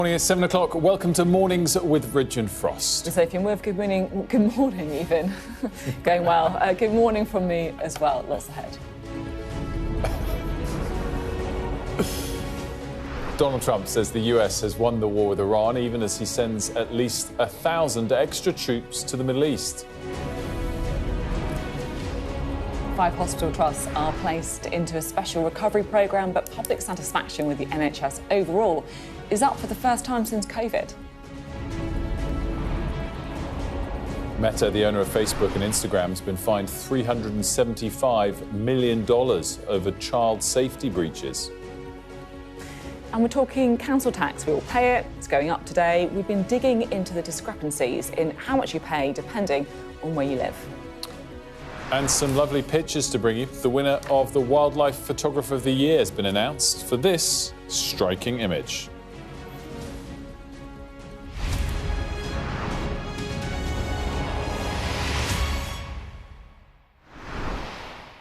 Morning at 7 o'clock. Welcome to Mornings with Ridge and Frost. Sophy and Wilfred, good morning even. Going well. Good morning from me as well. Lots ahead. Donald Trump says the US has won the war with Iran, even as he sends at least 1,000 extra troops to the Middle East. 5 hospital trusts are placed into a special recovery programme, but public satisfaction with the NHS overall is up for the first time since COVID. Meta, the owner of Facebook and Instagram, has been fined $375 million over child safety breaches. And we're talking council tax. We all pay it. It's going up today. We've been digging into the discrepancies in how much you pay depending on where you live. And some lovely pictures to bring you. The winner of the Wildlife Photographer of the Year has been announced for this striking image.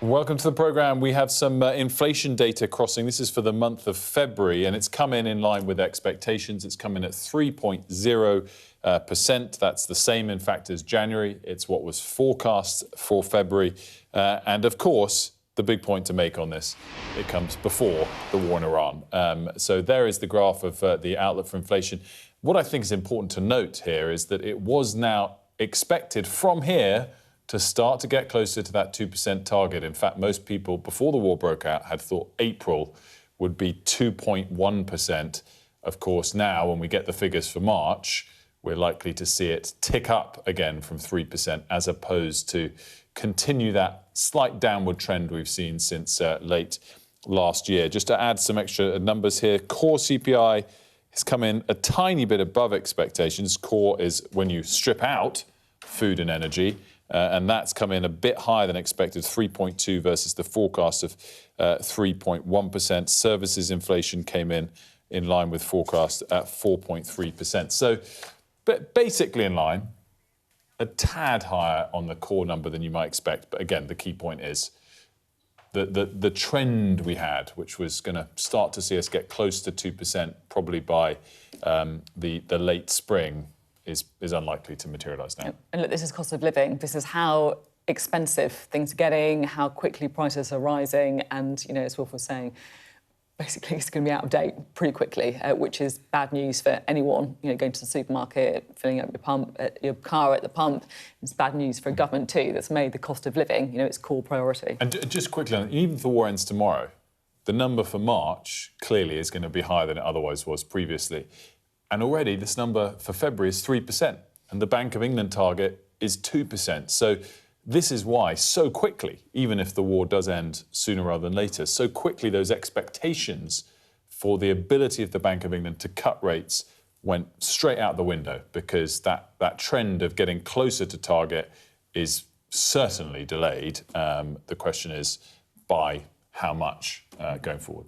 Welcome to the programme. We have some inflation data crossing. This is for the month of February, and it's come in line with expectations. It's come in at 3.0%. That's the same, in fact, as January. It's what was forecast for February. And, of course, the big point to make on this, it comes before the war in Iran. So there is the graph of the outlook for inflation. What I think is important to note here is that it was now expected from here to start to get closer to that 2% target. In fact, most people, before the war broke out, had thought April would be 2.1%. Of course, now, when we get the figures for March, we're likely to see it tick up again from 3%, as opposed to continue that slight downward trend we've seen since late last year. Just to add some extra numbers here, core CPI has come in a tiny bit above expectations. Core is when you strip out food and energy. And that's come in a bit higher than expected, 3.2 versus the forecast of 3.1%. Services inflation came in line with forecast at 4.3%. So basically in line, a tad higher on the core number than you might expect. But again, the key point is the trend we had, which was going to start to see us get close to 2% probably by the late spring, is unlikely to materialise now. And look, this is cost of living. This is how expensive things are getting, how quickly prices are rising, and, you know, as Wilf was saying, basically it's going to be out of date pretty quickly, which is bad news for anyone, you know, going to the supermarket, filling up your car at the pump. It's bad news for a government too that's made the cost of living, you know, its core priority. And just quickly, even if the war ends tomorrow, the number for March clearly is going to be higher than it otherwise was previously. And already this number for February is 3%, and the Bank of England target is 2%. So this is why so quickly, even if the war does end sooner rather than later, so quickly those expectations for the ability of the Bank of England to cut rates went straight out the window, because that trend of getting closer to target is certainly delayed. The question is by how much going forward.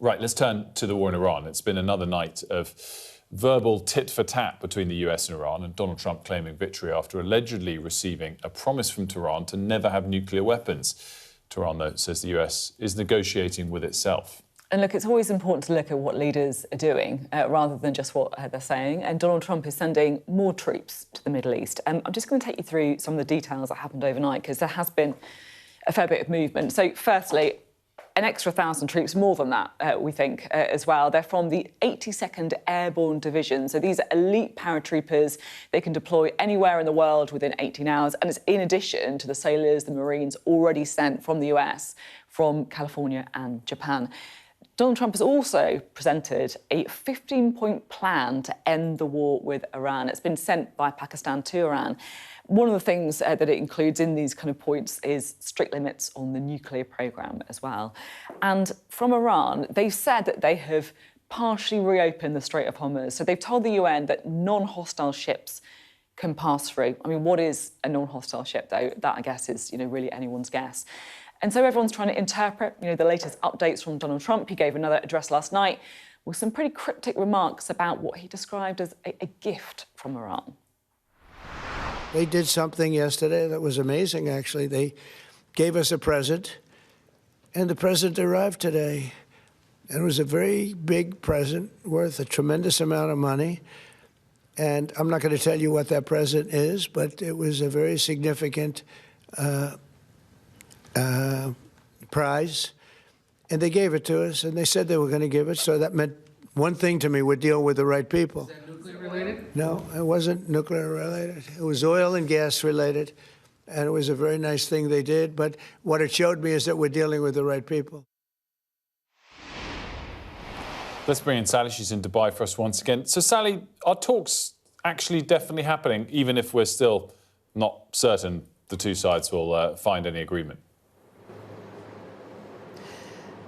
Right, let's turn to the war in Iran. It's been another night of verbal tit-for-tat between the US and Iran, and Donald Trump claiming victory after allegedly receiving a promise from Tehran to never have nuclear weapons. Tehran, though, says the US is negotiating with itself. And look, it's always important to look at what leaders are doing rather than just what they're saying. And Donald Trump is sending more troops to the Middle East. I'm just going to take you through some of the details that happened overnight, because there has been a fair bit of movement. So firstly, an extra 1,000 troops, more than that, we think, as well. They're from the 82nd Airborne Division. So these are elite paratroopers. They can deploy anywhere in the world within 18 hours. And it's in addition to the sailors, the Marines already sent from the US, from California and Japan. Donald Trump has also presented a 15-point plan to end the war with Iran. It's been sent by Pakistan to Iran. One of the things that it includes in these kind of points is strict limits on the nuclear programme as well. And from Iran, they've said that they have partially reopened the Strait of Hormuz. So they've told the UN that non-hostile ships can pass through. I mean, what is a non-hostile ship, though? That, I guess, is, you know, really anyone's guess. And so everyone's trying to interpret, you know, the latest updates from Donald Trump. He gave another address last night with some pretty cryptic remarks about what he described as a gift from Iran. They did something yesterday that was amazing, actually. They gave us a present, and the present arrived today. And it was a very big present worth a tremendous amount of money. And I'm not going to tell you what that present is, but it was a very significant prize. And they gave it to us, and they said they were going to give it. So that meant one thing to me: we're dealing with the right people. Is that nuclear related? No, it wasn't nuclear related. It was oil and gas related. And it was a very nice thing they did. But what it showed me is that we're dealing with the right people. Let's bring in Sally. She's in Dubai for us once again. So, Sally, are talks actually definitely happening, even if we're still not certain the two sides will find any agreement?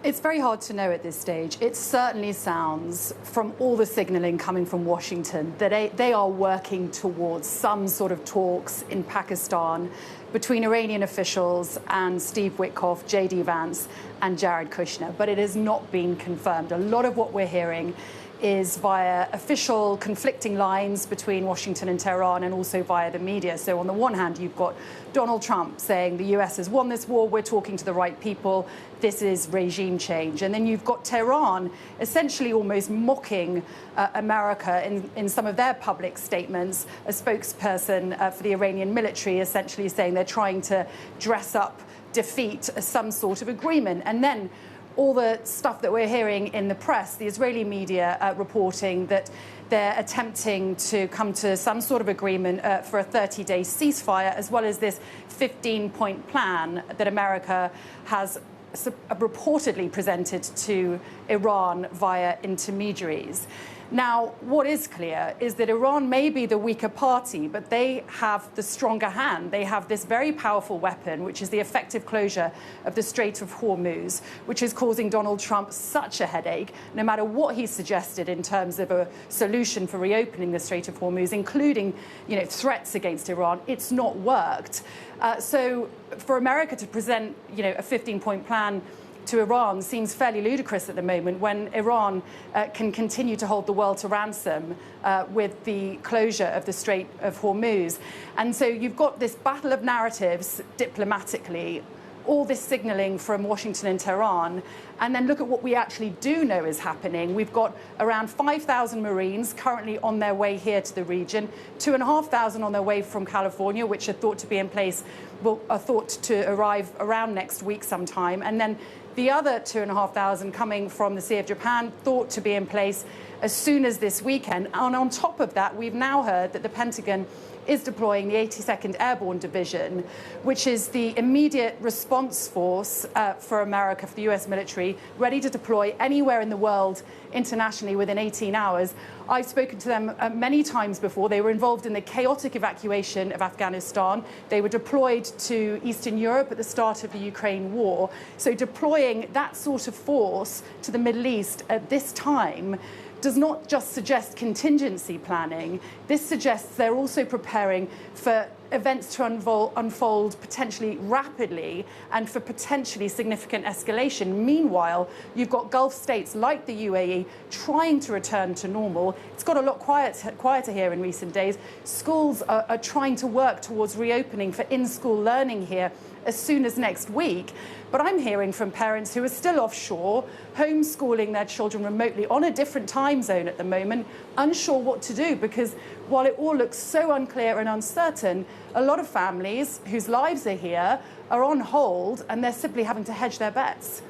It's very hard to know at this stage. It certainly sounds, from all the signalling coming from Washington, that they are working towards some sort of talks in Pakistan between Iranian officials and Steve Witkoff, J.D. Vance and Jared Kushner. But it has not been confirmed. A lot of what we're hearing is via official conflicting lines between Washington and Tehran, and also via the media. So on the one hand, you've got Donald Trump saying the US has won this war, we're talking to the right people, this is regime change. And then you've got Tehran essentially almost mocking America in some of their public statements. A spokesperson for the Iranian military essentially saying they're trying to dress up defeat as some sort of agreement. And then all the stuff that we're hearing in the press, the Israeli media reporting that they're attempting to come to some sort of agreement for a 30-day ceasefire, as well as this 15-point plan that America has reportedly presented to Iran via intermediaries. Now, what is clear is that Iran may be the weaker party, but they have the stronger hand. They have this very powerful weapon, which is the effective closure of the Strait of Hormuz, which is causing Donald Trump such a headache. No matter what he suggested in terms of a solution for reopening the Strait of Hormuz, including, threats against Iran, it's not worked. So for America to present, a 15-point plan to Iran seems fairly ludicrous at the moment, when Iran can continue to hold the world to ransom with the closure of the Strait of Hormuz. And so you've got this battle of narratives diplomatically, all this signalling from Washington and Tehran, and then look at what we actually do know is happening. We've got around 5,000 Marines currently on their way here to the region, 2,500 on their way from California, which are thought to be in place, are thought to arrive around next week sometime, and then the other 2,500 coming from the Sea of Japan, thought to be in place as soon as this weekend. And on top of that, we've now heard that the Pentagon is deploying the 82nd Airborne Division, which is the immediate response force for America, for the US military, ready to deploy anywhere in the world internationally within 18 hours. I've spoken to them many times before. They were involved in the chaotic evacuation of Afghanistan. They were deployed to Eastern Europe at the start of the Ukraine war. So deploying that sort of force to the Middle East at this time does not just suggest contingency planning. This suggests they're also preparing for events to unfold potentially rapidly and for potentially significant escalation. Meanwhile, you've got Gulf states like the UAE trying to return to normal. It's got a lot quieter here in recent days. Schools are trying to work towards reopening for in-school learning here as soon as next week. But I'm hearing from parents who are still offshore, homeschooling their children remotely on a different time zone at the moment, unsure what to do, because while it all looks so unclear and uncertain, a lot of families whose lives are here are on hold, and they're simply having to hedge their bets.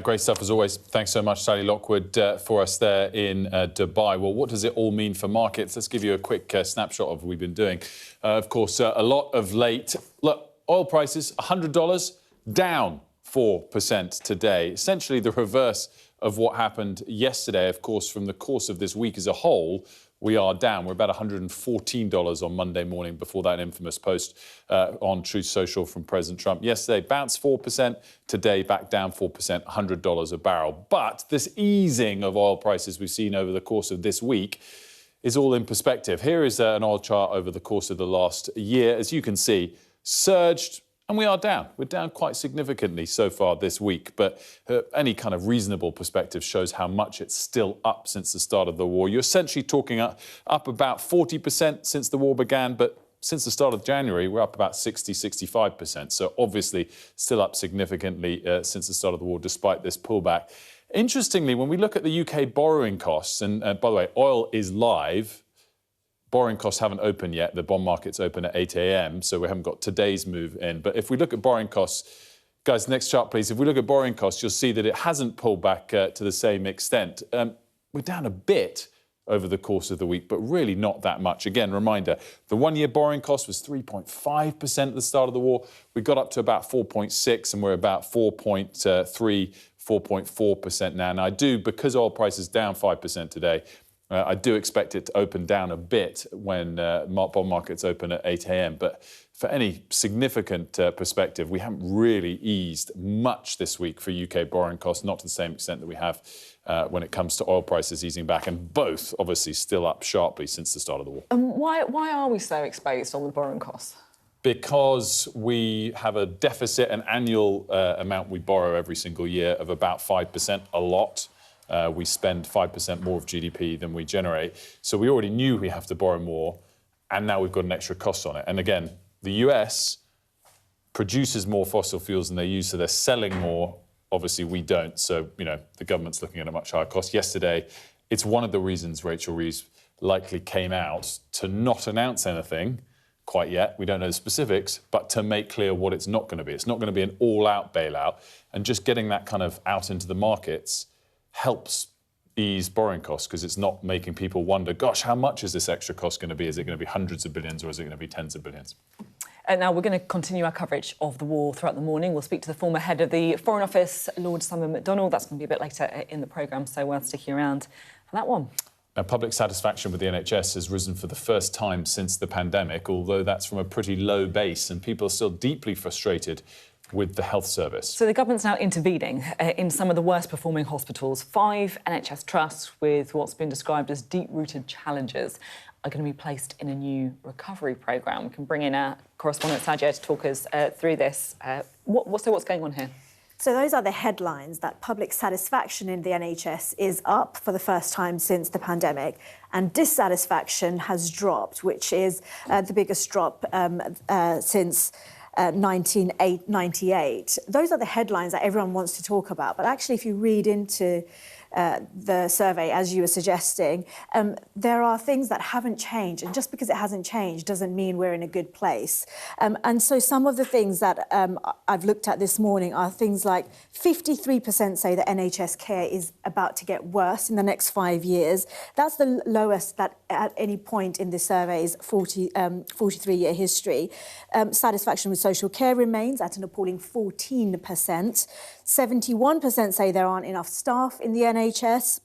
Great stuff as always. Thanks so much, Sally Lockwood, for us there in Dubai. Well, what does it all mean for markets? Let's give you a quick snapshot of what we've been doing. Of course, a lot of late. Look, oil prices, $100, down 4% today. Essentially the reverse of what happened yesterday. Of course, from the course of this week as a whole, we are down. We're about $114 on Monday morning before that infamous post on Truth Social from President Trump. Yesterday, bounced 4%. Today, back down 4%, $100 a barrel. But this easing of oil prices we've seen over the course of this week is all in perspective. Here is an oil chart over the course of the last year. As you can see, surged, and we are down. We're down quite significantly so far this week, but any kind of reasonable perspective shows how much it's still up since the start of the war. You're essentially talking up about 40% since the war began, but since the start of January, we're up about 65%. So obviously still up significantly since the start of the war, despite this pullback. Interestingly, when we look at the UK borrowing costs, and by the way, oil is live, borrowing costs haven't opened yet. The bond market's open at 8 a.m, so we haven't got today's move in. But if we look at borrowing costs, guys, next chart, please. If we look at borrowing costs, you'll see that it hasn't pulled back to the same extent. We're down a bit over the course of the week, but really not that much. Again, reminder, the one-year borrowing cost was 3.5% at the start of the war. We got up to about 4.6, and we're about 4.3, 4.4% now. Now, I do, because oil price is down 5% today, I do expect it to open down a bit when bond markets open at 8 a.m. But for any significant perspective, we haven't really eased much this week for UK borrowing costs, not to the same extent that we have when it comes to oil prices easing back, and both obviously still up sharply since the start of the war. And why are we so exposed on the borrowing costs? Because we have a deficit, an annual amount we borrow every single year of about 5%, a lot. We spend 5% more of GDP than we generate. So we already knew we have to borrow more, and now we've got an extra cost on it. And again, the US produces more fossil fuels than they use, so they're selling more. Obviously, we don't. So, you know, the government's looking at a much higher cost. Yesterday, it's one of the reasons Rachel Reeves likely came out to not announce anything quite yet. We don't know the specifics, but to make clear what it's not going to be. It's not going to be an all-out bailout. And just getting that kind of out into the markets helps ease borrowing costs, because it's not making people wonder, gosh, how much is this extra cost going to be? Is it going to be hundreds of billions, or is it going to be tens of billions? And now we're going to continue our coverage of the war throughout the morning. We'll speak to the former head of the Foreign Office, Lord McDonald. That's going to be a bit later in the programme, so worth sticking around for that one. Now, public satisfaction with the NHS has risen for the first time since the pandemic, although that's from a pretty low base, and people are still deeply frustrated with the health service. So the government's now intervening in some of the worst performing hospitals. 5 NHS trusts with what's been described as deep-rooted challenges are going to be placed in a new recovery programme. We can bring in our correspondent Sajid to talk us through this. What's going on here? So those are the headlines, that public satisfaction in the NHS is up for the first time since the pandemic, and dissatisfaction has dropped, which is the biggest drop since 1998. Those are the headlines that everyone wants to talk about. But actually, if you read into the survey, as you were suggesting, there are things that haven't changed. And just because it hasn't changed doesn't mean we're in a good place. And so some of the things that I've looked at this morning are things like 53% say that NHS care is about to get worse in the next 5 years. That's the lowest that at any point in the survey's 43-year history. Satisfaction with social care remains at an appalling 14%. 71% say there aren't enough staff in the NHS.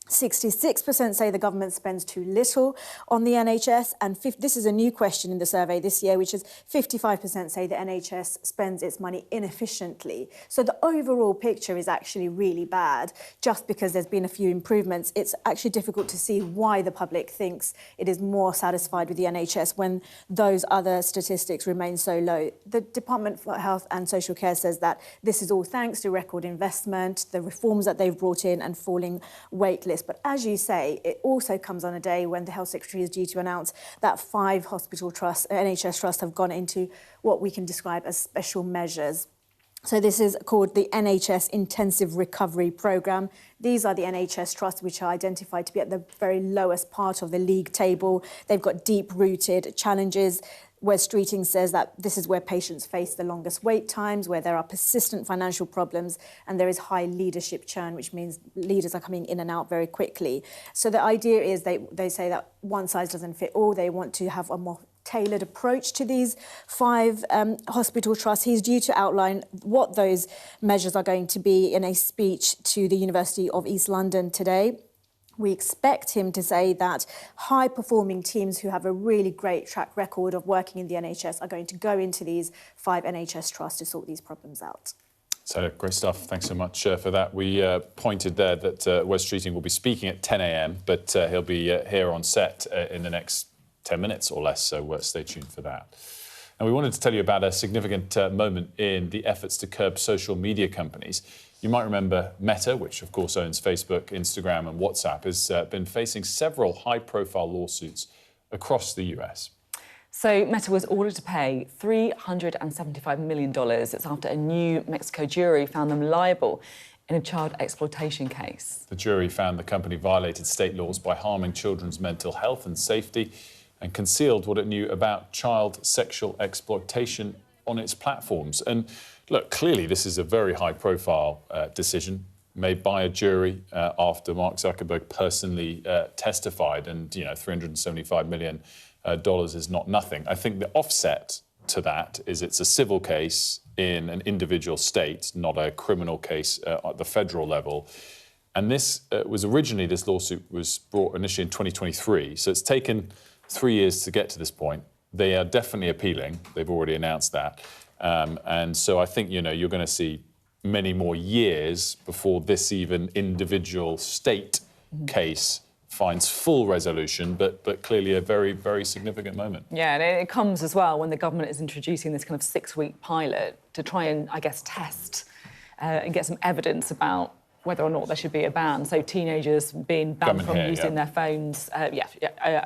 66% say the government spends too little on the NHS, and this is a new question in the survey this year, which is 55% say the NHS spends its money inefficiently. So the overall picture is actually really bad. Just because there's been a few improvements, it's actually difficult to see why the public thinks it is more satisfied with the NHS when those other statistics remain so low. The Department for Health and Social Care says that this is all thanks to record investment, the reforms that they've brought in, and falling wait lists. But as you say, it also comes on a day when the Health Secretary is due to announce that 5 hospital trusts, NHS trusts, have gone into what we can describe as special measures. So this is called the NHS Intensive Recovery Programme. These are the NHS trusts which are identified to be at the very lowest part of the league table. They've got deep-rooted challenges. Wes Streeting says that this is where patients face the longest wait times, where there are persistent financial problems, and there is high leadership churn, which means leaders are coming in and out very quickly. So the idea is they say that one size doesn't fit all. They want to have a more tailored approach to these 5 hospital trusts. He's due to outline what those measures are going to be in a speech to the University of East London today. We expect him to say that high-performing teams who have a really great track record of working in the NHS are going to go into these 5 NHS trusts to sort these problems out. So, great stuff. Thanks so much for that. We pointed there that Wes Streeting will be speaking at 10 a.m, but he'll be here on set in the next 10 minutes or less, so stay tuned for that. And we wanted to tell you about a significant moment in the efforts to curb social media companies. You might remember Meta, which of course owns Facebook, Instagram and WhatsApp, has been facing several high-profile lawsuits across the US. So Meta was ordered to pay $375 million. It's after a New Mexico jury found them liable in a child exploitation case. The jury found the company violated state laws by harming children's mental health and safety and concealed what it knew about child sexual exploitation on its platforms. And look, clearly this is a very high-profile decision made by a jury after Mark Zuckerberg personally testified, and $375 million is not nothing. I think the offset to that is it's a civil case in an individual state, not a criminal case at the federal level. And this this lawsuit was brought initially in 2023, so it's taken 3 years to get to this point. They are definitely appealing. They've already announced that. And so I think, you're going to see many more years before this even individual state case finds full resolution, but clearly a very, very significant moment. Yeah, and it comes as well when the government is introducing this kind of 6-week pilot to try and, I guess, test and get some evidence about whether or not there should be a ban. So teenagers being banned from using their phones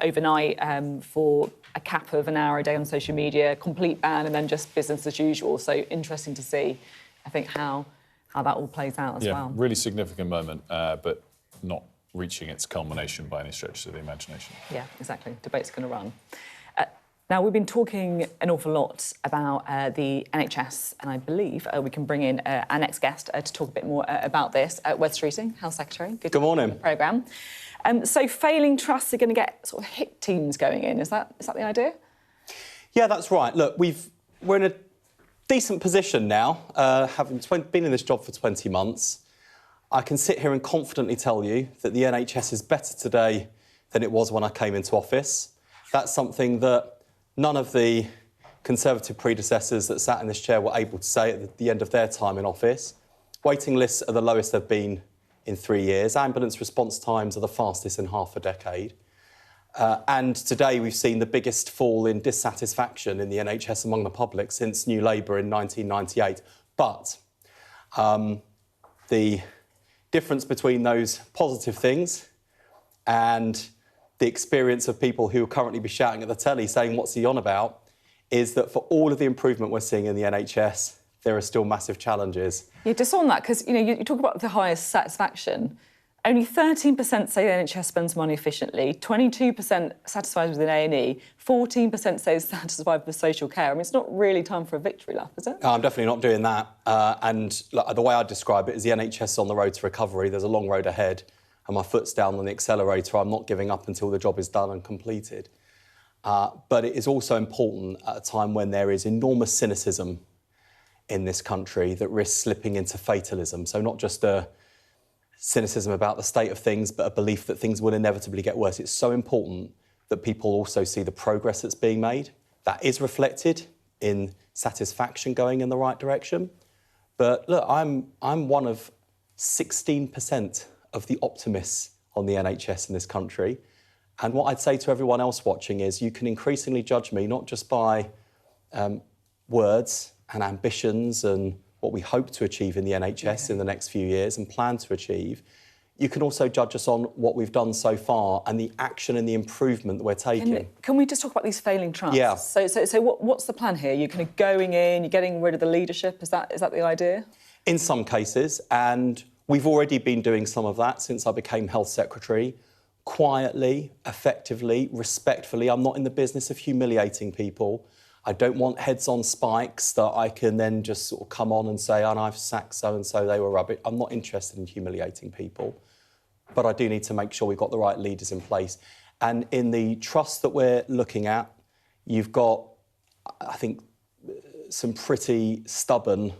overnight for a cap of an hour a day on social media, complete ban, and then just business as usual. So interesting to see, I think, how that all plays out as well. Really significant moment, but not reaching its culmination by any stretch of the imagination. Yeah, exactly. Debate's going to run. Now, we've been talking an awful lot about the NHS, and I believe we can bring in our next guest to talk a bit more about this. Wes Streeting, Health Secretary. Good morning. To be on the programme. So failing trusts are going to get sort of hit teams going in. Is that the idea? Yeah, that's right. Look, we're in a decent position now, having been in this job for 20 months. I can sit here and confidently tell you that the NHS is better today than it was when I came into office. That's something that none of the Conservative predecessors that sat in this chair were able to say at the end of their time in office. Waiting lists are the lowest they've been in 3 years. Ambulance response times are the fastest in half a decade. And today we've seen the biggest fall in dissatisfaction in the NHS among the public since New Labour in 1998. But the difference between those positive things and the experience of people who will currently be shouting at the telly saying, what's he on about, is that for all of the improvement we're seeing in the NHS, there are still massive challenges. Yeah, just on that, because you talk about the highest satisfaction. Only 13% say the NHS spends money efficiently, 22% satisfied with an A&E, 14% say satisfied with social care. I mean, it's not really time for a victory lap, is it? I'm definitely not doing that. And the way I describe it is the NHS is on the road to recovery. There's a long road ahead, and my foot's down on the accelerator. I'm not giving up until the job is done and completed. But it is also important at a time when there is enormous cynicism in this country that risks slipping into fatalism. So not just a cynicism about the state of things, but a belief that things will inevitably get worse. It's so important that people also see the progress that's being made. That is reflected in satisfaction going in the right direction. But look, I'm one of 16% of the optimists on the NHS in this country. And what I'd say to everyone else watching is you can increasingly judge me not just by words and ambitions and what we hope to achieve in the NHS in the next few years and plan to achieve. You can also judge us on what we've done so far and the action and the improvement that we're taking. Can we just talk about these failing trusts? Yeah. So what's the plan here? You're kind of going in, you're getting rid of the leadership. Is that the idea? In some cases, and we've already been doing some of that since I became Health Secretary. Quietly, effectively, respectfully. I'm not in the business of humiliating people. I don't want heads on spikes that I can then just sort of come on and say, oh, I've sacked so-and-so, they were rubbish. I'm not interested in humiliating people. But I do need to make sure we've got the right leaders in place. And in the trust that we're looking at, you've got, I think, some pretty stubborn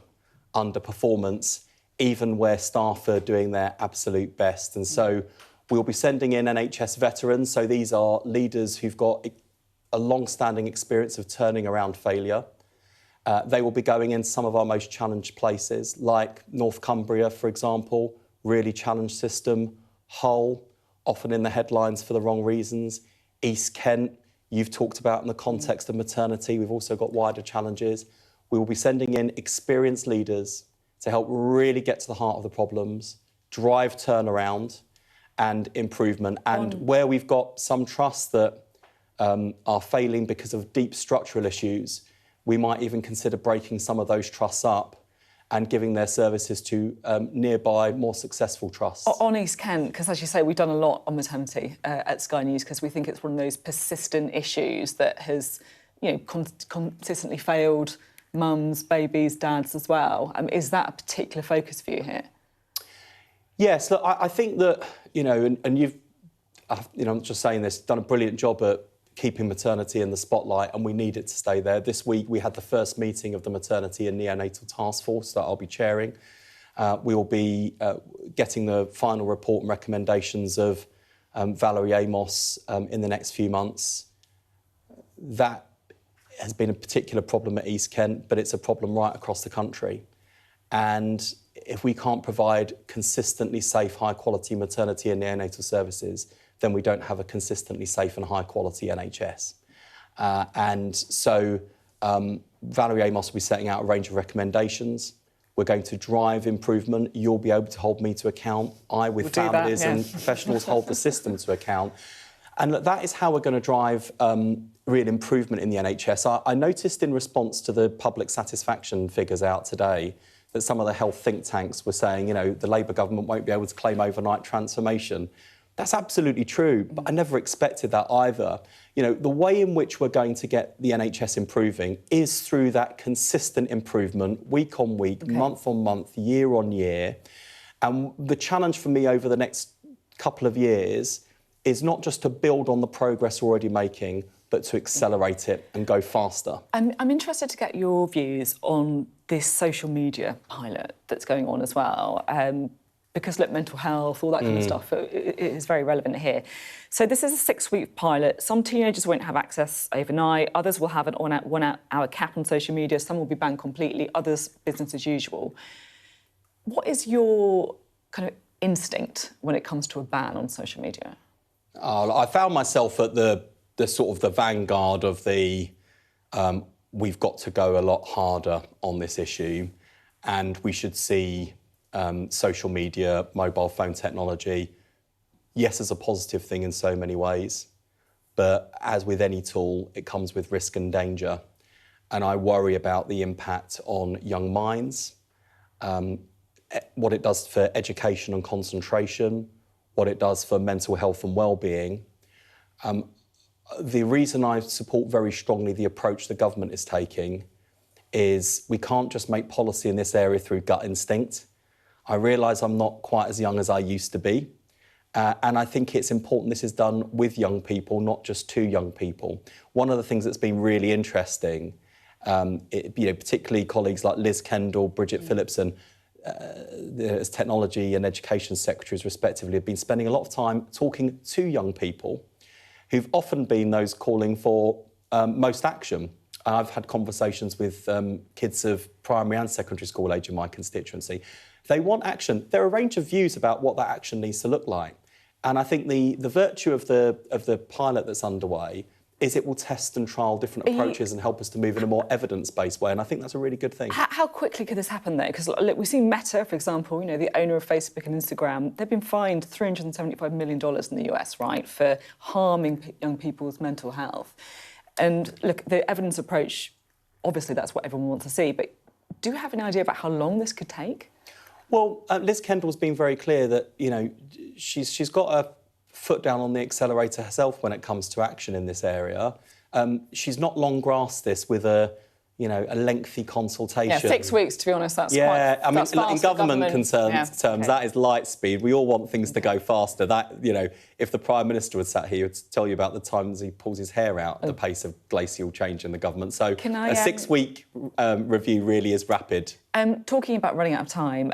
underperformance, even where staff are doing their absolute best. And so we'll be sending in NHS veterans. So these are leaders who've got a long-standing experience of turning around failure. They will be going in some of our most challenged places, like North Cumbria, for example, really challenged system. Hull, often in the headlines for the wrong reasons. East Kent, you've talked about in the context of maternity. We've also got wider challenges. We will be sending in experienced leaders to help really get to the heart of the problems, drive turnaround and improvement. And where we've got some trusts that are failing because of deep structural issues, we might even consider breaking some of those trusts up and giving their services to nearby, more successful trusts. On East Kent, because as you say, we've done a lot on maternity at Sky News because we think it's one of those persistent issues that has, consistently failed mums, babies, dads as well. Is that a particular focus for you here? Yes, look, I think that, and you've, I'm just saying this, done a brilliant job at keeping maternity in the spotlight, and we need it to stay there. This week we had the first meeting of the Maternity and Neonatal Task Force that I'll be chairing. We will be getting the final report and recommendations of Valerie Amos in the next few months. That has been a particular problem at East Kent, but it's a problem right across the country. And if we can't provide consistently safe, high-quality maternity and neonatal services, then we don't have a consistently safe and high-quality NHS. And so Valerie Amos will be setting out a range of recommendations. We're going to drive improvement. You'll be able to hold me to account. With families and professionals, hold the system to account. And look, that is how we're going to drive real improvement in the NHS. I noticed in response to the public satisfaction figures out today that some of the health think tanks were saying, the Labour government won't be able to claim overnight transformation. That's absolutely true, but I never expected that either. The way in which we're going to get the NHS improving is through that consistent improvement, week on week, month on month, year on year. And the challenge for me over the next couple of years is not just to build on the progress we're already making, but to accelerate it and go faster. I'm interested to get your views on this social media pilot that's going on as well. Because, look, mental health, all that kind of stuff, it is very relevant here. So this is a 6-week pilot. Some teenagers won't have access overnight. Others will have an one-hour cap on social media. Some will be banned completely. Others, business as usual. What is your kind of instinct when it comes to a ban on social media? I found myself at the sort of the vanguard of the we've got to go a lot harder on this issue, and we should see social media, mobile phone technology, yes, as a positive thing in so many ways, but as with any tool, it comes with risk and danger. And I worry about the impact on young minds, what it does for education and concentration, what it does for mental health and well-being. The reason I support very strongly the approach the government is taking is we can't just make policy in this area through gut instinct. I realise I'm not quite as young as I used to be, and I think it's important this is done with young people, not just to young people. One of the things that's been really interesting, particularly colleagues like Liz Kendall, Bridget Phillipson, as technology and education secretaries respectively, have been spending a lot of time talking to young people who've often been those calling for most action. I've had conversations with kids of primary and secondary school age in my constituency. They want action. There are a range of views about what that action needs to look like. And I think the virtue of the pilot that's underway is it will test and trial different approaches and help us to move in a more evidence-based way. And I think that's a really good thing. How quickly could this happen, though? Because look, we've seen Meta, for example, the owner of Facebook and Instagram, they've been fined $375 million in the US, right, for harming young people's mental health. And look, the evidence approach, obviously that's what everyone wants to see, but do you have any idea about how long this could take? Well, Liz Kendall's been very clear that, she's got a foot down on the accelerator herself when it comes to action in this area. She's not long grasped this with a lengthy consultation. Yeah, 6 weeks, to be honest, that's quite... I mean, in government terms, that is light speed. We all want things to go faster. That, if the Prime Minister was sat here, he would tell you about the times he pulls his hair out at the pace of glacial change in the government. So a 6-week review really is rapid. Talking about running out of time,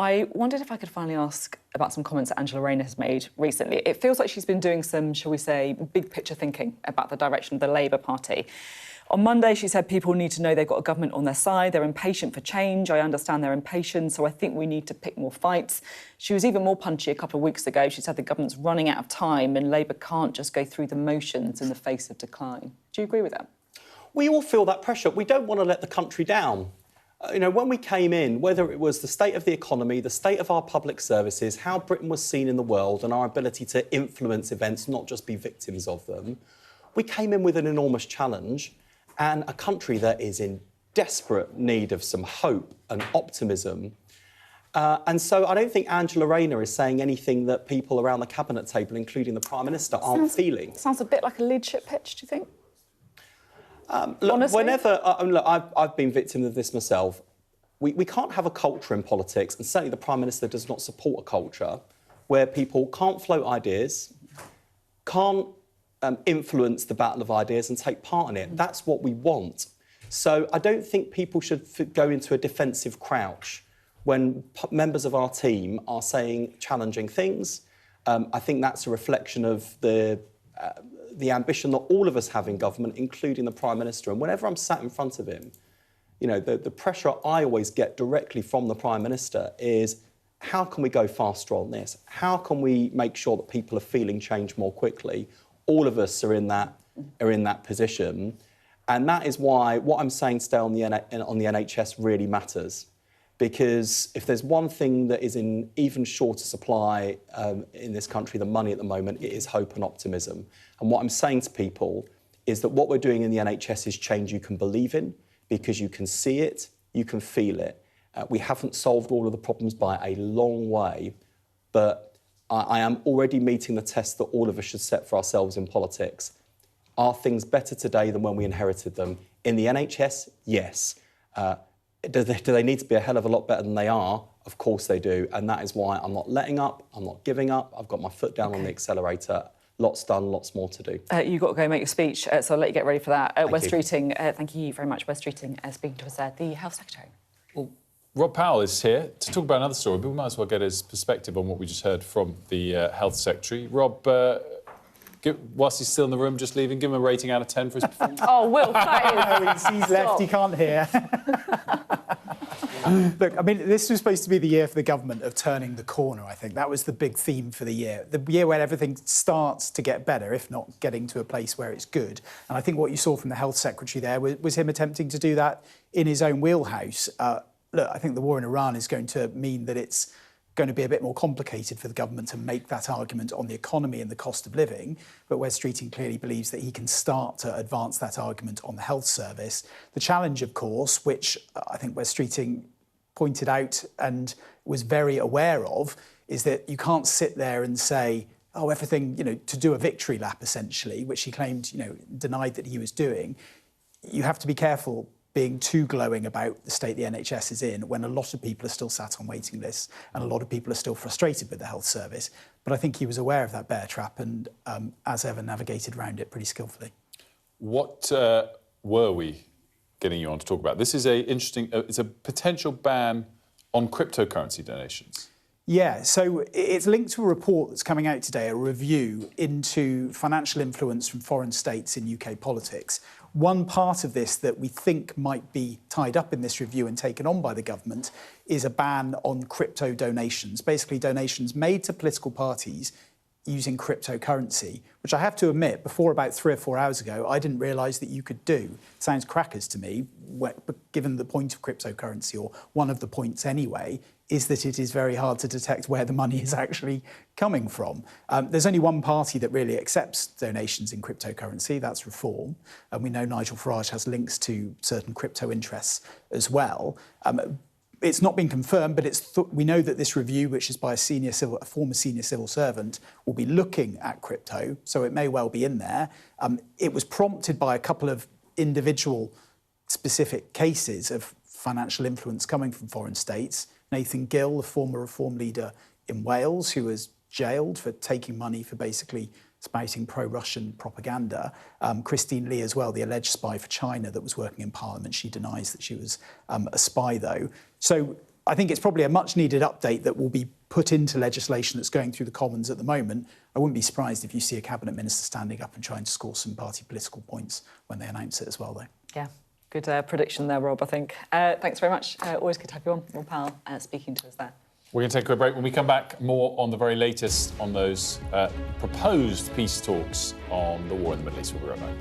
I wondered if I could finally ask about some comments that Angela Rayner has made recently. It feels like she's been doing some, shall we say, big picture thinking about the direction of the Labour Party. On Monday, she said people need to know they've got a government on their side. They're impatient for change. I understand they're impatient, so I think we need to pick more fights. She was even more punchy a couple of weeks ago. She said the government's running out of time and Labour can't just go through the motions in the face of decline. Do you agree with that? We all feel that pressure. We don't want to let the country down. When we came in, whether it was the state of the economy, the state of our public services, how Britain was seen in the world and our ability to influence events, not just be victims of them, we came in with an enormous challenge and a country that is in desperate need of some hope and optimism. And so I don't think Angela Rayner is saying anything that people around the cabinet table, including the Prime Minister, aren't feeling. Sounds a bit like a leadership pitch, do you think? Look, I've been victim of this myself. We can't have a culture in politics, and certainly the Prime Minister does not support a culture where people can't float ideas, can't influence the battle of ideas and take part in it. That's what we want. So I don't think people should go into a defensive crouch when members of our team are saying challenging things. I think that's a reflection of the ambition that all of us have in government, including the Prime Minister. And whenever I'm sat in front of him, you know, the pressure I always get directly from the Prime Minister is, how can we go faster on this? How can we make sure that people are feeling change more quickly? All of us are in that position. And that is why what I'm saying today on the NHS really matters. Because if there's one thing that is in even shorter supply in this country than money at the moment, it is hope and optimism. And what I'm saying to people is that what we're doing in the NHS is change you can believe in, because you can see it, you can feel it. We haven't solved all of the problems by a long way, but I am already meeting the test that all of us should set for ourselves in politics. Are things better today than when we inherited them? In the NHS, yes. Do they need to be a hell of a lot better than they are? Of course they do. And that is why I'm not letting up, I'm not giving up. I've got my foot down on the accelerator. Lots done, lots more to do. You've got to go make your speech, so I'll let you get ready for that. Wes you. Streeting, thank you very much, Wes Streeting, speaking to us there, the Health Secretary. Well, Rob Powell is here to talk about another story, but we might as well get his perspective on what we just heard from the Health Secretary. Rob, whilst he's still in the room, just leaving, give him a rating out of 10 for his performance. Oh, Will, that is... He's left, he can't hear. Look, I mean, this was supposed to be the year for the government of turning the corner, I think. That was the big theme for the year where everything starts to get better, if not getting to a place where it's good. And I think what you saw from the Health Secretary there was him attempting to do that in his own wheelhouse. Look, I think the war in Iran is going to mean that it's going to be a bit more complicated for the government to make that argument on the economy and the cost of living. But Wes Streeting clearly believes that he can start to advance that argument on the health service. The challenge, of course, which I think Wes Streeting pointed out and was very aware of, is that you can't sit there and say, oh, everything, to do a victory lap, essentially, which he claimed, denied that he was doing. You have to be careful being too glowing about the state the NHS is in when a lot of people are still sat on waiting lists and a lot of people are still frustrated with the health service. But I think he was aware of that bear trap and, as ever, navigated around it pretty skillfully. What were we getting you on to talk about? This is it's a potential ban on cryptocurrency donations. Yeah, so it's linked to a report that's coming out today, a review into financial influence from foreign states in UK politics. One part of this that we think might be tied up in this review and taken on by the government is a ban on crypto donations, basically donations made to political parties using cryptocurrency, which I have to admit, before about 3 or 4 hours ago, I didn't realise that you could do. It sounds crackers to me, given the point of cryptocurrency, or one of the points anyway, is that it is very hard to detect where the money is actually coming from. There's only one party that really accepts donations in cryptocurrency, that's Reform. And we know Nigel Farage has links to certain crypto interests as well. It's not been confirmed, but we know that this review, which is by a former senior civil servant, will be looking at crypto, so it may well be in there. It was prompted by a couple of individual specific cases of financial influence coming from foreign states. Nathan Gill, the former Reform leader in Wales, who was jailed for taking money for basically spouting pro-Russian propaganda. Christine Lee as well, the alleged spy for China that was working in Parliament. She denies that she was a spy, though. So I think it's probably a much-needed update that will be put into legislation that's going through the Commons at the moment. I wouldn't be surprised if you see a cabinet minister standing up and trying to score some party political points when they announce it as well, though. Yeah. Good prediction there, Rob, I think. Thanks very much. Always good to have you on. Rob Powell speaking to us there. We're going to take a quick break. When we come back, more on the very latest on those proposed peace talks on the war in the Middle East. We'll be right back.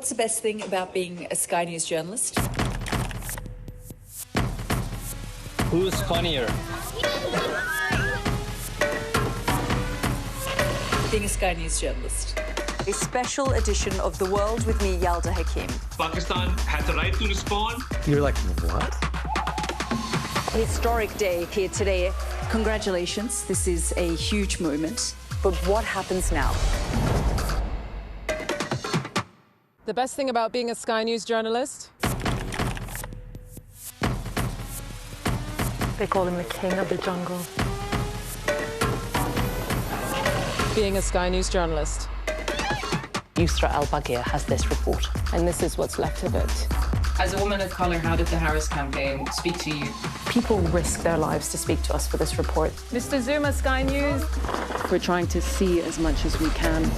What's the best thing about being a Sky News journalist? Who's funnier? Being a Sky News journalist. A special edition of The World with me, Yalda Hakim. Pakistan had the right to respond. You're like, what? Historic day here today. Congratulations, this is a huge moment. But what happens now? The best thing about being a Sky News journalist? They call him the king of the jungle. Being a Sky News journalist. Yusra Al-Baghir has this report, and this is what's left of it. As a woman of colour, how did the Harris campaign speak to you? People risk their lives to speak to us for this report. Mr. Zuma, Sky News. We're trying to see as much as we can.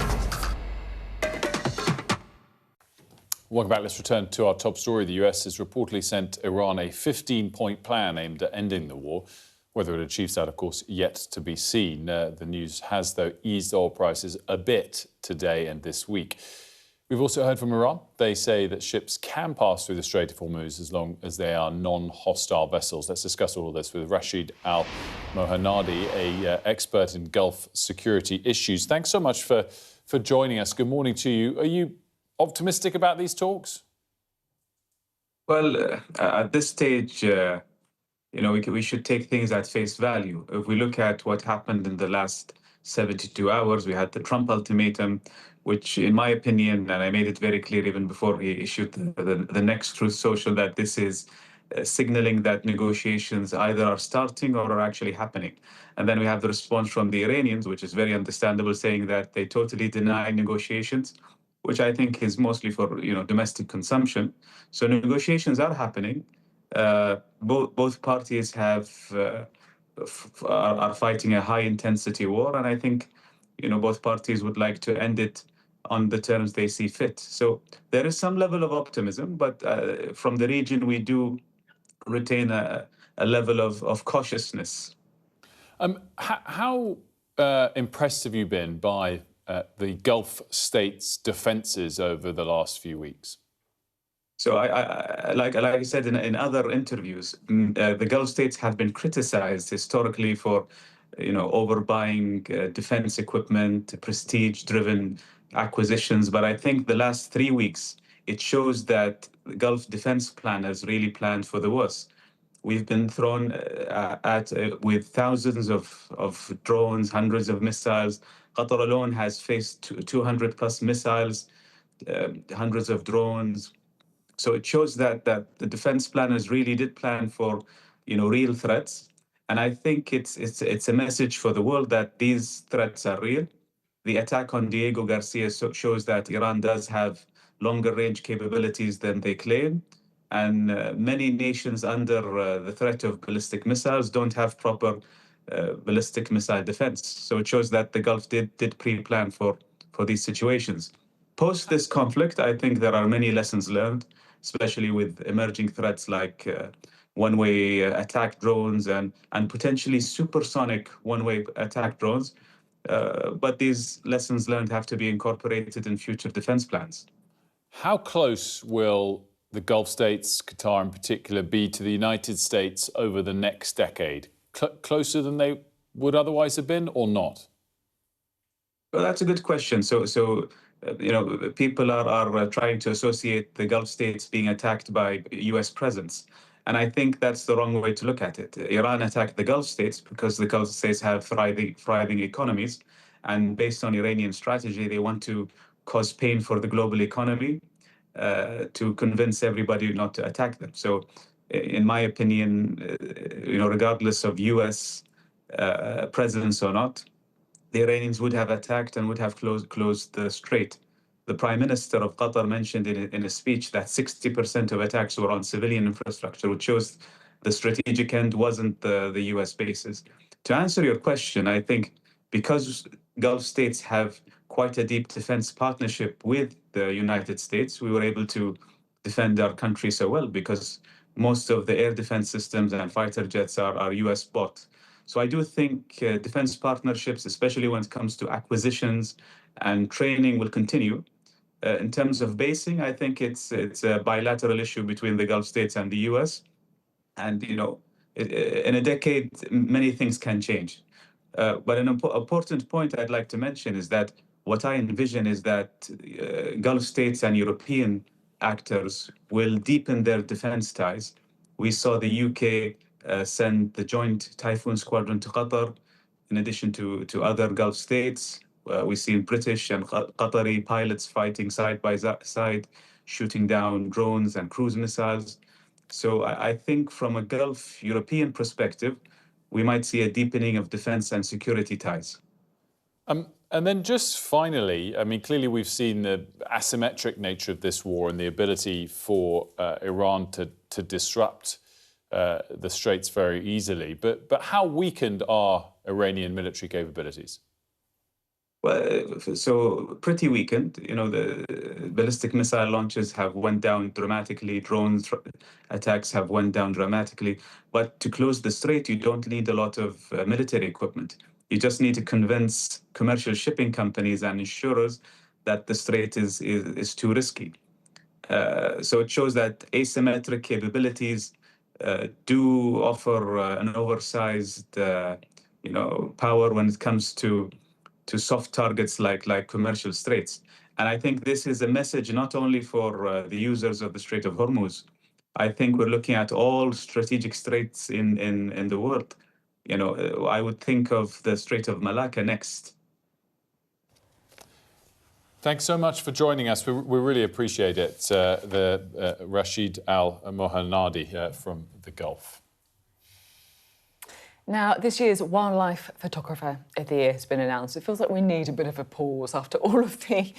Welcome back. Let's return to our top story. The US has reportedly sent Iran a 15-point plan aimed at ending the war. Whether it achieves that, of course, yet to be seen. The news has, though, eased oil prices a bit today and this week. We've also heard from Iran. They say that ships can pass through the Strait of Hormuz as long as they are non-hostile vessels. Let's discuss all of this with Rashid Al-Mohanadi, an expert in Gulf security issues. Thanks so much for joining us. Good morning to you. Are you optimistic about these talks? Well, at this stage, we should take things at face value. If we look at what happened in the last 72 hours, we had the Trump ultimatum, which, in my opinion, and I made it very clear even before he issued the next Truth Social, that this is signaling that negotiations either are starting or are actually happening. And then we have the response from the Iranians, which is very understandable, saying that they totally deny negotiations, which I think is mostly for domestic consumption. So negotiations are happening. Both parties are fighting a high-intensity war, and I think both parties would like to end it on the terms they see fit. So there is some level of optimism, but from the region we do retain a level of cautiousness. How impressed have you been by the Gulf states' defences over the last few weeks? So, like I said in other interviews, the Gulf states have been criticized historically for, overbuying defense equipment, prestige-driven acquisitions. But I think the last 3 weeks, it shows that the Gulf defense plan has really planned for the worst. We've been thrown with thousands of drones, hundreds of missiles. Qatar alone has faced 200 plus missiles, hundreds of drones. So it shows that the defense planners really did plan for, real threats. And I think it's a message for the world that these threats are real. The attack on Diego Garcia shows that Iran does have longer range capabilities than they claim. And many nations under the threat of ballistic missiles don't have proper ballistic missile defense. So it shows that the Gulf did pre-plan for these situations. Post this conflict, I think there are many lessons learned, especially with emerging threats like one-way attack drones and potentially supersonic one-way attack drones. But these lessons learned have to be incorporated in future defense plans. How close will the Gulf states, Qatar in particular, be to the United States over the next decade? Closer than they would otherwise have been, or not? Well, that's a good question. So people are trying to associate the Gulf states being attacked by U.S. presence. And I think that's the wrong way to look at it. Iran attacked the Gulf states because the Gulf states have thriving economies. And based on Iranian strategy, they want to cause pain for the global economy to convince everybody not to attack them. So in my opinion, regardless of U.S. presence or not, the Iranians would have attacked and would have closed the strait. The Prime Minister of Qatar mentioned in a speech that 60% of attacks were on civilian infrastructure, which shows the strategic end wasn't the US bases. To answer your question, I think because Gulf states have quite a deep defense partnership with the United States, we were able to defend our country so well because most of the air defense systems and fighter jets are US bought. So I do think defense partnerships, especially when it comes to acquisitions and training, will continue. In terms of basing, I think it's a bilateral issue between the Gulf states and the U.S. And, you know, in a decade, many things can change. But an important point I'd like to mention is that what I envision is that Gulf states and European actors will deepen their defense ties. We saw the UK send the joint Typhoon Squadron to Qatar, in addition to other Gulf states. We've seen British and Qatari pilots fighting side by side, shooting down drones and cruise missiles. So I think from a Gulf European perspective, we might see a deepening of defense and security ties. And then just finally, I mean, clearly we've seen the asymmetric nature of this war and the ability for Iran to disrupt the Straits very easily. But how weakened are Iranian military capabilities? Well, so pretty weakened. You know, the ballistic missile launches have went down dramatically. Drones attacks have went down dramatically. But to close the strait, you don't need a lot of military equipment. You just need to convince commercial shipping companies and insurers that the strait is too risky. So it shows that asymmetric capabilities do offer an oversized, you know, power when it comes to soft targets like commercial straits. And I think this is a message not only for the users of the Strait of Hormuz. I think we're looking at all strategic straits in the world. You know, I would think of the Strait of Malacca next. Thanks so much for joining us. We really appreciate it. Rashid Al-Mohanadi from the Gulf. Now, this year's Wildlife Photographer of the Year has been announced. It feels like we need a bit of a pause after all of the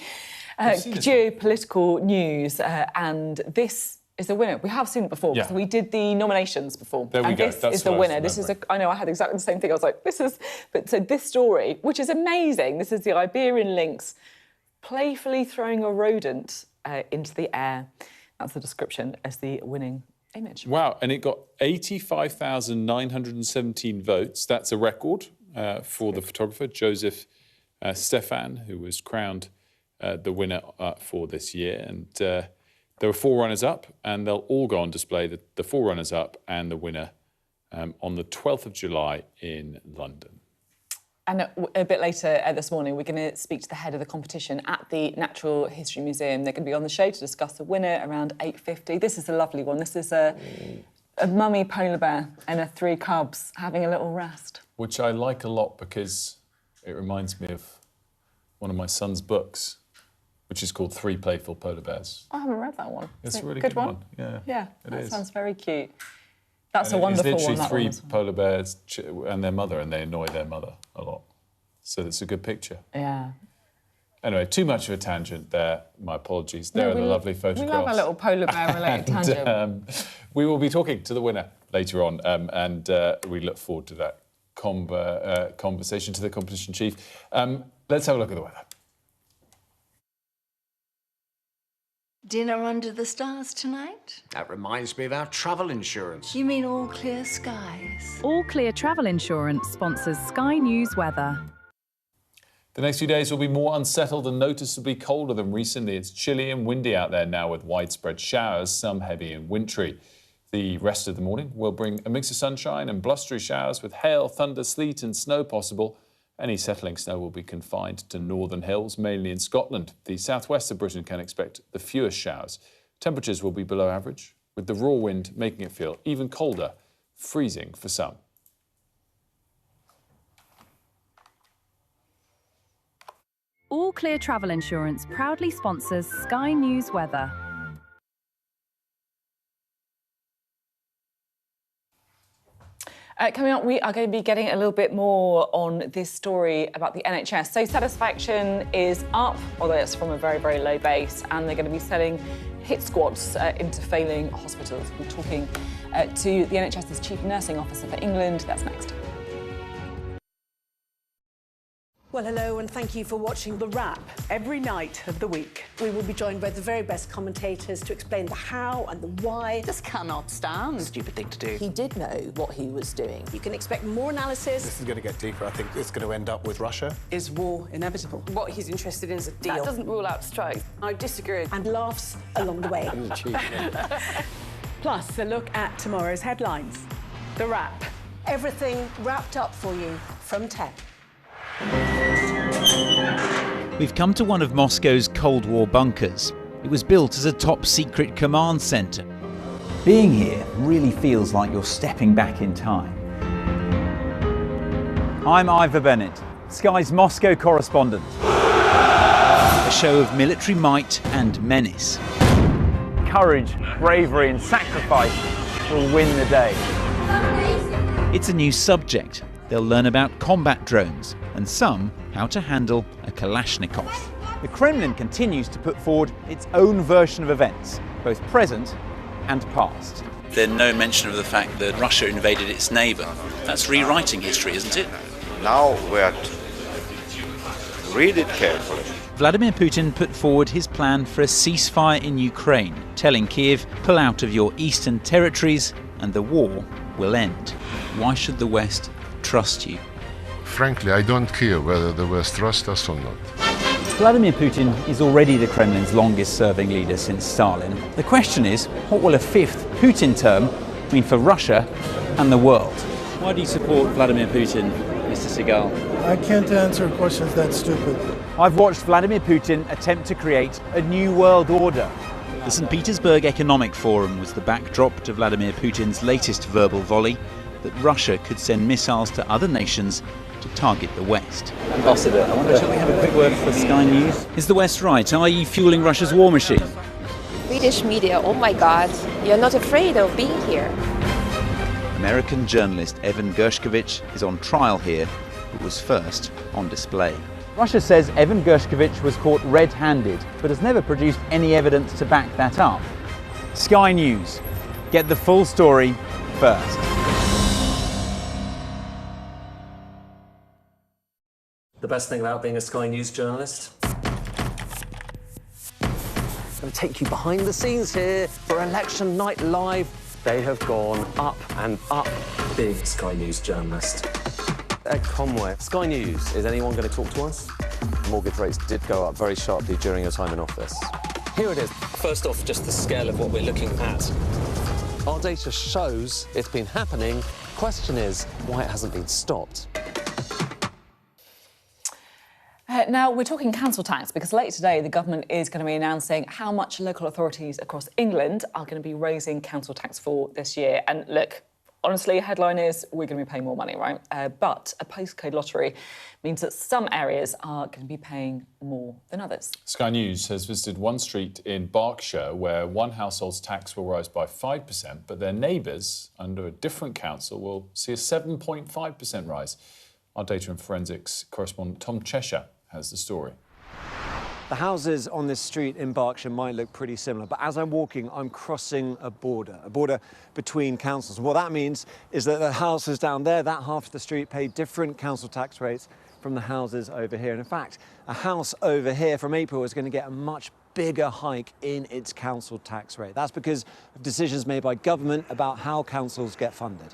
geopolitical news, and this is the winner. We have seen it before, because we did the nominations before. There we go. This is the winner. This is I know I had exactly the same thing. I was like, this is... But so this story, which is amazing, this is the Iberian lynx playfully throwing a rodent into the air. That's the description as the winning image. Wow, and it got 85,917 votes. That's a record for the photographer, Joseph Stefan, who was crowned the winner for this year. And there were 4 runners-up, and they'll all go on display, the 4 runners-up and the winner, on the 12th of July in London. And a bit later this morning, we're going to speak to the head of the competition at the Natural History Museum. They're going to be on the show to discuss the winner around 8:50. This is a lovely one. This is a mummy polar bear and her 3 cubs having a little rest. Which I like a lot because it reminds me of one of my son's books, which is called 3 Playful Polar Bears. I haven't read that one. It's a really good one. Yeah, that sounds very cute. That's and a wonderful one. It's literally 3 polar bears and their mother, and they annoy their mother a lot. So it's a good picture. Yeah. Anyway, too much of a tangent there. My apologies. There are the lovely photographs. We love a little polar bear-related tangent. We will be talking to the winner later on, and we look forward to that conversation, to the competition chief. Let's have a look at the weather. Dinner under the stars tonight? That reminds me of our travel insurance. You mean All Clear Skies? All Clear Travel Insurance sponsors Sky News weather. The next few days will be more unsettled and noticeably colder than recently. It's chilly and windy out there now with widespread showers, some heavy and wintry. The rest of the morning will bring a mix of sunshine and blustery showers with hail, thunder, sleet and snow possible. Any settling snow will be confined to northern hills, mainly in Scotland. The southwest of Britain can expect the fewest showers. Temperatures will be below average, with the raw wind making it feel even colder, freezing for some. All Clear Travel Insurance proudly sponsors Sky News weather. Coming up, we are going to be getting a little bit more on this story about the NHS. So satisfaction is up, although it's from a very, very low base, and they're going to be selling hit squads into failing hospitals. We're talking to the NHS's Chief Nursing Officer for England. That's next. Well, hello, and thank you for watching The Wrap. Every night of the week, we will be joined by the very best commentators to explain the how and the why. This cannot stand. Stupid thing to do. He did know what he was doing. You can expect more analysis. This is going to get deeper. I think it's going to end up with Russia. Is war inevitable? What he's interested in is a deal. That doesn't rule out strikes. I disagree. And laughs along the way. Plus, a look at tomorrow's headlines. The Wrap. Everything wrapped up for you from 10. We've come to one of Moscow's Cold War bunkers. It was built as a top-secret command centre. Being here really feels like you're stepping back in time. I'm Ivor Bennett, Sky's Moscow correspondent. A show of military might and menace. Courage, bravery and sacrifice will win the day. It's a new subject. They'll learn about combat drones and some how to handle a Kalashnikov. The Kremlin continues to put forward its own version of events, both present and past. There's no mention of the fact that Russia invaded its neighbour. That's rewriting history, isn't it? Now we are read it carefully. Vladimir Putin put forward his plan for a ceasefire in Ukraine, telling Kiev, pull out of your eastern territories and the war will end. Why should the West trust you? Frankly, I don't care whether the West trusts us or not. Vladimir Putin is already the Kremlin's longest-serving leader since Stalin. The question is, what will a fifth Putin term mean for Russia and the world? Why do you support Vladimir Putin, Mr. Segal? I can't answer questions that stupid. I've watched Vladimir Putin attempt to create a new world order. The St. Petersburg Economic Forum was the backdrop to Vladimir Putin's latest verbal volley that Russia could send missiles to other nations to target the West. Ambassador, I wonder, shall we have a quick word for Sky News? Is the West right? Are you fueling Russia's war machine? Swedish media, oh my God, you're not afraid of being here. American journalist Evan Gershkovich is on trial here, but was first on display. Russia says Evan Gershkovich was caught red-handed, but has never produced any evidence to back that up. Sky News. Get the full story first. The best thing about being a Sky News journalist? I'm going to take you behind the scenes here for Election Night Live. They have gone up and up being a Sky News journalist. Ed Conway, Sky News, is anyone going to talk to us? Mortgage rates did go up very sharply during your time in office. Here it is. First off, just the scale of what we're looking at. Our data shows it's been happening. Question is, why it hasn't been stopped. Now, we're talking council tax because later today the government is going to be announcing how much local authorities across England are going to be raising council tax for this year. And look, honestly, headline is we're going to be paying more money, right? But a postcode lottery means that some areas are going to be paying more than others. Sky News has visited one street in Berkshire where one household's tax will rise by 5%, but their neighbours under a different council will see a 7.5% rise. Our data and forensics correspondent Tom Cheshire has the story. The houses on this street in Berkshire might look pretty similar, but as I'm walking, I'm crossing a border between councils. What that means is that the houses down there, that half of the street, pay different council tax rates from the houses over here. And in fact, a house over here from April is going to get a much bigger hike in its council tax rate. That's because of decisions made by government about how councils get funded.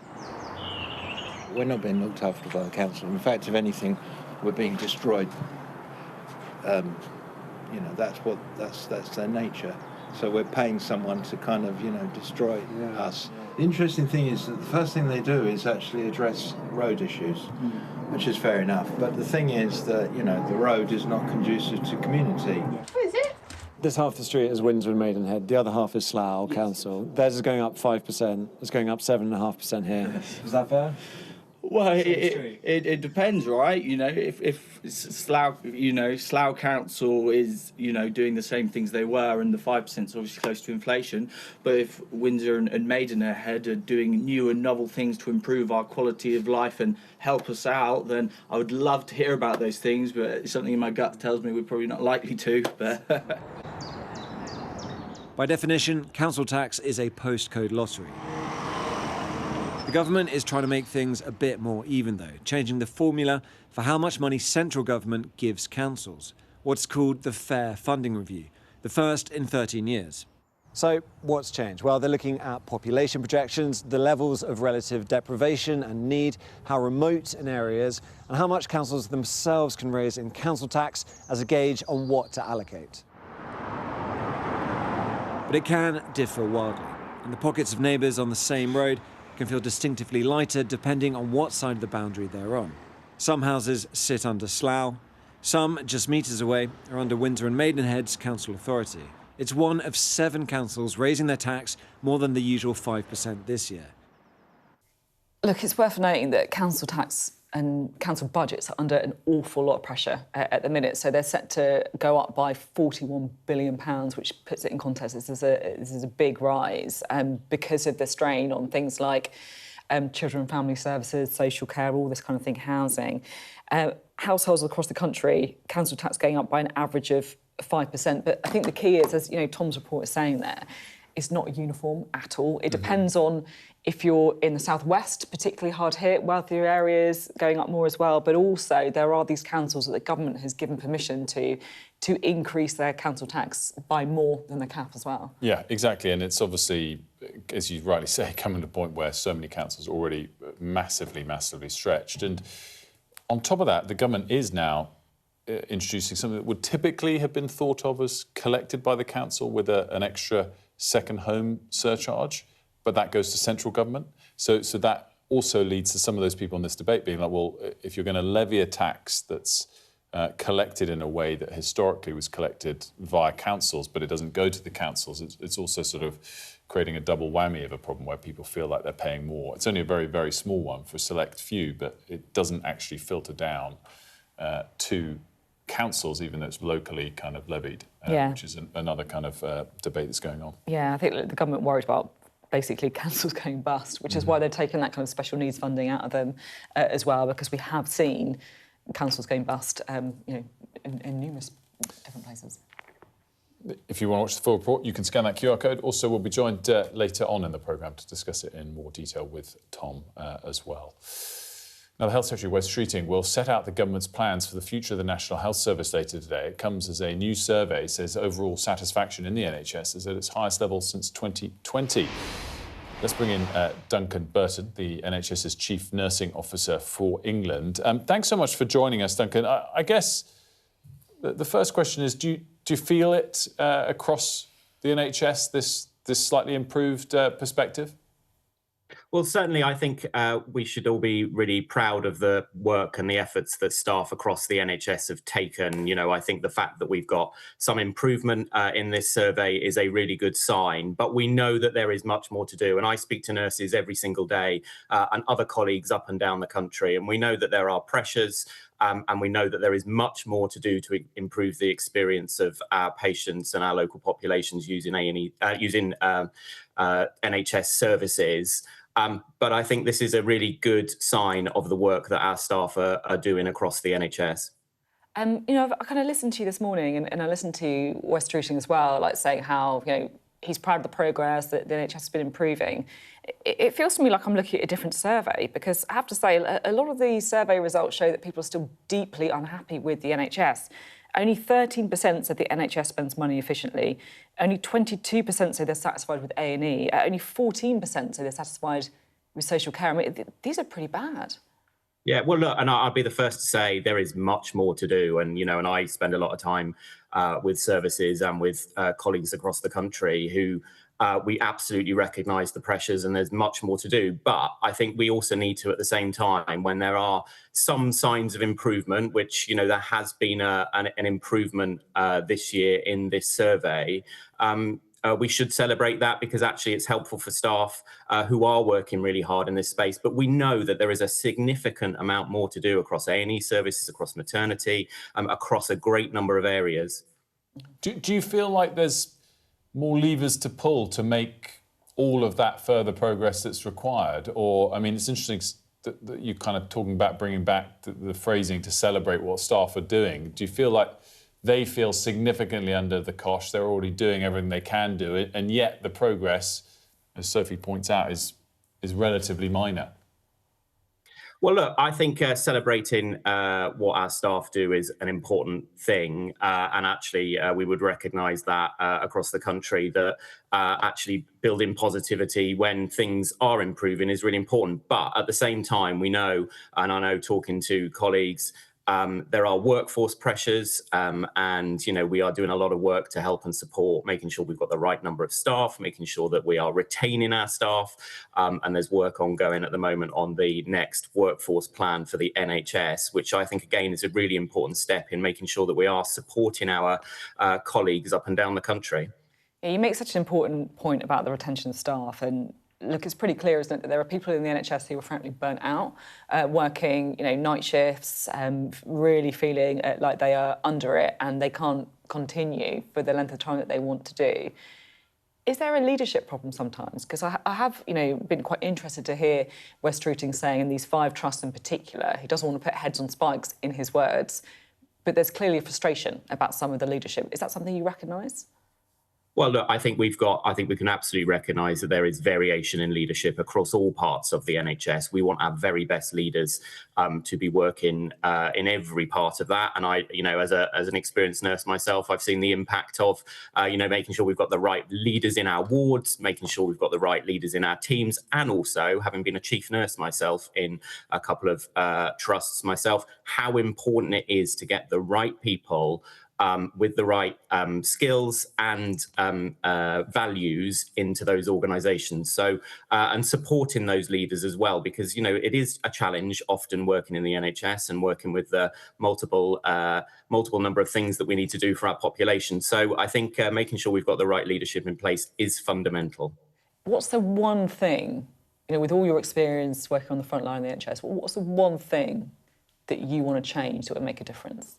We're not being looked after by the council. In fact, if anything, we're being destroyed. You know, that's their nature. So we're paying someone to kind of, destroy us. The interesting thing is that the first thing they do is actually address road issues, which is fair enough. But the thing is that, the road is not conducive to community. What is it? This half of the street is Windsor and Maidenhead. The other half is Slough Council. Theirs is going up 5%. It's going up 7.5% here. Is that fair? Well, it depends, right? If Slough, Slough Council is, doing the same things they were, and the 5% is obviously close to inflation. But if Windsor and Maidenhead are doing new and novel things to improve our quality of life and help us out, then I would love to hear about those things. But something in my gut tells me we're probably not likely to. But By definition, council tax is a postcode lottery. The government is trying to make things a bit more even, though, changing the formula for how much money central government gives councils, what's called the Fair Funding Review, the first in 13 years. So what's changed? Well, they're looking at population projections, the levels of relative deprivation and need, how remote an area is, and how much councils themselves can raise in council tax as a gauge on what to allocate. But it can differ wildly, and the pockets of neighbours on the same road can feel distinctively lighter depending on what side of the boundary they're on. Some houses sit under Slough, some just metres away are under Windsor and Maidenhead's council authority. It's one of 7 councils raising their tax more than the usual 5% this year. Look, it's worth noting that council tax and council budgets are under an awful lot of pressure at the minute. So they're set to go up by £41 billion, which puts it in context. This is a big rise because of the strain on things like children and family services, social care, all this kind of thing, housing. Households across the country, council tax going up by an average of 5%. But I think the key is, as you know, Tom's report is saying there, it's not uniform at all. It depends on if you're in the southwest, particularly hard hit, wealthier areas going up more as well. But also there are these councils that the government has given permission to increase their council tax by more than the cap as well. Yeah, exactly. And it's obviously, as you rightly say, coming to a point where so many councils are already massively, massively stretched. And on top of that, the government is now introducing something that would typically have been thought of as collected by the council with an extra second home surcharge, but that goes to central government. So that also leads to some of those people in this debate being like, well, if you're going to levy a tax that's collected in a way that historically was collected via councils, but it doesn't go to the councils, it's also sort of creating a double whammy of a problem where people feel like they're paying more. It's only a very, very small one for a select few, but it doesn't actually filter down to councils, even though it's locally kind of levied, which is another kind of debate that's going on. Yeah, I think the government worried about basically councils going bust, which is why they're taking that kind of special needs funding out of them as well, because we have seen councils going bust, in numerous different places. If you want to watch the full report, you can scan that QR code. Also, we'll be joined later on in the programme to discuss it in more detail with Tom as well. Now, the Health Secretary, Wes Streeting, will set out the government's plans for the future of the National Health Service later today. It comes as a new survey says overall satisfaction in the NHS is at its highest level since 2020. Let's bring in Duncan Burton, the NHS's Chief Nursing Officer for England. Thanks so much for joining us, Duncan. I guess the first question is, do you feel it across the NHS, this slightly improved perspective? Well, certainly, I think we should all be really proud of the work and the efforts that staff across the NHS have taken. You know, I think the fact that we've got some improvement in this survey is a really good sign, but we know that there is much more to do. And I speak to nurses every single day and other colleagues up and down the country, and we know that there are pressures and we know that there is much more to do to improve the experience of our patients and our local populations using NHS services. But I think this is a really good sign of the work that our staff are doing across the NHS. I kind of listened to you this morning and I listened to Wes Streeting as well, like saying how, he's proud of the progress that the NHS has been improving. It feels to me like I'm looking at a different survey, because I have to say a lot of the survey results show that people are still deeply unhappy with the NHS. Only 13% said the NHS spends money efficiently. Only 22% say they're satisfied with A&E. Only 14% say they're satisfied with social care. I mean, these are pretty bad. Yeah, well, look, and I'll be the first to say there is much more to do. And, and I spend a lot of time with services and with colleagues across the country who we absolutely recognise the pressures and there's much more to do. But I think we also need to, at the same time, when there are some signs of improvement, which, there has been an improvement this year in this survey, we should celebrate that, because actually it's helpful for staff who are working really hard in this space. But we know that there is a significant amount more to do across A&E services, across maternity, across a great number of areas. Do you feel like there's more levers to pull to make all of that further progress that's required? Or, I mean, it's interesting that you're kind of talking about bringing back the phrasing to celebrate what staff are doing. Do you feel like they feel significantly under the cosh? They're already doing everything they can do, and yet the progress, as Sophie points out, is is relatively minor. Well, look, I think celebrating what our staff do is an important thing. And actually, we would recognise that across the country, that actually building positivity when things are improving is really important. But at the same time, we know, and I know talking to colleagues, there are workforce pressures, and we are doing a lot of work to help and support, making sure we've got the right number of staff, making sure that we are retaining our staff, and there's work ongoing at the moment on the next workforce plan for the NHS, which I think again is a really important step in making sure that we are supporting our colleagues up and down the country. Yeah, you make such an important point about the retention of staff, and look, it's pretty clear, isn't it, that there are people in the NHS who are frankly burnt out, working, night shifts, really feeling like they are under it and they can't continue for the length of time that they want to do. Is there a leadership problem sometimes? Because I have, been quite interested to hear Wes Streeting saying in these 5 trusts in particular, he doesn't want to put heads on spikes in his words, but there's clearly a frustration about some of the leadership. Is that something you recognise? Well, look, I think we can absolutely recognise that there is variation in leadership across all parts of the NHS. We want our very best leaders to be working in every part of that. And I, as an experienced nurse myself, I've seen the impact of, making sure we've got the right leaders in our wards, making sure we've got the right leaders in our teams, and also, having been a chief nurse myself in a couple of trusts myself, how important it is to get the right people with the right skills and values into those organisations. So, and supporting those leaders as well, because, it is a challenge often working in the NHS and working with the multiple number of things that we need to do for our population. So I think making sure we've got the right leadership in place is fundamental. What's the one thing, with all your experience working on the front line of the NHS, what's the one thing that you want to change that would make a difference?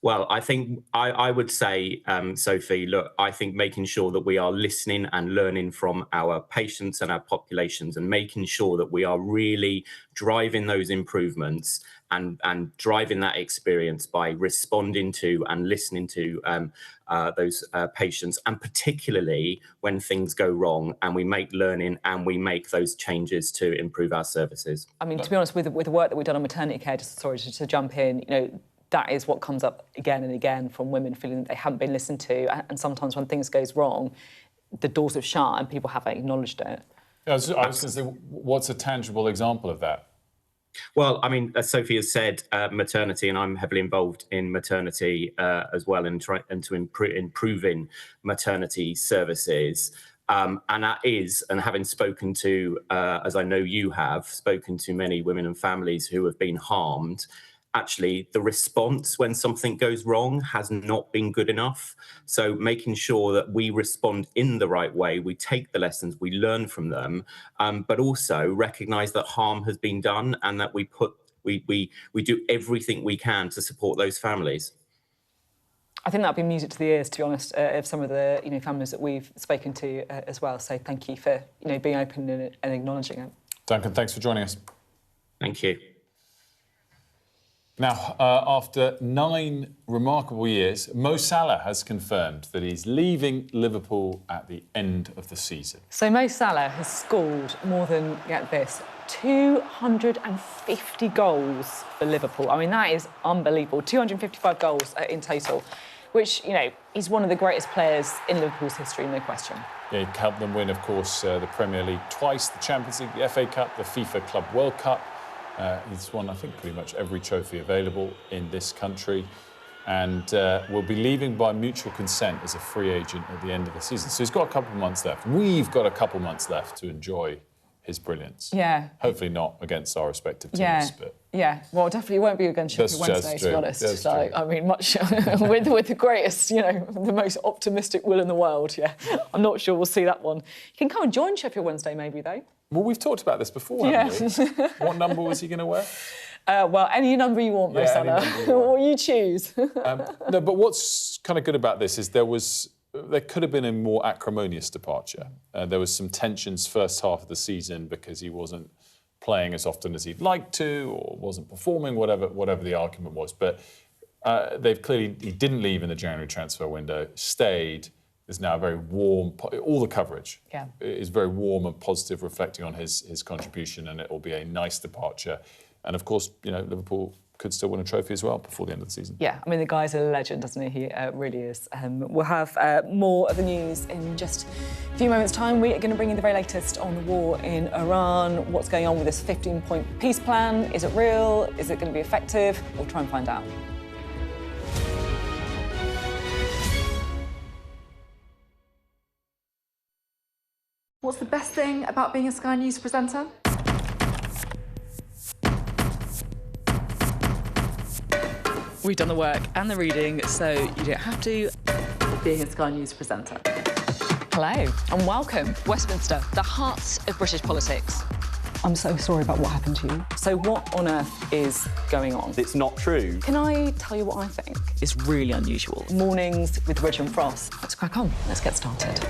Well, I think I would say, Sophie, look, I think making sure that we are listening and learning from our patients and our populations, and making sure that we are really driving those improvements and driving that experience by responding to and listening to those patients, and particularly when things go wrong and we make learning and we make those changes to improve our services. I mean, to be honest, with the work that we've done on maternity care, just to jump in, that is what comes up again and again from women feeling that they haven't been listened to, and sometimes when things goes wrong, the doors have shut and people haven't acknowledged it. I was going to say, what's a tangible example of that? Well, I mean, as Sophie has said, maternity, and I'm heavily involved in maternity as well, and improving maternity services. And that is, and having spoken to, as I know you have, spoken to many women and families who have been harmed, actually, the response when something goes wrong has not been good enough. So making sure that we respond in the right way, we take the lessons, we learn from them, but also recognise that harm has been done, and that we do everything we can to support those families. I think that'd be music to the ears, to be honest, of some of the families that we've spoken to as well. So thank you for being open and acknowledging it. Duncan, thanks for joining us. Thank you. Now, after 9 remarkable years, Mo Salah has confirmed that he's leaving Liverpool at the end of the season. So Mo Salah has scored more than, get this, 250 goals for Liverpool. I mean, that is unbelievable. 255 goals in total, which, he's one of the greatest players in Liverpool's history, no question. Yeah, he helped them win, of course, the Premier League twice, the Champions League, the FA Cup, the FIFA Club World Cup. He's won, I think, pretty much every trophy available in this country, and will be leaving by mutual consent as a free agent at the end of the season. So he's got a couple of months left. We've got a couple of months left to enjoy his brilliance. Yeah. Hopefully not against our respective teams, but... Yeah, well, definitely won't be against Sheffield Wednesday, to be honest. So, I mean, much with the greatest, the most optimistic will in the world, yeah. I'm not sure we'll see that one. You can come and join Sheffield Wednesday, maybe, though. Well, we've talked about this before, haven't we? What number was he going to wear? Well, any number you want, Mo Salah. What you choose. No, but what's kind of good about this is there could have been a more acrimonious departure. There was some tensions first half of the season because he wasn't playing as often as he'd like to, or wasn't performing, whatever the argument was. But he didn't leave in the January transfer window, stayed. is now very warm. All the coverage Yeah. is very warm and positive, reflecting on his contribution, and it will be a nice departure. And of course, you know, Liverpool could still win a trophy as well before the end of the season. Yeah, I mean, the guy's a legend, doesn't he? He really is. We'll have more of the news in just a few moments' time. We are going to bring you the very latest on the war in Iran, what's going on with this 15-point peace plan. Is it real? Is it going to be effective? We'll try and find out. What's the best thing about being a Sky News presenter? We've done the work and the reading, so you don't have to. Being a Sky News presenter. Hello and welcome. Westminster, the heart of British politics. I'm so sorry about what happened to you. So what on earth is going on? It's not true. Can I tell you what I think is really unusual? Mornings with Rich and Frost. Let's crack on. Let's get started.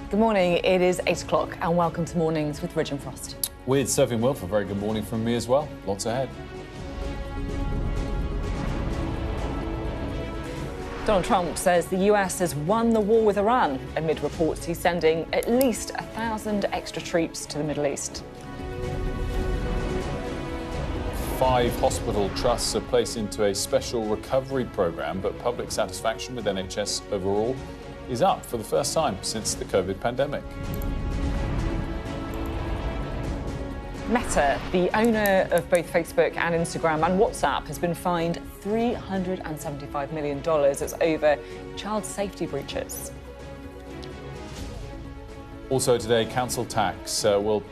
Good morning, it is 8 o'clock and welcome to Mornings with Ridge and Frost. With Sophy and Wilfred, very good morning from me as well. Lots ahead. Donald Trump says the US has won the war with Iran amid reports he's sending at least 1,000 extra troops to the Middle East. 5 hospital trusts are placed into a special recovery programme, but public satisfaction with NHS overall is up for the first time since the COVID pandemic. Meta, the owner of both Facebook and Instagram and WhatsApp, has been fined $375 million. It's over child safety breaches. Also today, council tax. We're all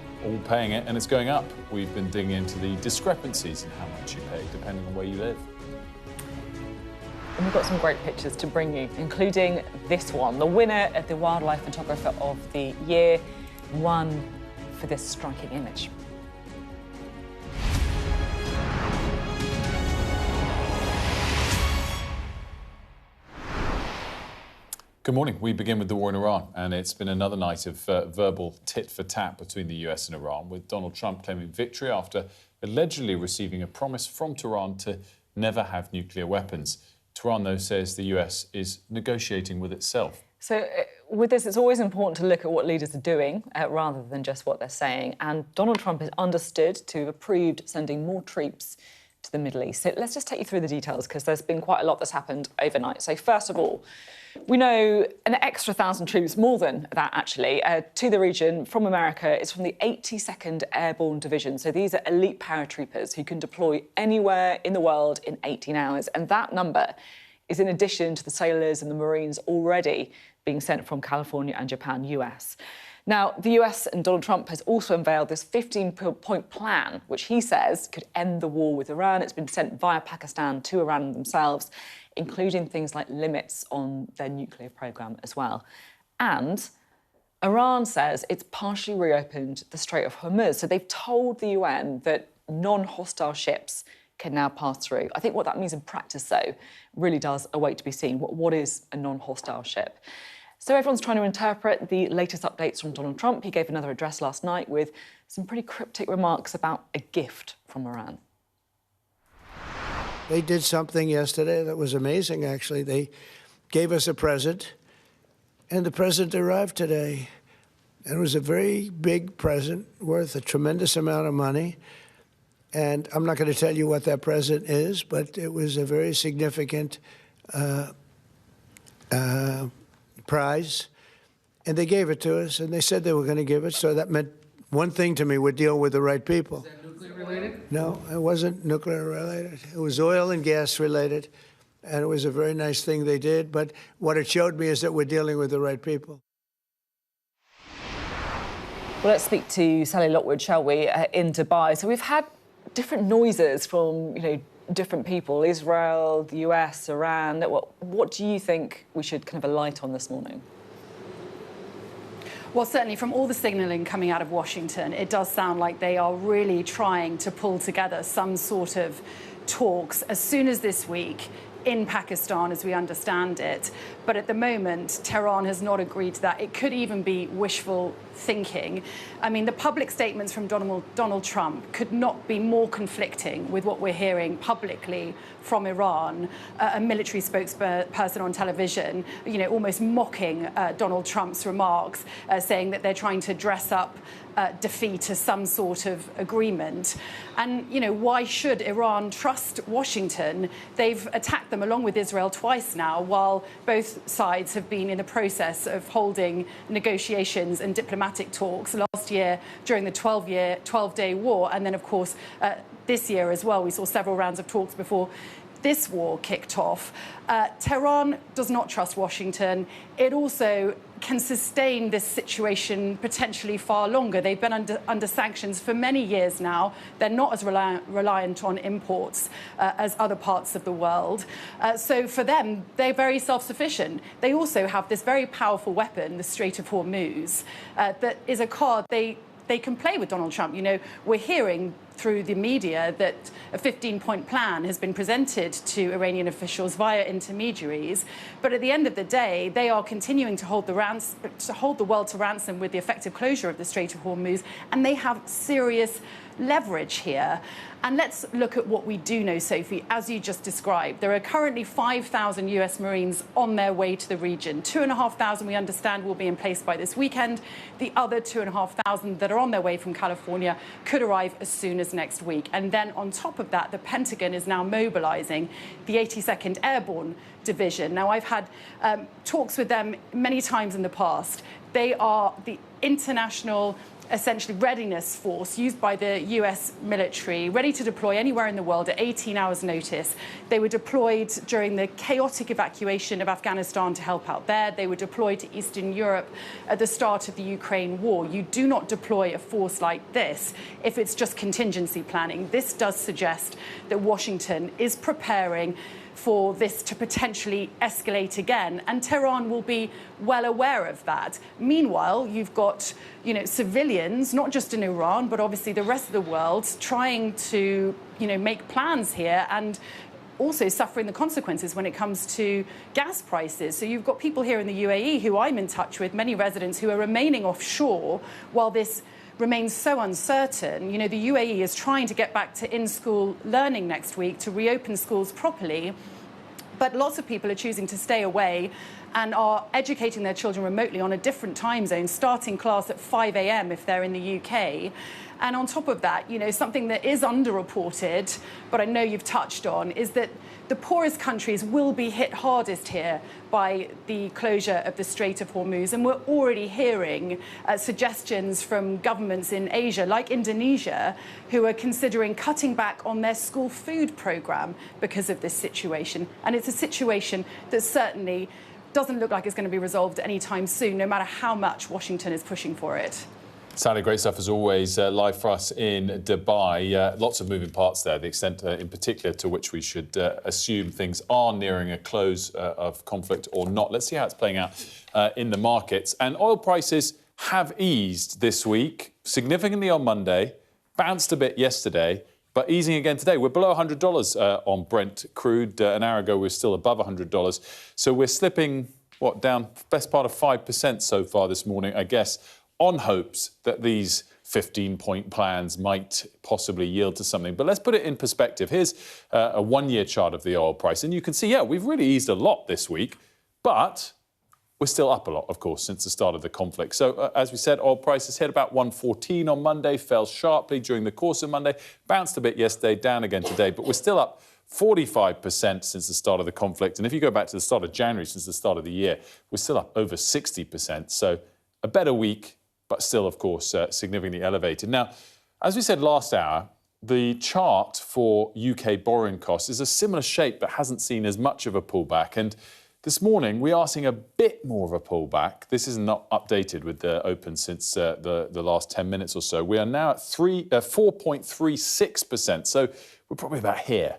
paying it and it's going up. We've been digging into the discrepancies in how much you pay, depending on where you live. And we've got some great pictures to bring you, including this one. The winner of the Wildlife Photographer of the Year won for this striking image. Good morning. We begin with the war in Iran, and it's been another night of verbal tit-for-tat between the US and Iran, with Donald Trump claiming victory after allegedly receiving a promise from Tehran to never have nuclear weapons. Tehran, though, says the US is negotiating with itself. So with this, it's always important to look at what leaders are doing rather than just what they're saying. And Donald Trump is understood to have approved sending more troops to the Middle East. So let's just take you through the details, because there's been quite a lot that's happened overnight. So first of all, we know an extra 1,000 troops, more than that actually, to the region from America. It's from the 82nd Airborne Division. So these are elite paratroopers who can deploy anywhere in the world in 18 hours. And that number is in addition to the sailors and the Marines already being sent from California and Japan, US. Now, the US and Donald Trump has also unveiled this 15-point plan, which he says could end the war with Iran. It's been sent via Pakistan to Iran themselves, including things like limits on their nuclear programme as well. And Iran says it's partially reopened the Strait of Hormuz. So they've told the UN that non-hostile ships can now pass through. I think what that means in practice, though, really does await to be seen. What is a non-hostile ship? So everyone's trying to interpret the latest updates from Donald Trump. He gave another address last night with some pretty cryptic remarks about a gift from Iran. They did something yesterday that was amazing, actually. They gave us a present, and the present arrived today. And it was a very big present worth a tremendous amount of money. And I'm not going to tell you what that present is, but it was a very significant prize. And they gave it to us, and they said they were going to give it. So that meant one thing to me: we're dealing with the right people. Is that nuclear related? No, it wasn't nuclear related. It was oil and gas related. And it was a very nice thing they did. But what it showed me is that we're dealing with the right people. Well, let's speak to Sally Lockwood, shall we, in Dubai. So we've had different noises from, different people, Israel, the US, Iran. What do you think we should kind of alight on this morning? Well, certainly from all the signalling coming out of Washington, it does sound like they are really trying to pull together some sort of talks as soon as this week in Pakistan, as we understand it. But at the moment, Tehran has not agreed to that. It could even be wishful thinking. I mean, the public statements from Donald Trump could not be more conflicting with what we're hearing publicly from Iran. A military spokesperson on television, almost mocking Donald Trump's remarks, saying that they're trying to dress up defeat as some sort of agreement. And, why should Iran trust Washington? They've attacked them along with Israel twice now, while both sides have been in the process of holding negotiations and diplomatic talks last year during the 12-day war. And then, of course, this year as well, we saw several rounds of talks before this war kicked off. Tehran does not trust Washington. It also can sustain this situation potentially far longer. They've been under sanctions for many years now. They're not as reliant on imports as other parts of the world. So for them, they're very self-sufficient. They also have this very powerful weapon, the Strait of Hormuz, that is a card they can play with Donald Trump. We're hearing through the media that a 15-point plan has been presented to Iranian officials via intermediaries. But at the end of the day, they are continuing to hold the world to ransom with the effective closure of the Strait of Hormuz, and they have serious leverage here. And let's look at what we do know, Sophie, as you just described. There are currently 5,000 US Marines on their way to the region. 2,500, we understand, will be in place by this weekend. The other 2,500 that are on their way from California could arrive as soon as next week. And then on top of that, the Pentagon is now mobilizing the 82nd Airborne Division. Now, I've had talks with them many times in the past. They are the international essentially readiness force used by the US military, ready to deploy anywhere in the world at 18 hours notice. They were deployed during the chaotic evacuation of Afghanistan to help out there. They were deployed to Eastern Europe at the start of the Ukraine war. You do not deploy a force like this if it's just contingency planning. This does suggest that Washington is preparing for this to potentially escalate again, and Tehran will be well aware of that. Meanwhile, you've got, civilians, not just in Iran, but obviously the rest of the world, trying to, make plans here and also suffering the consequences when it comes to gas prices. So you've got people here in the UAE who I'm in touch with, many residents who are remaining offshore while this remains so uncertain. You know, the UAE is trying to get back to in-school learning next week to reopen schools properly, but lots of people are choosing to stay away and are educating their children remotely on a different time zone, starting class at 5 a.m. if they're in the UK. And on top of that, you know, something that is underreported, but I know you've touched on, is that the poorest countries will be hit hardest here by the closure of the Strait of Hormuz. And we're already hearing suggestions from governments in Asia, like Indonesia, who are considering cutting back on their school food programme because of this situation. And it's a situation that certainly doesn't look like it's going to be resolved anytime soon, no matter how much Washington is pushing for it. Sally, great stuff as always, live for us in Dubai. Lots of moving parts there, the extent in particular to which we should assume things are nearing a close of conflict or not. Let's see how it's playing out in the markets. And oil prices have eased this week, significantly on Monday, bounced a bit yesterday, but easing again today. We're below $100 on Brent crude. An hour ago, we were still above $100. So we're slipping, down best part of 5% so far this morning, I guess, on hopes that these 15-point plans might possibly yield to something. But let's put it in perspective. Here's a one-year chart of the oil price. And you can see, we've really eased a lot this week, but we're still up a lot, of course, since the start of the conflict. So, as we said, oil prices hit about 114 on Monday, fell sharply during the course of Monday, bounced a bit yesterday, down again today, but we're still up 45% since the start of the conflict. And if you go back to the start of January, since the start of the year, we're still up over 60%. So a better week, but still, of course, significantly elevated. Now, as we said last hour, the chart for UK borrowing costs is a similar shape but hasn't seen as much of a pullback. And this morning, we are seeing a bit more of a pullback. This is not updated with the open since the last 10 minutes or so. We are now at 4.36%. So we're probably about here.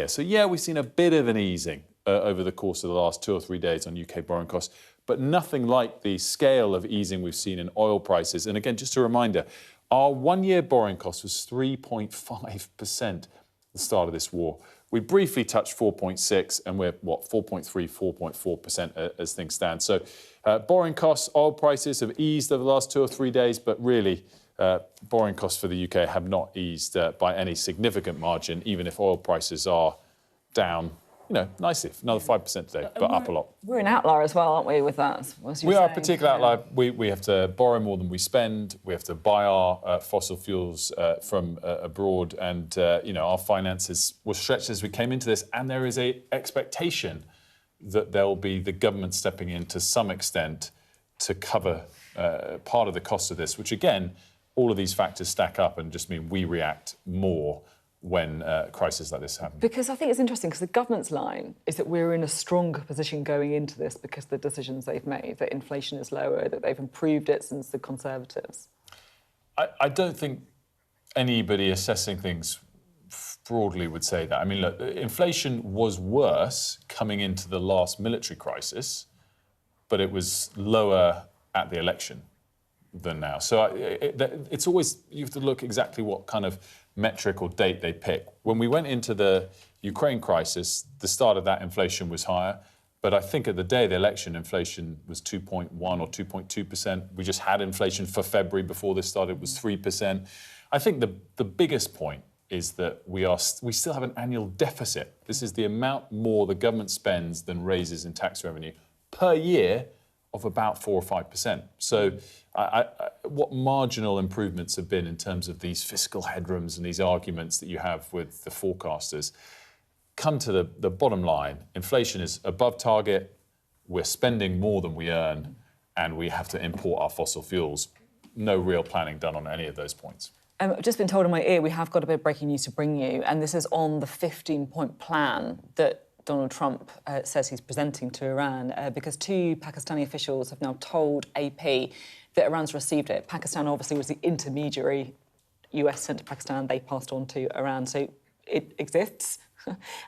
So, we've seen a bit of an easing over the course of the last 2 or 3 days on UK borrowing costs, but nothing like the scale of easing we've seen in oil prices. And again, just a reminder, our one-year borrowing cost was 3.5% at the start of this war. We briefly touched 4.6, and we're, 4.3, 4.4% as things stand. So borrowing costs, oil prices have eased over the last 2 or 3 days, but really borrowing costs for the UK have not eased by any significant margin, even if oil prices are down, nicely, another 5% today, but up a lot. We're an outlier as well, aren't we, with that? We are a particular outlier. We have to borrow more than we spend. We have to buy our fossil fuels from abroad. And, our finances were stretched as we came into this. And there is an expectation that there will be the government stepping in to some extent to cover part of the cost of this, which, again, all of these factors stack up and just mean we react more when crises like this happen. Because I think it's interesting, because the government's line is that we're in a stronger position going into this because of the decisions they've made, that inflation is lower, that they've improved it since the Conservatives. I don't think anybody assessing things broadly would say that. I mean, look, inflation was worse coming into the last military crisis, but it was lower at the election than now. So it's always, you have to look exactly what kind of metric or date they pick. When we went into the Ukraine crisis, the start of that inflation was higher, but I think at the day of the election, inflation was 2.1 or 2.2%. We just had inflation for February before this started, was 3%. I think the biggest point is that we still have an annual deficit. This is the amount more the government spends than raises in tax revenue per year of about 4 or 5%. So what marginal improvements have been in terms of these fiscal headrooms and these arguments that you have with the forecasters come to the bottom line. Inflation is above target, we're spending more than we earn, and we have to import our fossil fuels. No real planning done on any of those points. I've just been told in my ear we have got a bit of breaking news to bring you, and this is on the 15-point plan that Donald Trump says he's presenting to Iran, because 2 Pakistani officials have now told AP that Iran's received it. Pakistan obviously was the intermediary. US sent to Pakistan, they passed on to Iran. So it exists,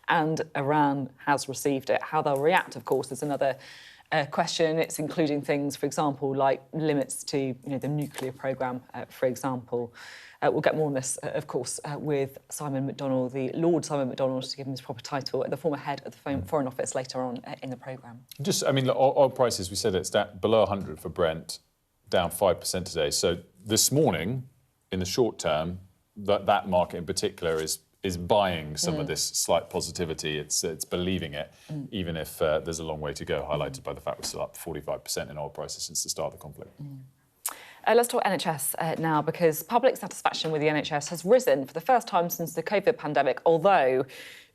and Iran has received it. How they'll react, of course, is another question. It's including things, for example, like limits to the nuclear programme, for example. We'll get more on this, of course, with Simon McDonald, the Lord Simon McDonald, to give him his proper title, the former head of the Foreign Office, later on in the programme. Oil prices, we said it's down below 100 for Brent, down 5% today. So this morning, in the short term, that market in particular is buying some of this slight positivity. It's believing it, even if there's a long way to go, highlighted by the fact we're still up 45% in oil prices since the start of the conflict. Let's talk NHS now, because public satisfaction with the NHS has risen for the first time since the COVID pandemic, although,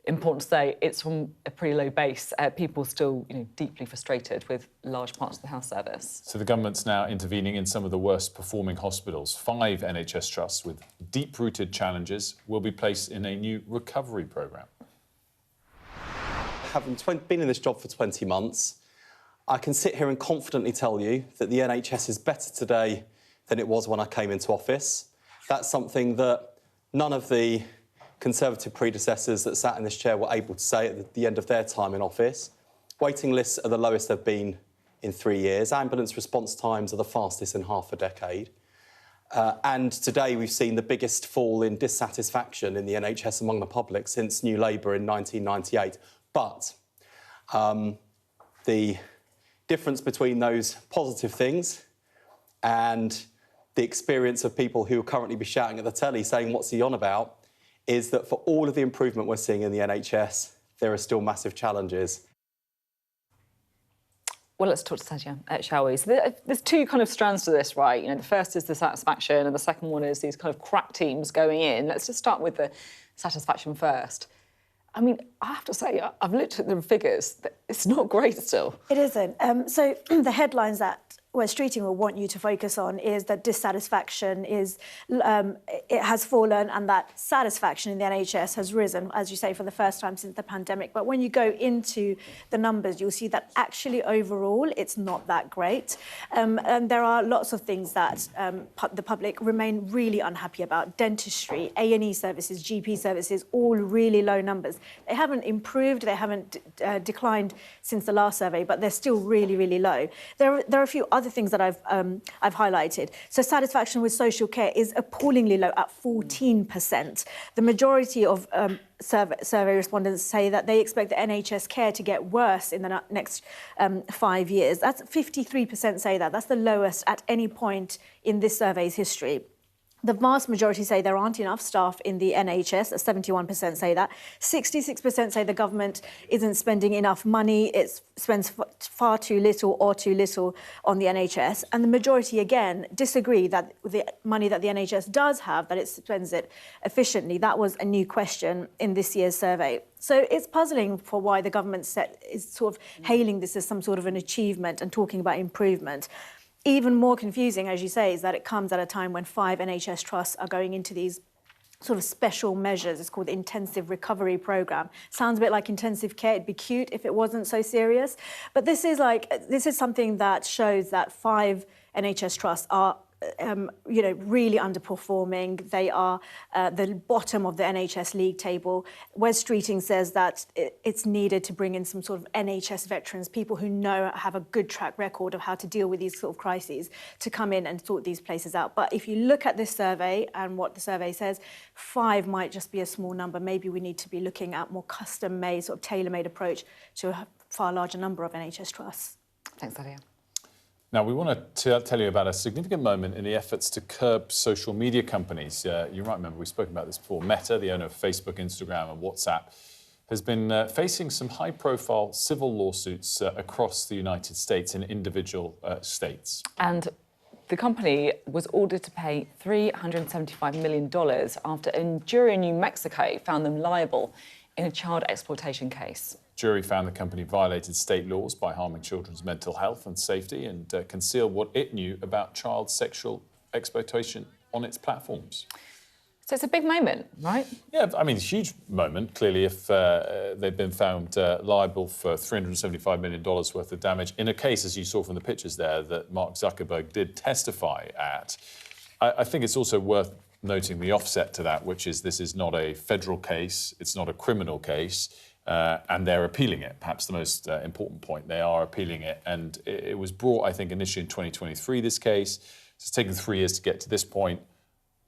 important to say, it's from a pretty low base. People still deeply frustrated with large parts of the health service. So the government's now intervening in some of the worst performing hospitals. 5 NHS trusts with deep-rooted challenges will be placed in a new recovery programme. Having been in this job for 20 months, I can sit here and confidently tell you that the NHS is better today than it was when I came into office. That's something that none of the Conservative predecessors that sat in this chair were able to say at the end of their time in office. Waiting lists are the lowest they've been in 3 years. Ambulance response times are the fastest in half a decade. And today we've seen the biggest fall in dissatisfaction in the NHS among the public since New Labour in 1998. But the difference between those positive things and the experience of people who will currently be shouting at the telly saying, what's he on about, is that for all of the improvement we're seeing in the NHS, there are still massive challenges. Well, let's talk to Sadia, shall we? So there's 2 kind of strands to this, right? The first is the satisfaction, and the second one is these kind of crack teams going in. Let's just start with the satisfaction first. I have to say, I've looked at the figures. It's not great still. It isn't. So the headlines that Wes Streeting will want you to focus on is that dissatisfaction it has fallen, and that satisfaction in the NHS has risen, as you say, for the first time since the pandemic. But when you go into the numbers, you'll see that actually overall it's not that great. And there are lots of things that the public remain really unhappy about. Dentistry, A&E services, GP services, all really low numbers. They haven't improved, they haven't declined since the last survey, but they're still really, really low. There are a few other things that I've highlighted. So satisfaction with social care is appallingly low at 14%. The majority of survey respondents say that they expect the NHS care to get worse in the next 5 years. That's 53% say that. That's the lowest at any point in this survey's history. The vast majority say there aren't enough staff in the NHS. 71% say that. 66% say the government isn't spending enough money. It spends far too little or too little on the NHS. And the majority, again, disagree that the money that the NHS does have, that it spends it efficiently. That was a new question in this year's survey. So it's puzzling for why the government is sort of hailing this as some sort of an achievement and talking about improvement. Even more confusing, as you say, is that it comes at a time when 5 NHS trusts are going into these sort of special measures. It's called the Intensive Recovery Programme. Sounds a bit like intensive care. It'd be cute if it wasn't so serious. But this is something that shows that 5 NHS trusts are really underperforming. They are the bottom of the NHS league table. Wes Streeting says that it's needed to bring in some sort of NHS veterans, people who have a good track record of how to deal with these sort of crises, to come in and sort these places out. But if you look at this survey and what the survey says, 5 might just be a small number. Maybe we need to be looking at more custom-made, sort of tailor-made approach to a far larger number of NHS trusts. Thanks, Sadia. Now, we want to tell you about a significant moment in the efforts to curb social media companies. You might remember we've spoken about this before. Meta, the owner of Facebook, Instagram and WhatsApp, has been facing some high-profile civil lawsuits across the United States in individual states. And the company was ordered to pay $375 million after a jury in New Mexico found them liable in a child exploitation case. Jury found the company violated state laws by harming children's mental health and safety and concealed what it knew about child sexual exploitation on its platforms. So it's a big moment, right? Yeah, I mean, it's a huge moment, clearly, if they've been found liable for $375 million worth of damage in a case, as you saw from the pictures there, that Mark Zuckerberg did testify at. I think it's also worth noting the offset to that, which is this is not a federal case, it's not a criminal case. and they're appealing it. Perhaps the most important point, they are appealing it. And it was brought, I think, initially in 2023, this case. It's taken 3 years to get to this point.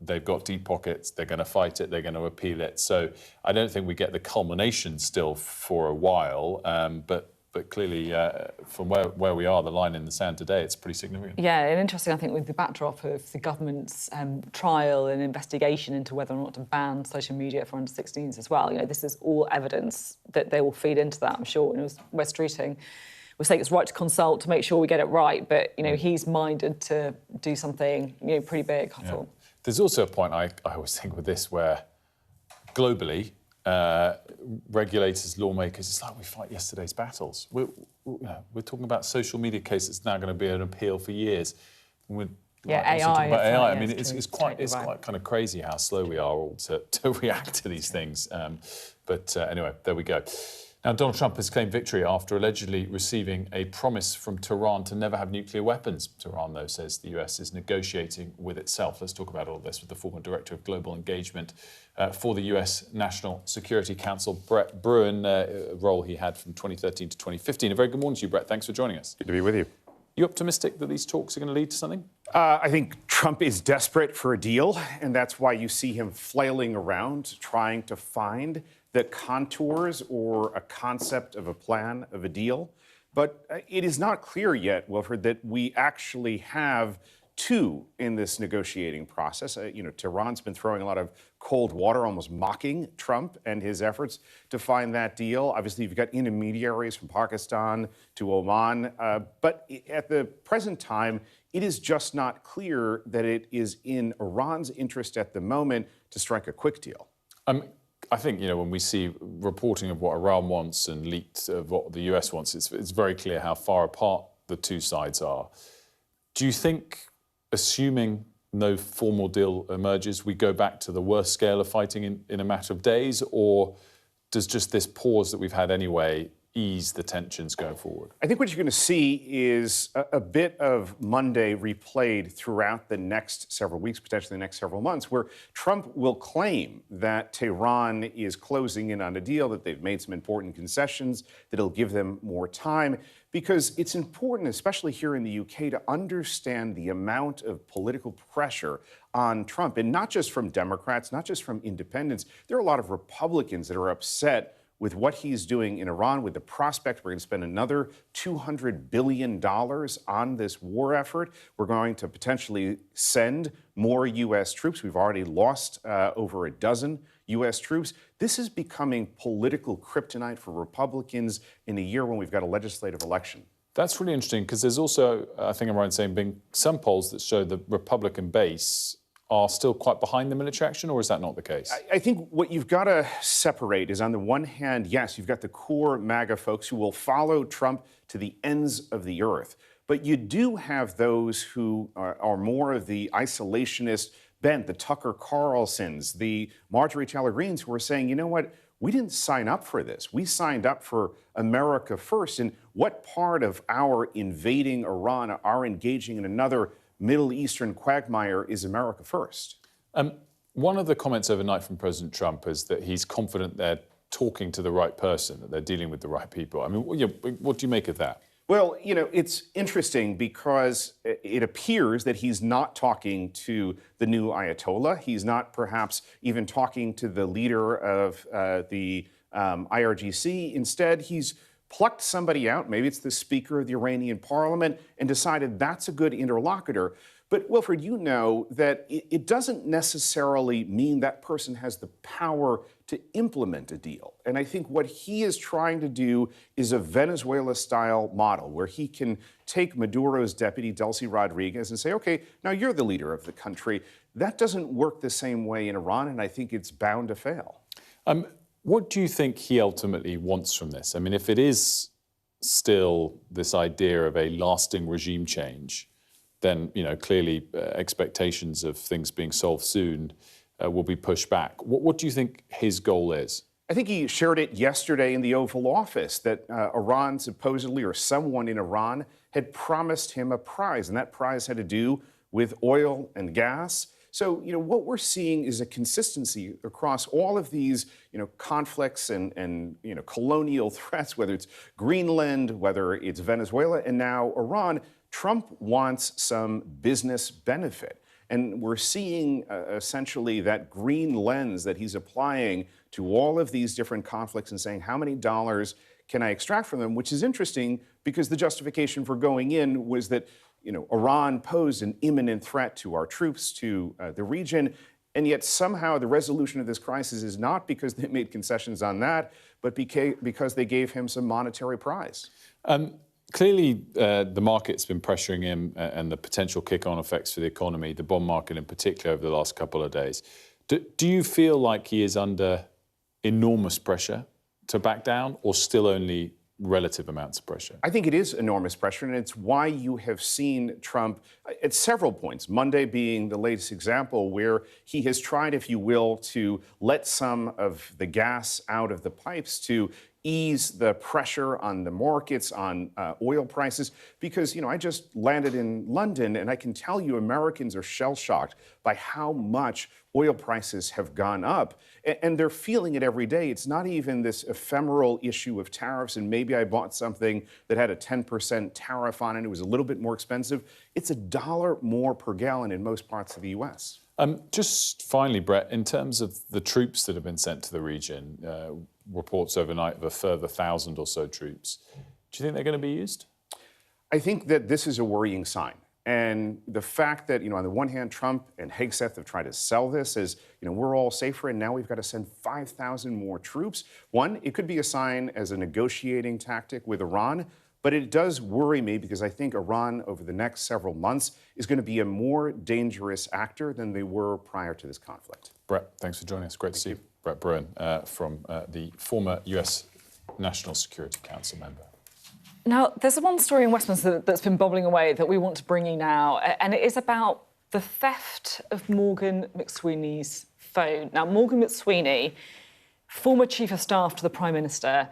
They've got deep pockets. They're going to fight it. They're going to appeal it. So I don't think we get the culmination still for a while. But clearly, from where we are, the line in the sand today, it's pretty significant. Yeah, and interesting, I think, with the backdrop of the government's trial and investigation into whether or not to ban social media for under-16s as well. You know, this is all evidence that they will feed into that, I'm sure. And West Streeting was saying it's right to consult to make sure we get it right, but, you know, he's minded to do something, you know, pretty big, I thought. There's also a point I always think with this where globally, regulators, lawmakers, it's like we fight yesterday's battles. We're talking about social media cases now going to be an appeal for years. AI. I mean, it's quite kind of crazy how slow we are all to react to these things. But anyway, there we go. Now, Donald Trump has claimed victory after allegedly receiving a promise from Tehran to never have nuclear weapons. Tehran, though, says the US is negotiating with itself. Let's talk about all this with the former Director of Global Engagement for the US National Security Council, Brett Bruin, a role he had from 2013 to 2015. A very good morning to you, Brett. Thanks for joining us. Good to be with you. You optimistic that these talks are going to lead to something? I think Trump is desperate for a deal, and that's why you see him flailing around trying to find the contours or a concept of a plan of a deal. But it is not clear yet, Wilfred, that we actually have two in this negotiating process. Tehran's been throwing a lot of cold water, almost mocking Trump and his efforts to find that deal. Obviously, you've got intermediaries from Pakistan to Oman. But at the present time, it is just not clear that it is in Iran's interest at the moment to strike a quick deal. I think, when we see reporting of what Iran wants and leaked of what the US wants, it's very clear how far apart the two sides are. Do you think, assuming no formal deal emerges, we go back to the worst scale of fighting in a matter of days, or does just this pause that we've had anyway ease the tensions going forward? I think what you're going to see is a bit of Monday replayed throughout the next several weeks, potentially the next several months, where Trump will claim that Tehran is closing in on a deal, that they've made some important concessions, that it'll give them more time, because it's important, especially here in the UK, to understand the amount of political pressure on Trump, and not just from Democrats, not just from independents. There are a lot of Republicans that are upset with what he's doing in Iran, with the prospect we're going to spend another $200 billion on this war effort. We're going to potentially send more U.S. troops. We've already lost over a dozen U.S. troops. This is becoming political kryptonite for Republicans in a year when we've got a legislative election. That's really interesting, because there's also, I think I'm right in saying, been some polls that show the Republican base are still quite behind the military action, or is that not the case? I think what you've got to separate is, on the one hand, yes, you've got the core MAGA folks who will follow Trump to the ends of the earth. But you do have those who are more of the isolationist bent, the Tucker Carlsons, the Marjorie Taylor Greenes, who are saying, you know what, we didn't sign up for this. We signed up for America first. And what part of our invading Iran, our engaging in another Middle Eastern quagmire is America first? One of the comments overnight from President Trump is that he's confident they're talking to the right person, that they're dealing with the right people. I mean, what do you make of that? Well, it's interesting because it appears that he's not talking to the new Ayatollah. He's not perhaps even talking to the leader of the IRGC. Instead, he's plucked somebody out, maybe it's the Speaker of the Iranian Parliament, and decided that's a good interlocutor. But Wilfred, you know that it doesn't necessarily mean that person has the power to implement a deal. And I think what he is trying to do is a Venezuela-style model where he can take Maduro's deputy, Delcy Rodriguez, and say, okay, now you're the leader of the country. That doesn't work the same way in Iran, and I think it's bound to fail. What do you think he ultimately wants from this? I mean, if it is still this idea of a lasting regime change, then, clearly expectations of things being solved soon will be pushed back. What do you think his goal is? I think he shared it yesterday in the Oval Office that Iran supposedly, or someone in Iran, had promised him a prize, and that prize had to do with oil and gas. So, what we're seeing is a consistency across all of these, conflicts and colonial threats, whether it's Greenland, whether it's Venezuela, and now Iran. Trump wants some business benefit. And we're seeing essentially that green lens that he's applying to all of these different conflicts and saying, how many dollars can I extract from them? Which is interesting because the justification for going in was that, Iran posed an imminent threat to our troops, to the region. And yet somehow the resolution of this crisis is not because they made concessions on that, but because they gave him some monetary prize. Clearly, the market's been pressuring him and the potential kick-on effects for the economy, the bond market in particular, over the last couple of days. Do you feel like he is under enormous pressure to back down, or still only relative amounts of pressure? I think it is enormous pressure, and it's why you have seen Trump at several points, Monday being the latest example, where he has tried, if you will, to let some of the gas out of the pipes to ease the pressure on the markets, on oil prices, because, I just landed in London and I can tell you Americans are shell-shocked by how much oil prices have gone up, and they're feeling it every day. It's not even this ephemeral issue of tariffs, and maybe I bought something that had a 10% tariff on it, it was a little bit more expensive. It's $1 more per gallon in most parts of the U.S. Just finally, Brett, in terms of the troops that have been sent to the region, reports overnight of a further 1,000 or so troops. Do you think they're going to be used? I think that this is a worrying sign. And the fact that, on the one hand, Trump and Hegseth have tried to sell this as, we're all safer, and now we've got to send 5,000 more troops. One, it could be a sign as a negotiating tactic with Iran, but it does worry me because I think Iran, over the next several months, is going to be a more dangerous actor than they were prior to this conflict. Brett, thanks for joining us. Great to see you. Brett Bruin, from the former US National Security Council member. Now, there's one story in Westminster that's been bubbling away that we want to bring you now, and it is about the theft of Morgan McSweeney's phone. Now, Morgan McSweeney, former Chief of Staff to the Prime Minister,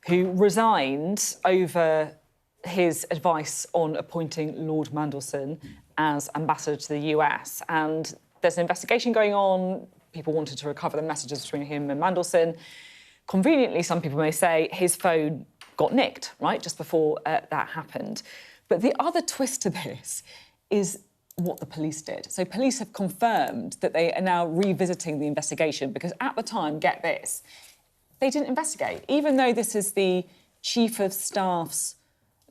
who resigned over his advice on appointing Lord Mandelson as ambassador to the US. And there's an investigation going on. People wanted to recover the messages between him and Mandelson. Conveniently, some people may say, his phone got nicked, right, just before that happened. But the other twist to this is what the police did. So police have confirmed that they are now revisiting the investigation because at the time, get this, they didn't investigate. Even though this is the Chief of Staff's,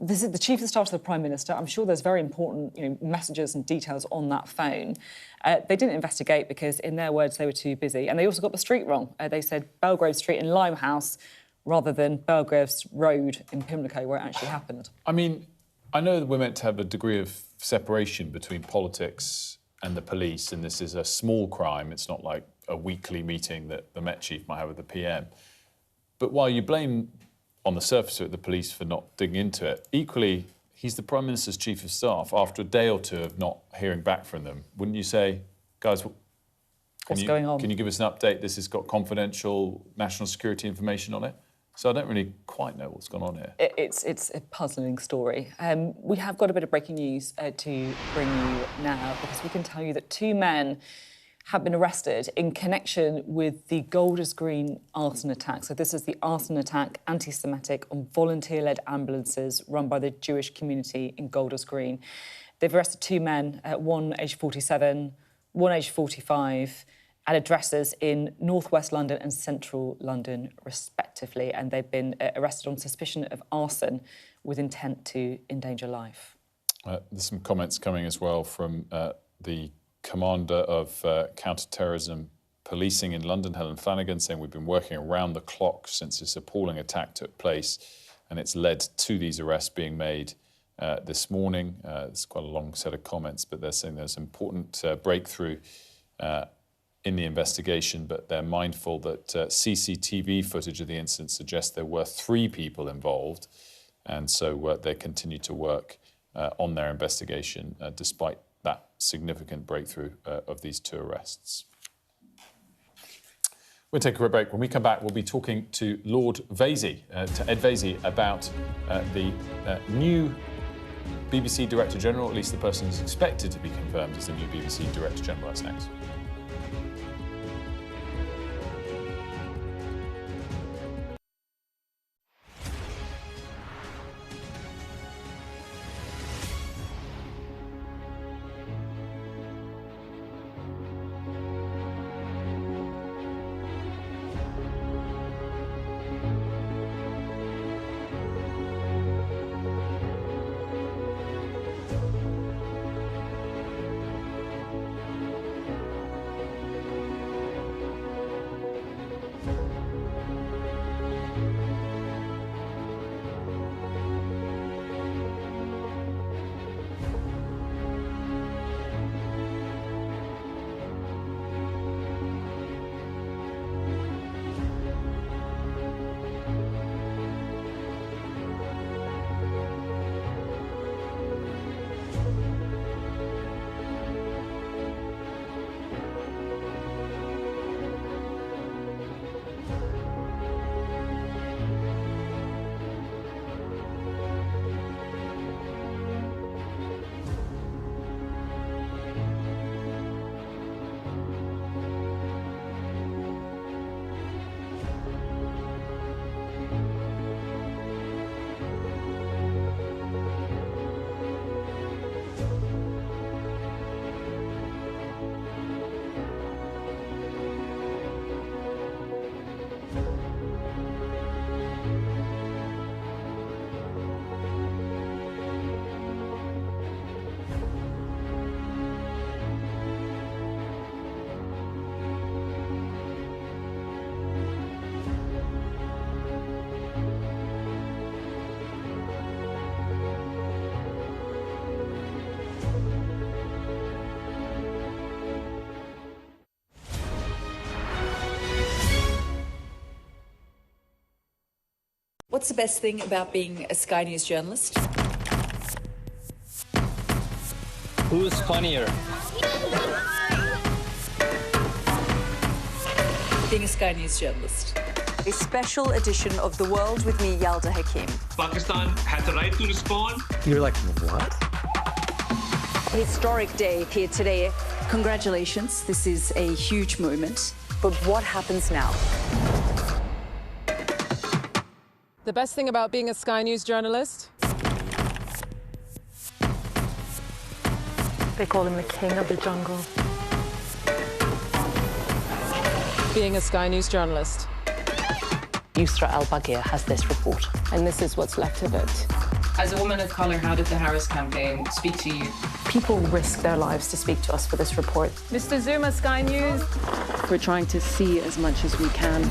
this is the Chief of Staff to the Prime Minister, I'm sure there's very important messages and details on that phone. They didn't investigate because, in their words, they were too busy. And they also got the street wrong. They said Belgrave Street in Limehouse rather than Belgrave Road in Pimlico, where it actually happened. I mean, I know that we're meant to have a degree of separation between politics and the police, and this is a small crime. It's not like a weekly meeting that the Met Chief might have with the PM. But while you blame, on the surface of it, the police for not digging into it, equally, he's the Prime Minister's Chief of Staff. After a day or two of not hearing back from them, wouldn't you say, guys, what's going on? Can you give us an update? This has got confidential national security information on it. So I don't really quite know what's gone on here. It's a puzzling story. We have got a bit of breaking news to bring you now, because we can tell you that 2 men have been arrested in connection with the Golders Green arson attack. So this is the arson attack, anti-Semitic, on volunteer-led ambulances run by the Jewish community in Golders Green. They've arrested 2 men, one aged 47, one aged 45, at addresses in northwest London and central London, respectively, and they've been arrested on suspicion of arson with intent to endanger life. There's some comments coming as well from the Commander of Counter-Terrorism Policing in London, Helen Flanagan, saying we've been working around the clock since this appalling attack took place, and it's led to these arrests being made this morning. It's quite a long set of comments, but they're saying there's important breakthrough in the investigation, but they're mindful that CCTV footage of the incident suggests there were 3 people involved, and so they continue to work on their investigation despite that significant breakthrough of these 2 arrests. We'll take a quick break. When we come back, we'll be talking to Lord Vasey, to Ed Vasey, about the new BBC Director General, at least the person who's expected to be confirmed as the new BBC Director General. That's next. What's the best thing about being a Sky News journalist? Who's funnier? Being a Sky News journalist. A special edition of The World with me, Yalda Hakim. Pakistan had the right to respond. You're like, what? Historic day here today. Congratulations, this is a huge moment. But what happens now? The best thing about being a Sky News journalist? They call him the king of the jungle. Being a Sky News journalist. Yusra Al-Baghir has this report, and this is what's left of it. As a woman of colour, how did the Harris campaign speak to you? People risk their lives to speak to us for this report. Mr. Zuma, Sky News. We're trying to see as much as we can.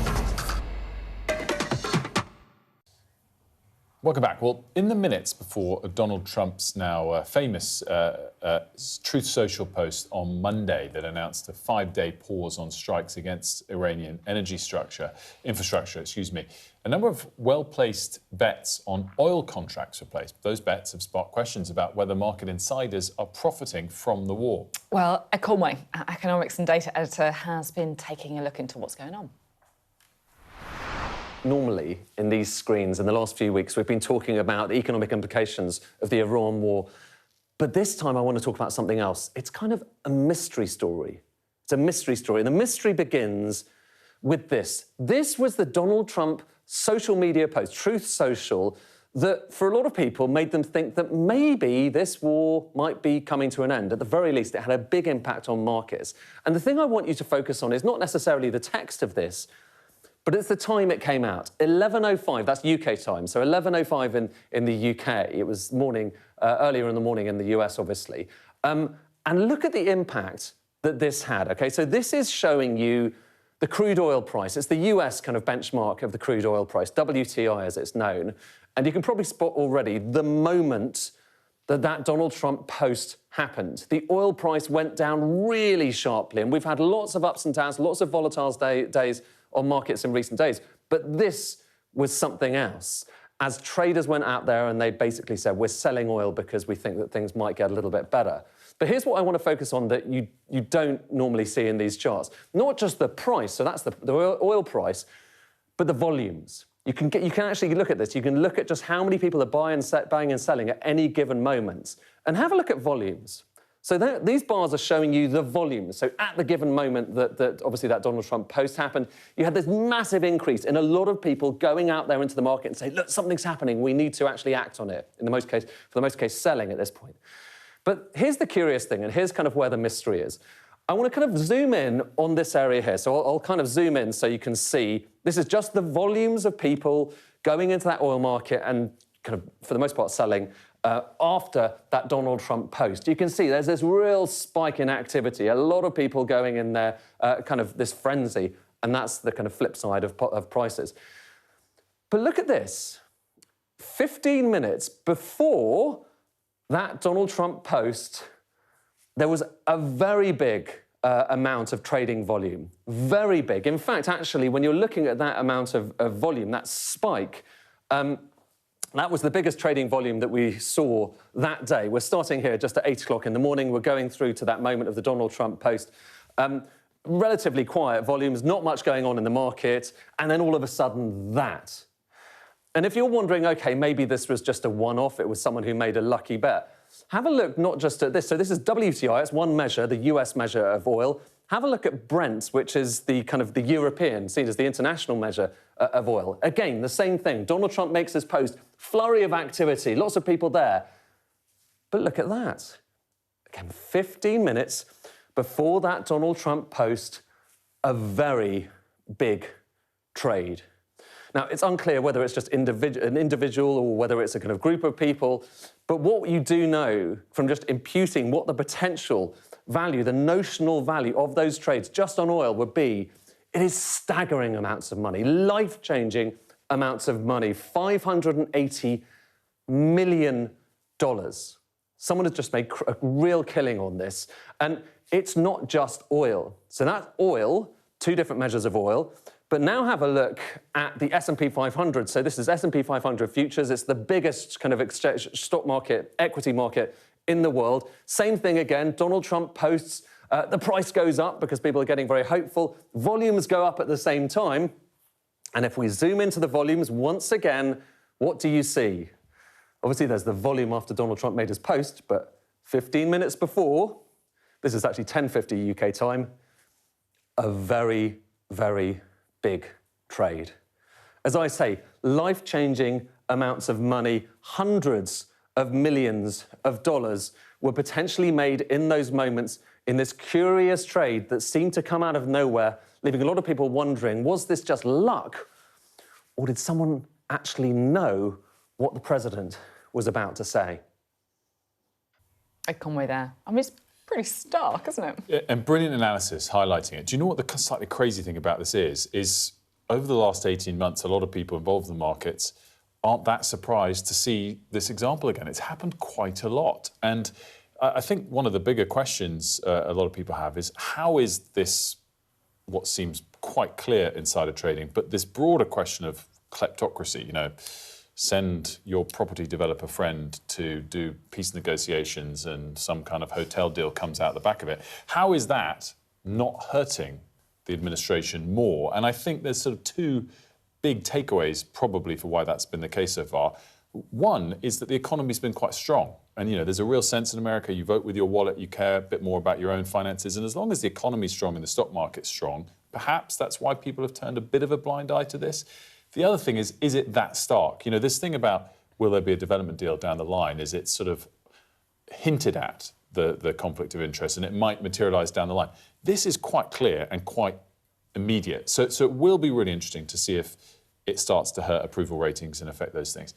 Welcome back. Well, in the minutes before Donald Trump's now famous Truth Social post on Monday that announced a 5-day pause on strikes against Iranian energy infrastructure, a number of well-placed bets on oil contracts were placed. Those bets have sparked questions about whether market insiders are profiting from the war. Well, Ed Conway, our economics and data editor, has been taking a look into what's going on. Normally, in these screens, in the last few weeks, we've been talking about the economic implications of the Iran war. But this time, I want to talk about something else. It's kind of a mystery story. It's a mystery story. And the mystery begins with this. This was the Donald Trump social media post, Truth Social, that for a lot of people made them think that maybe this war might be coming to an end. At the very least, it had a big impact on markets. And the thing I want you to focus on is not necessarily the text of this, but it's the time it came out. 11:05, that's UK time, so 11:05 in the UK. It was morning, earlier in the morning in the US, obviously. And look at the impact that this had, OK? So this is showing you the crude oil price. It's the US kind of benchmark of the crude oil price, WTI as it's known. And you can probably spot already the moment that Donald Trump post happened. The oil price went down really sharply, and we've had lots of ups and downs, lots of volatile days on markets in recent days. But this was something else. As traders went out there and they basically said, we're selling oil because we think that things might get a little bit better. But here's what I want to focus on that you don't normally see in these charts. Not just the price, so that's the oil price, but the volumes. You can actually look at this. You can look at just how many people are buying and selling at any given moment, and have a look at volumes. So these bars are showing you the volume. So at the given moment that obviously that Donald Trump post happened, you had this massive increase in a lot of people going out there into the market and say, look, something's happening. We need to actually act on it. For the most case, selling at this point. But here's the curious thing, and here's kind of where the mystery is. I want to kind of zoom in on this area here. So I'll kind of zoom in so you can see. This is just the volumes of people going into that oil market and kind of, for the most part, selling after that Donald Trump post. You can see there's this real spike in activity, a lot of people going in there, kind of this frenzy, and that's the kind of flip side of prices. But look at this. 15 minutes before that Donald Trump post, there was a very big amount of trading volume. Very big. In fact, actually, when you're looking at that amount of volume, that spike, that was the biggest trading volume that we saw that day. We're starting here just at 8 o'clock in the morning. We're going through to that moment of the Donald Trump post. Relatively quiet volumes, not much going on in the market, and then all of a sudden that. And if you're wondering, OK, maybe this was just a one-off, it was someone who made a lucky bet, have a look not just at this. So this is WTI, it's one measure, the US measure of oil. Have a look at Brent, which is the kind of the European, seen as the international measure of oil. Again, the same thing. Donald Trump makes his post, flurry of activity, lots of people there. But look at that. Again, 15 minutes before that Donald Trump post, a very big trade. Now, it's unclear whether it's just an individual or whether it's a kind of group of people, but what you do know from just imputing what the potential value, the notional value of those trades just on oil would be, it is staggering amounts of money, life-changing amounts of money, $580 million. Someone has just made a real killing on this, and it's not just oil. So that's oil, two different measures of oil. But now have a look at the S&P 500. So this is S&P 500 futures. It's the biggest kind of stock market, equity market in the world. Same thing again. Donald Trump posts. The price goes up because people are getting very hopeful. Volumes go up at the same time. And if we zoom into the volumes, once again, what do you see? Obviously, there's the volume after Donald Trump made his post, but 15 minutes before, this is actually 10:50 UK time, a very, very big trade. As I say, life-changing amounts of money, hundreds of millions of dollars were potentially made in those moments in this curious trade that seemed to come out of nowhere, leaving a lot of people wondering, was this just luck? Or did someone actually know what the president was about to say? A Conway there. I mean, it's pretty stark, isn't it? Yeah, and brilliant analysis highlighting it. Do you know what the slightly crazy thing about this is over the last 18 months, a lot of people involved in the markets aren't that surprised to see this example again. It's happened quite a lot. And I think one of the bigger questions a lot of people have is, how is this what seems quite clear insider trading, but this broader question of kleptocracy, you know, send your property developer friend to do peace negotiations and some kind of hotel deal comes out the back of it. How is that not hurting the administration more? And I think there's sort of two big takeaways probably for why that's been the case so far. One is that the economy's been quite strong. And, you know, there's a real sense in America, you vote with your wallet, you care a bit more about your own finances. And as long as the economy's strong and the stock market's strong, perhaps that's why people have turned a bit of a blind eye to this. The other thing is it that stark? You know, this thing about will there be a development deal down the line, is it sort of hinted at the conflict of interest and it might materialise down the line. This is quite clear and quite immediate. So it will be really interesting to see if it starts to hurt approval ratings and affect those things.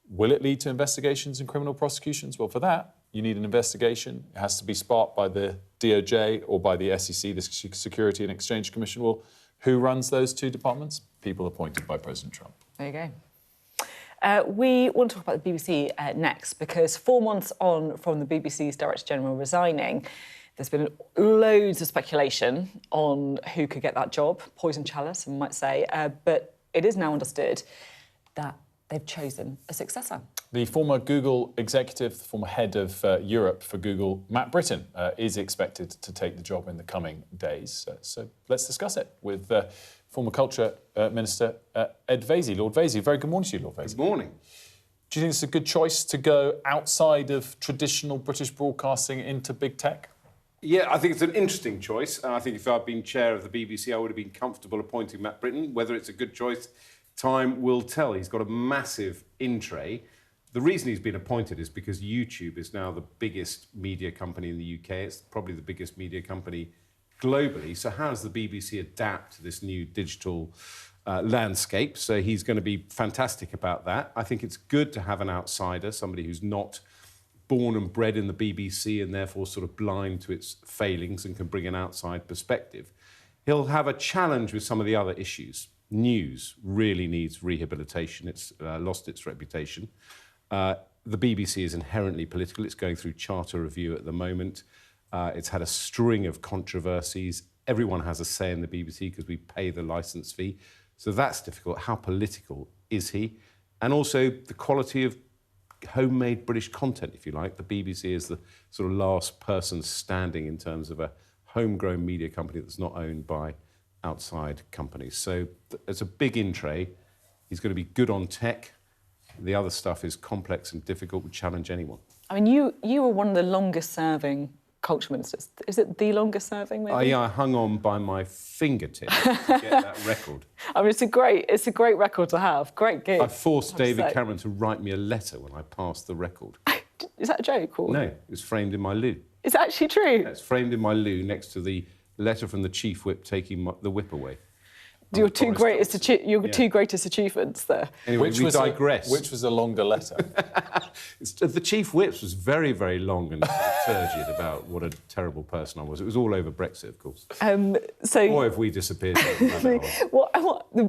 Will it lead to investigations and criminal prosecutions? Well, for that, you need an investigation. It has to be sparked by the DOJ or by the SEC, the Security and Exchange Commission. Well, who runs those two departments? People appointed by President Trump. There you go. We want to talk about the BBC next, because 4 months on from the BBC's Director General resigning, there's been loads of speculation on who could get that job, poison chalice, some might say, but it is now understood that they've chosen a successor. The former Google executive, the former head of Europe for Google, Matt Britton, is expected to take the job in the coming days. So let's discuss it with former Culture Minister Ed Vaizey. Lord Vaizey, very good morning to you, Lord Vaizey. Good morning. Do you think it's a good choice to go outside of traditional British broadcasting into big tech? Yeah, I think it's an interesting choice. And I think if I'd been chair of the BBC, I would have been comfortable appointing Matt Britton. Whether it's a good choice, time will tell. He's got a massive in-tray. The reason he's been appointed is because YouTube is now the biggest media company in the UK. It's probably the biggest media company globally. So how does the BBC adapt to this new digital landscape? So he's going to be fantastic about that. I think it's good to have an outsider, somebody who's not born and bred in the BBC and therefore sort of blind to its failings and can bring an outside perspective. He'll have a challenge with some of the other issues. News really needs rehabilitation. It's lost its reputation. The BBC is inherently political. It's going through charter review at the moment. It's had a string of controversies. Everyone has a say in the BBC because we pay the licence fee. So that's difficult. How political is he? And also the quality of homemade British content, if you like. The BBC is the sort of last person standing in terms of a homegrown media company that's not owned by outside companies. So it's a big in-tray. He's going to be good on tech. The other stuff is complex and difficult, would challenge anyone. I mean, you were one of the longest-serving culture ministers. Is it the longest-serving, maybe? Yeah, I hung on by my fingertips to get that record. I mean, it's a great record to have. Great gig. I forced David Cameron to write me a letter when I passed the record. Is that a joke? Or? No, it was framed in my loo. Is it actually true? Yeah, it's framed in my loo next to the letter from the chief whip taking the whip away. Your two greatest achievements there. Anyway, we digress. Which was a longer letter? The chief whips was very, very long and turgid about what a terrible person I was. It was all over Brexit, of course. Boy, have we disappeared.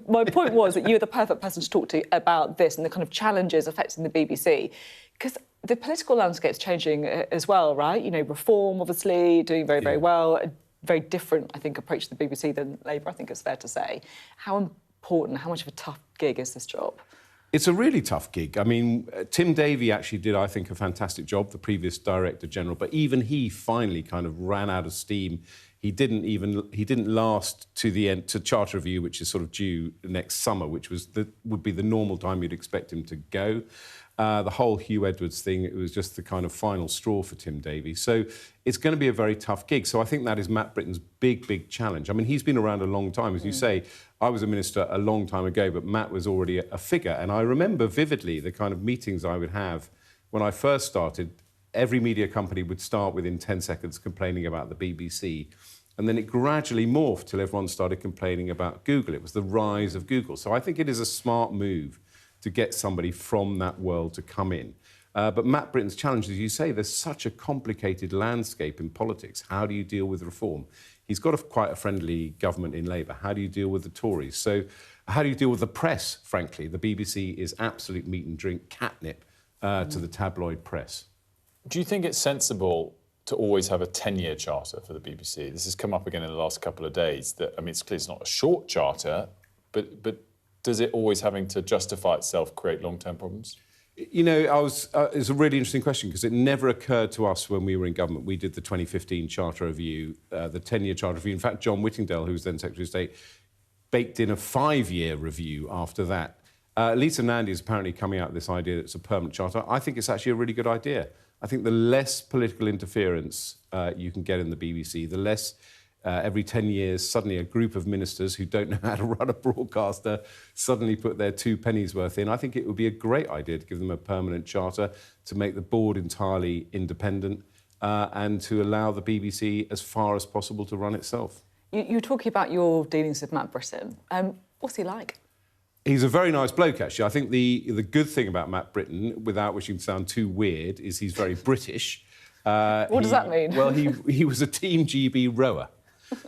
My point was that you're the perfect person to talk to about this and the kind of challenges affecting the BBC. Because the political landscape's changing as well, right? You know, Reform, obviously, doing very, very well. Very different, I think, approach to the BBC than Labour, I think it's fair to say. How important, how much of a tough gig is this job? It's a really tough gig. I mean, Tim Davie actually did, I think, a fantastic job, the previous Director General, but even he finally kind of ran out of steam. He didn't last to the end, to charter review, which is sort of due next summer, which would be the normal time you'd expect him to go. The whole Hugh Edwards thing, it was just the kind of final straw for Tim Davie. So it's going to be a very tough gig. So I think that is Matt Britton's big, big challenge. I mean, he's been around a long time. As you say, I was a minister a long time ago, but Matt was already a figure. And I remember vividly the kind of meetings I would have when I first started. Every media company would start within 10 seconds complaining about the BBC. And then it gradually morphed till everyone started complaining about Google. It was the rise of Google. So I think it is a smart move to get somebody from that world to come in. But Matt Britton's challenge, as you say, there's such a complicated landscape in politics. How do you deal with reform? He's got quite a friendly government in Labour. How do you deal with the Tories? So how do you deal with the press, frankly? The BBC is absolute meat and drink catnip to the tabloid press. Do you think it's sensible to always have a 10-year charter for the BBC? This has come up again in the last couple of days. I mean, it's clear it's not a short charter, but does it always having to justify itself create long-term problems? You know, it's a really interesting question because it never occurred to us when we were in government. We did the 2015 Charter Review, the 10-year Charter Review. In fact, John Whittingdale, who was then Secretary of State, baked in a 5-year review after that. Lisa Nandy is apparently coming out with this idea that it's a permanent charter. I think it's actually a really good idea. I think the less political interference you can get in the BBC, the less every 10 years, suddenly a group of ministers who don't know how to run a broadcaster suddenly put their 2 pennies worth in. I think it would be a great idea to give them a permanent charter, to make the board entirely independent and to allow the BBC as far as possible to run itself. You're talking about your dealings with Matt Britton. What's he like? He's a very nice bloke, actually. I think the good thing about Matt Britton, without wishing to sound too weird, is he's very British. What does that mean? Well, he was a Team GB rower.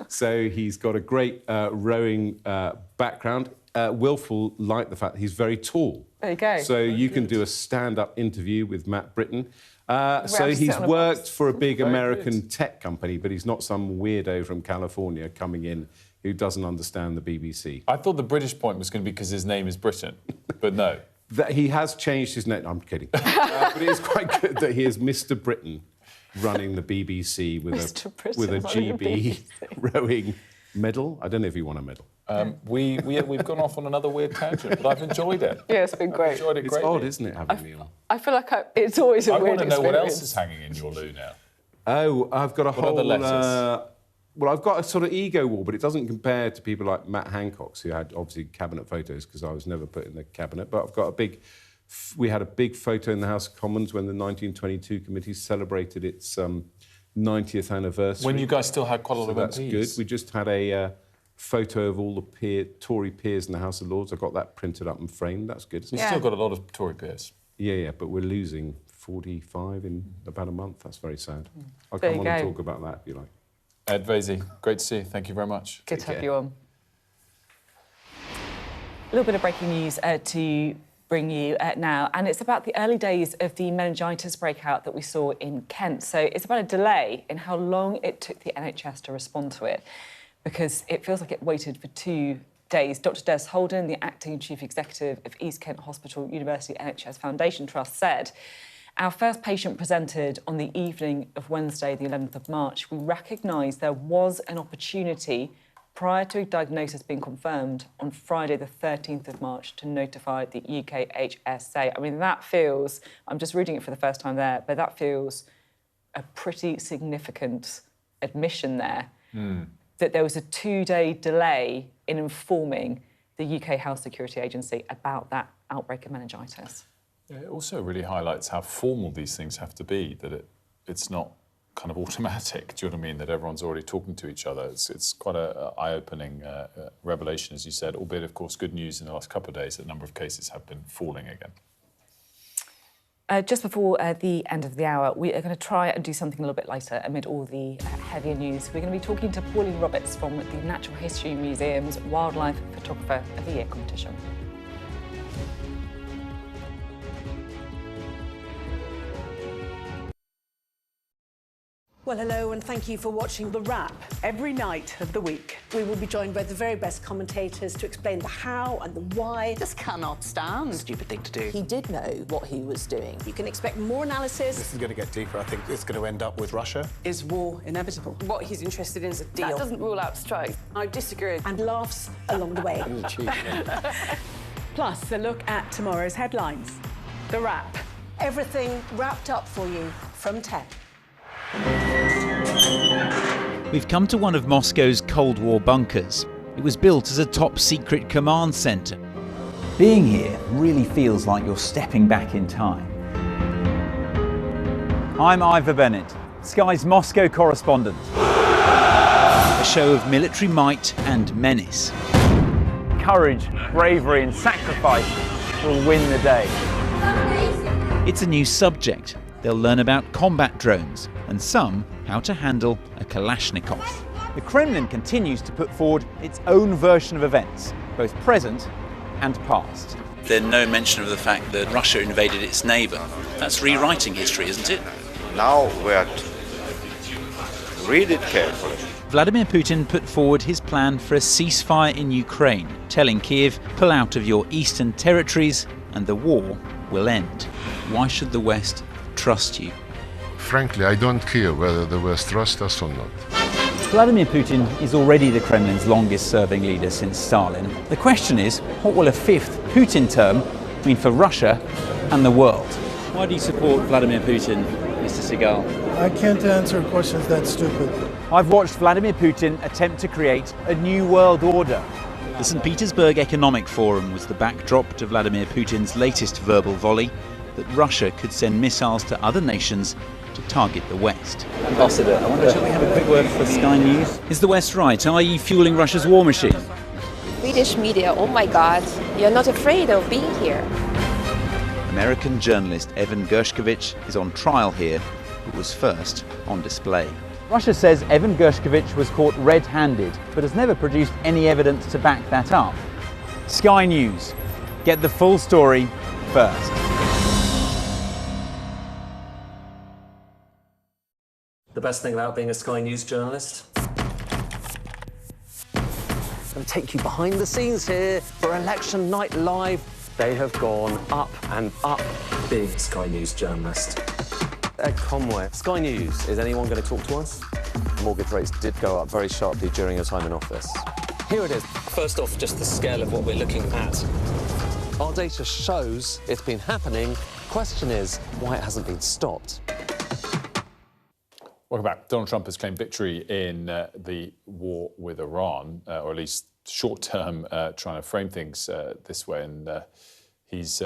So he's got a great rowing background. Wilf will like the fact that he's very tall. There you go. So you can do a stand-up interview with Matt Britton. So he's worked for a big American tech company, but he's not some weirdo from California coming in who doesn't understand the BBC. I thought the British point was going to be because his name is Britain, but no. That he has changed his name. I'm kidding. But it is quite good that he is Mr. Britain running the BBC with a GB rowing medal. I don't know if he won a medal. We've gone off on another weird tangent, but I've enjoyed it. Yeah, it's been great. I've enjoyed it It's greatly. odd, isn't it, having me on? I feel like it's always a I weird want to know experience. what else is hanging in your loo now. Oh, I've got a What are the letters? Well, I've got a sort of ego wall, but it doesn't compare to people like Matt Hancock's, who had obviously cabinet photos because I was never put in the cabinet. But I've got a big. We had a big photo in the House of Commons when the 1922 committee celebrated its 90th anniversary. When you guys still had quite a lot of that's MPs. good. We just had a photo of all the Tory peers in the House of Lords. I got that printed up and framed. That's good. We've still got a lot of Tory peers. Yeah, but we're losing 45 in about a month. That's very sad. I'll There come you on and go. talk about that if you like. Ed Vasey, great to see you. Thank you very much. Good to have you on. A little bit of breaking news to bring you now, and it's about the early days of the meningitis breakout that we saw in Kent. So it's about a delay in how long it took the NHS to respond to it, because it feels like it waited for 2 days. Dr Des Holden, the acting chief executive of East Kent Hospital University NHS Foundation Trust, said, "Our first patient presented on the evening of Wednesday, the 11th of March. We recognised there was an opportunity prior to a diagnosis being confirmed on Friday, the 13th of March, to notify the UKHSA." I mean, that feels, I'm just reading it for the first time there, but that feels a pretty significant admission there, that there was a 2-day delay in informing the UK Health Security Agency about that outbreak of meningitis. It also really highlights how formal these things have to be, that it's not kind of automatic, do you know what I mean, that everyone's already talking to each other. It's quite an eye-opening revelation, as you said, albeit, of course, good news in the last couple of days that a number of cases have been falling again. Just before the end of the hour, we are going to try and do something a little bit lighter amid all the heavier news. We're going to be talking to Pauline Roberts from the Natural History Museum's Wildlife Photographer of the Year competition. Well, hello, and thank you for watching The Wrap. Every night of the week, we will be joined by the very best commentators to explain the how and the why. Just cannot stand. Stupid thing to do. He did know what he was doing. You can expect more analysis. This is going to get deeper. I think it's going to end up with Russia. Is war inevitable? What he's interested in is a deal. That doesn't rule out strikes. I disagree. And laughs along the way. Plus, a look at tomorrow's headlines. The Wrap. Everything wrapped up for you from 10. We've come to one of Moscow's Cold War bunkers. It was built as a top-secret command centre. Being here really feels like you're stepping back in time. I'm Ivor Bennett, Sky's Moscow correspondent. A show of military might and menace. Courage, bravery and sacrifice will win the day. It's a new subject. They'll learn about combat drones and some how to handle a Kalashnikov. The Kremlin continues to put forward its own version of events, both present and past. There's no mention of the fact that Russia invaded its neighbour. That's rewriting history, isn't it? Now we have to read it carefully. Vladimir Putin put forward his plan for a ceasefire in Ukraine, telling Kiev, pull out of your eastern territories and the war will end. Why should the West trust you? Frankly, I don't care whether the West trusts us or not. Vladimir Putin is already the Kremlin's longest-serving leader since Stalin. The question is, what will a fifth Putin term mean for Russia and the world? Why do you support Vladimir Putin, Mr. Segal? I can't answer questions that stupid. I've watched Vladimir Putin attempt to create a new world order. The St. Petersburg Economic Forum was the backdrop to Vladimir Putin's latest verbal volley that Russia could send missiles to other nations to target the West. Ambassador, I wonder, shall we have a quick word for Sky News? Is the West right? Are you fueling Russia's war machine? Swedish media, oh my God, you're not afraid of being here. American journalist Evan Gershkovich is on trial here, but was first on display. Russia says Evan Gershkovich was caught red-handed, but has never produced any evidence to back that up. Sky News. Get the full story first. The best thing about being a Sky News journalist? I'm going to take you behind the scenes here for Election Night Live. They have gone up and up. Big Sky News journalist. Ed Conway. Sky News, is anyone going to talk to us? Mortgage rates did go up very sharply during your time in office. Here it is. First off, just the scale of what we're looking at. Our data shows it's been happening. Question is, why it hasn't been stopped. Welcome back. Donald Trump has claimed victory in the war with Iran, or at least short-term, trying to frame things this way. And he's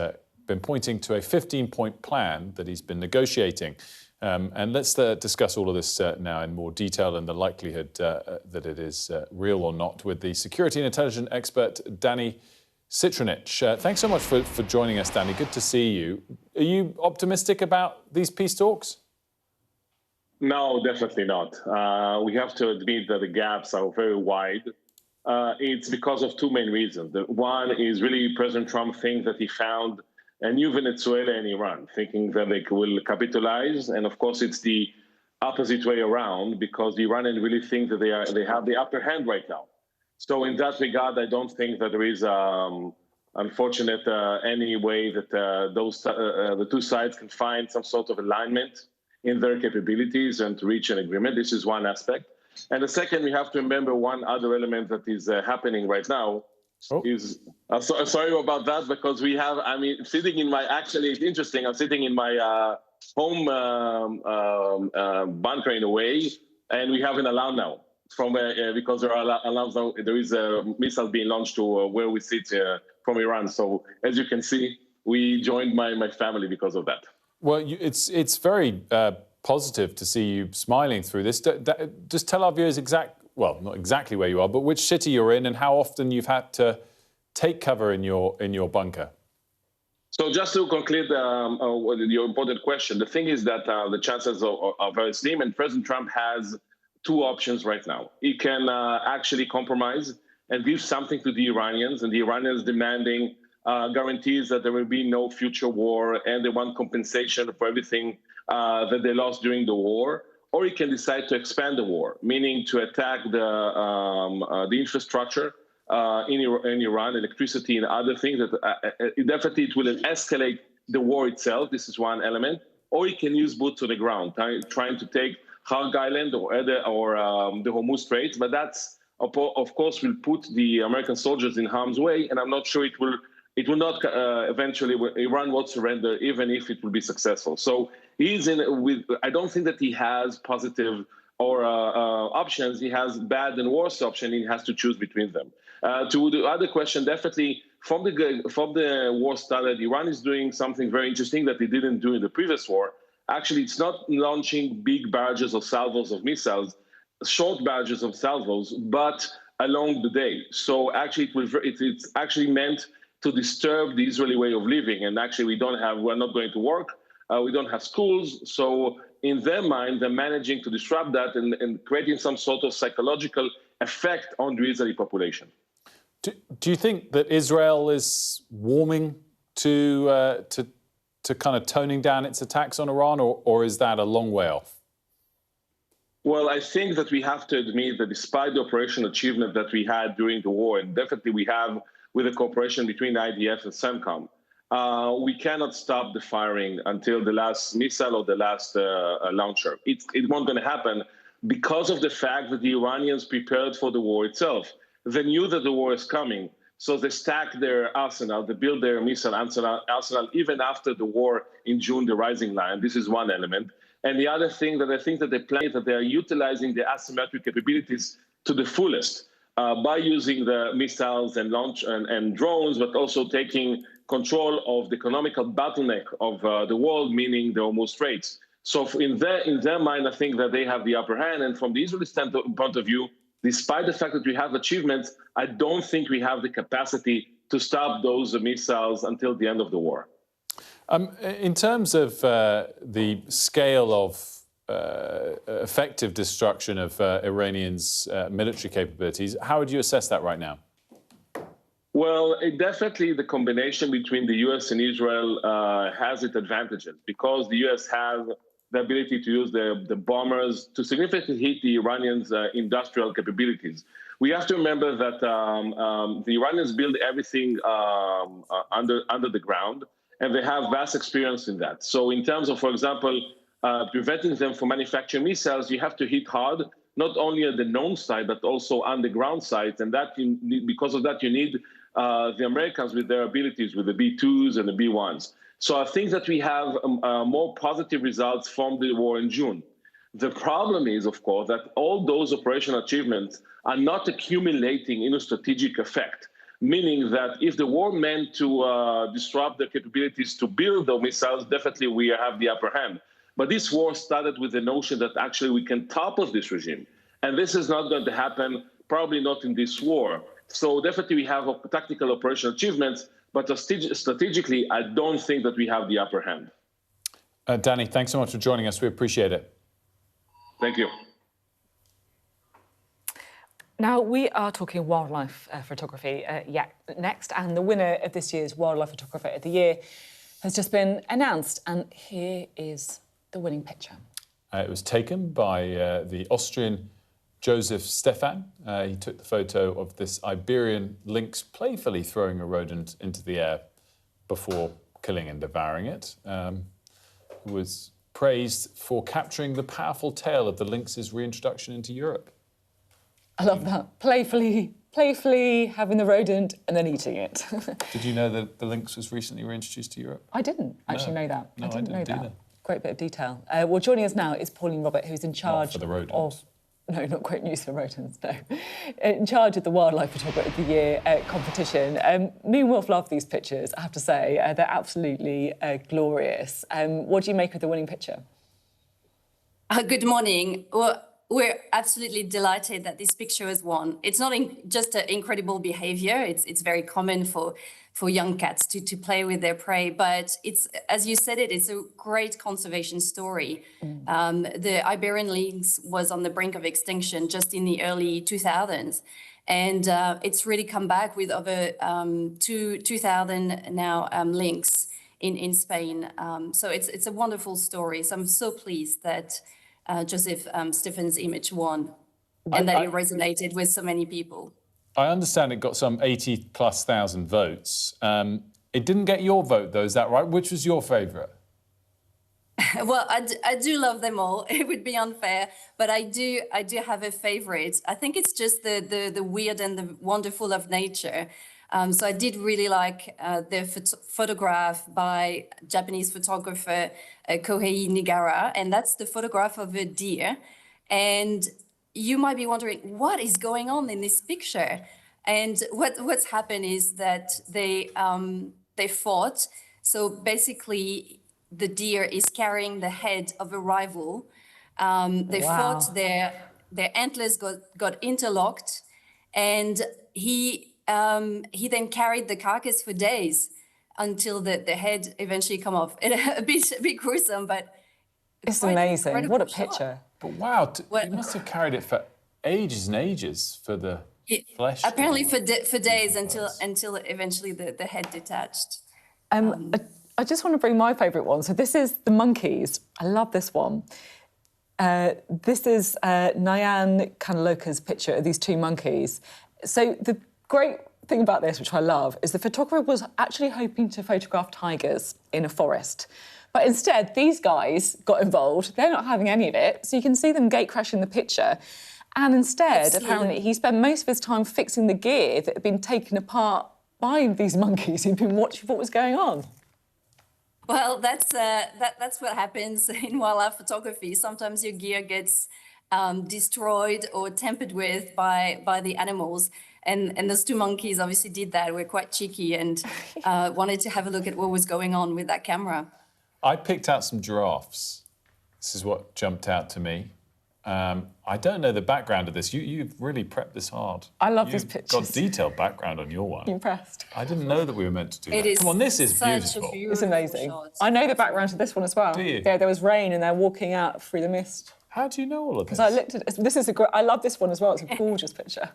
been pointing to a 15-point plan that he's been negotiating. And let's discuss all of this now in more detail and the likelihood that it is real or not with the security and intelligence expert, Danny Citronich. Thanks so much for joining us, Danny. Good to see you. Are you optimistic about these peace talks? No, definitely not. We have to admit that the gaps are very wide. It's because of two main reasons. One is really President Trump thinks that he found a new Venezuela in Iran, thinking that they will capitalize. And of course, it's the opposite way around, because the Iranians really think that they have the upper hand right now. So in that regard, I don't think that there is, unfortunate, any way that the two sides can find some sort of alignment in their capabilities and to reach an agreement. This is one aspect. And the second, we have to remember one other element that is happening right now is, sorry about that, because we have, sitting in my, actually, it's interesting, I'm sitting in my home bunker in a way, and we have an alarm now from because there are alarms now. There is a missile being launched to where we sit from Iran. So as you can see, we joined my family because of that. Well, it's very positive to see you smiling through this. Just tell our viewers well, not exactly where you are, but which city you're in and how often you've had to take cover in your bunker. So just to conclude your important question, the thing is that the chances are very slim, and President Trump has two options right now. He can actually compromise and give something to the Iranians, and the Iranians demanding guarantees that there will be no future war, and they want compensation for everything that they lost during the war. Or he can decide to expand the war, meaning to attack the infrastructure in Iran, electricity and other things. That definitely it will escalate the war itself. This is one element. Or he can use boots on the ground, trying to take Hog Island or the Hormuz Straits. But that's, of course, will put the American soldiers in harm's way. And I'm not sure it will not eventually, Iran won't surrender, even if it will be successful. So he's I don't think that he has positive or options. He has bad and worse option. He has to choose between them. To the other question, definitely from the war started, Iran is doing something very interesting that they didn't do in the previous war. Actually, it's not launching big barrages or salvos of missiles, short barrages of salvos, but along the day. So actually, it's actually meant to disturb the Israeli way of living. And actually, we're not going to work. We don't have schools. So in their mind, they're managing to disrupt that and creating some sort of psychological effect on the Israeli population. Do you think that Israel is warming to kind of toning down its attacks on Iran, or is that a long way off? Well, I think that we have to admit that despite the operational achievement that we had during the war, and definitely we have with the cooperation between IDF and CENTCOM, we cannot stop the firing until the last missile or the last launcher. It won't going to happen because of the fact that the Iranians prepared for the war itself. They knew that the war is coming, so they stacked their arsenal, they built their missile arsenal even after the war in June, the Rising Line. This is one element. And the other thing that I think that they plan is that they are utilizing the asymmetric capabilities to the fullest by using the missiles and launch and drones, but also taking control of the economical bottleneck of the world, meaning the Hormuz Straits. So in their mind, I think that they have the upper hand. And from the Israeli point of view, despite the fact that we have achievements, I don't think we have the capacity to stop those missiles until the end of the war. In terms of the scale of effective destruction of Iranians' military capabilities, how would you assess that right now? Well, definitely the combination between the U.S. and Israel has its advantages, because the U.S. has the ability to use the bombers to significantly hit the Iranians' industrial capabilities. We have to remember that the Iranians build everything under the ground, and they have vast experience in that. So in terms of, for example, preventing them from manufacturing missiles, you have to hit hard, not only at the known site, but also underground sites. And that because of that, you need the Americans with their abilities, with the B2s and the B1s. So I think that we have more positive results from the war in June. The problem is, of course, that all those operational achievements are not accumulating in a strategic effect, meaning that if the war meant to disrupt the capabilities to build the missiles, definitely we have the upper hand. But this war started with the notion that actually we can topple this regime. And this is not going to happen, probably not in this war. So definitely we have tactical operational achievements, but strategically, I don't think that we have the upper hand. Danny, thanks so much for joining us. We appreciate it. Thank you. Now, we are talking wildlife photography next, and the winner of this year's Wildlife Photographer of the Year has just been announced, and here is the winning picture. It was taken by the Austrian Joseph Stefan. He took the photo of this Iberian lynx playfully throwing a rodent into the air before killing and devouring it. He was praised for capturing the powerful tale of the lynx's reintroduction into Europe. I love that. Playfully having the rodent and then eating it. Did you know that the lynx was recently reintroduced to Europe? I didn't actually know that. No, I didn't know that. either. Great bit of detail. Well, joining us now is Pauline Robert, who's in charge Not for the rodents. of... No, not great news for rodents, no. In charge of the Wildlife Photographer of the Year competition. Me and Wilf love these pictures, I have to say. They're absolutely glorious. What do you make of the winning picture? Good morning. Well, we're absolutely delighted that this picture has won. It's not just an incredible behavior. It's very common for young cats to play with their prey, but it's, as you said it's a great conservation story. The Iberian lynx was on the brink of extinction just in the early 2000s, and it's really come back with over 2,000 now lynx in Spain. So it's a wonderful story. So I'm so pleased that Joseph Stefan's image won, and that it resonated with so many people. I understand it got some 80,000+ votes. It didn't get your vote, though, is that right? Which was your favourite? Well, I do love them all. It would be unfair, but I do have a favourite. I think it's just the weird and the wonderful of nature. So I did really like the photograph by Japanese photographer Kohei Nigara, and that's the photograph of a deer. And you might be wondering, what is going on in this picture? And what's happened is that they fought. So basically, the deer is carrying the head of a rival. They fought, their antlers got interlocked, and he then carried the carcass for days until the head eventually come off. A bit gruesome, but it's amazing. What a picture. But wow, you must have carried it for ages and ages for the flesh. Apparently for days until eventually the head detached. I just want to bring my favourite one. So this is the monkeys. I love this one. This is Nyan Kanaloka's picture of these two monkeys. So the great thing about this, which I love, is the photographer was actually hoping to photograph tigers in a forest. But instead, these guys got involved. They're not having any of it. So you can see them gate-crashing the picture. And instead, apparently, he spent most of his time fixing the gear that had been taken apart by these monkeys who'd been watching what was going on. Well, that's what happens in wildlife photography. Sometimes your gear gets destroyed or tampered with by the animals. And those two monkeys obviously did that. We're quite cheeky and wanted to have a look at what was going on with that camera. I picked out some giraffes. This is what jumped out to me. I don't know the background of this. You've really prepped this hard. I love these pictures. Got detailed background on your one. Impressed. I didn't know that we were meant to do that. Is Come on, this is beautiful. It's amazing. I know the background to this one as well. Do you? Yeah, there was rain and they're walking out through the mist. How do you know all of this? Because I looked at this is a great. I love this one as well. It's a gorgeous picture.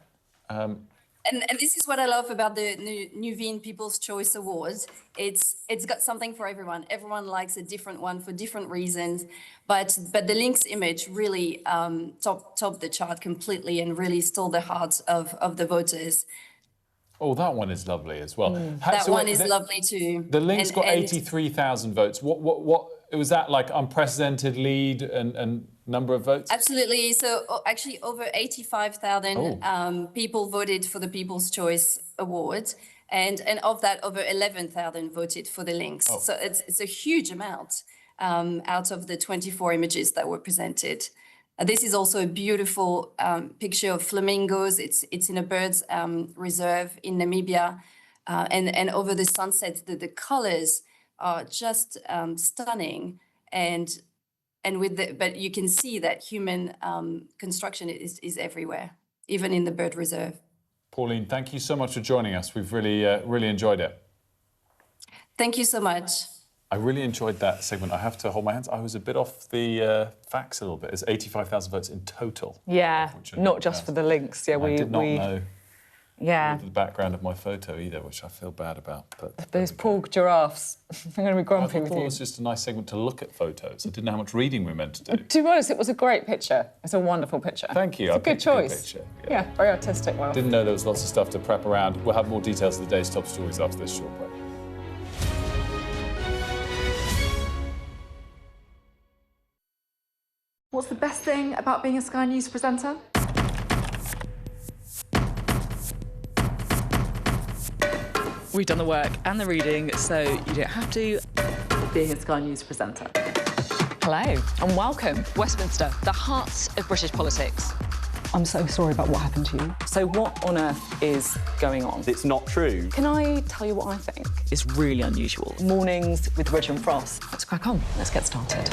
And this is what I love about the Nuveen People's Choice Awards. It's got something for everyone. Everyone likes a different one for different reasons, but the lynx image really topped the chart completely and really stole the hearts of the voters. Oh, that one is lovely as well. That one is lovely too. The lynx got 83,000 votes. What was that, like unprecedented lead, and number of votes? Absolutely. So actually over 85,000 people voted for the People's Choice Award. And of that, over 11,000 voted for the links. Oh. So it's a huge amount out of the 24 images that were presented. This is also a beautiful picture of flamingos. It's in a birds reserve in Namibia. And over the sunset, the colors are just stunning. But you can see that human construction is everywhere, even in the bird reserve. Pauline, thank you so much for joining us. We've really enjoyed it. Thank you so much. I really enjoyed that segment. I have to hold my hands. I was a bit off the facts a little bit. It's 85,000 votes in total. Yeah, not just for the links. Yeah, I did not know the background of my photo either, which I feel bad about. But those poor giraffes. I'm going to be grumpy with I thought you. it was just a nice segment to look at photos. I didn't know how much reading we were meant to do. To be honest, it was a great picture. It's a wonderful picture. Thank you. It's a good choice. picture. Yeah, very artistic. Well. Didn't know there was lots of stuff to prep around. We'll have more details of the day's top stories after this short break. What's the best thing about being a Sky News presenter? We've done the work and the reading, so you don't have to. Being a Sky News presenter. Hello and welcome. Westminster, the heart of British politics. I'm so sorry about what happened to you. So what on earth is going on? It's not true. Can I tell you what I think? It's really unusual. Mornings with Rich and Frost. Let's crack on. Let's get started.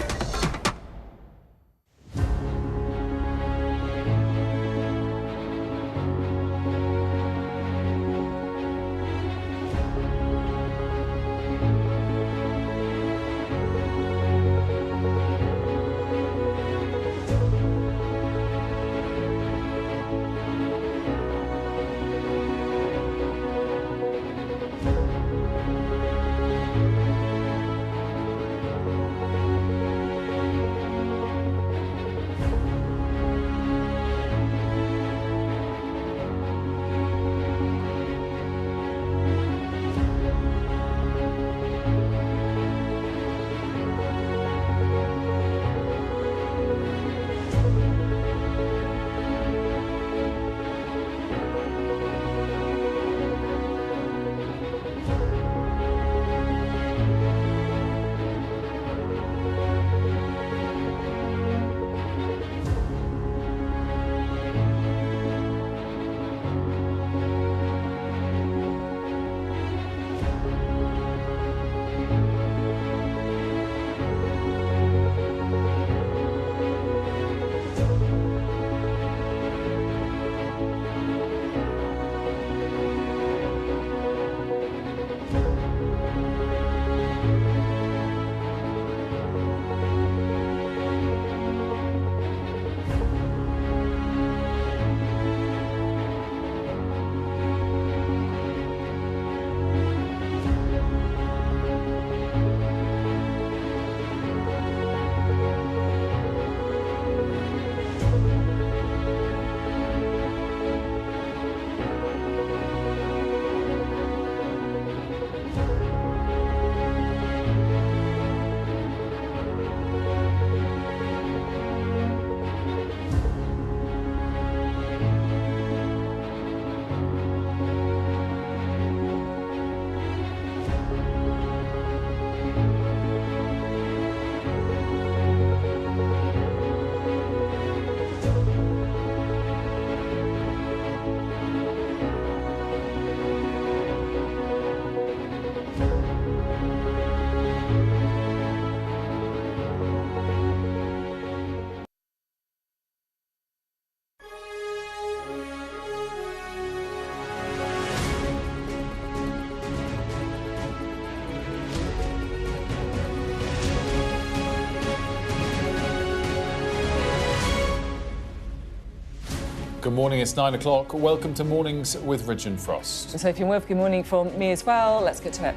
Good morning, it's 9 o'clock. Welcome to Mornings with Rich and Frost. Sophie and Wilf, good morning from me as well. Let's get to it.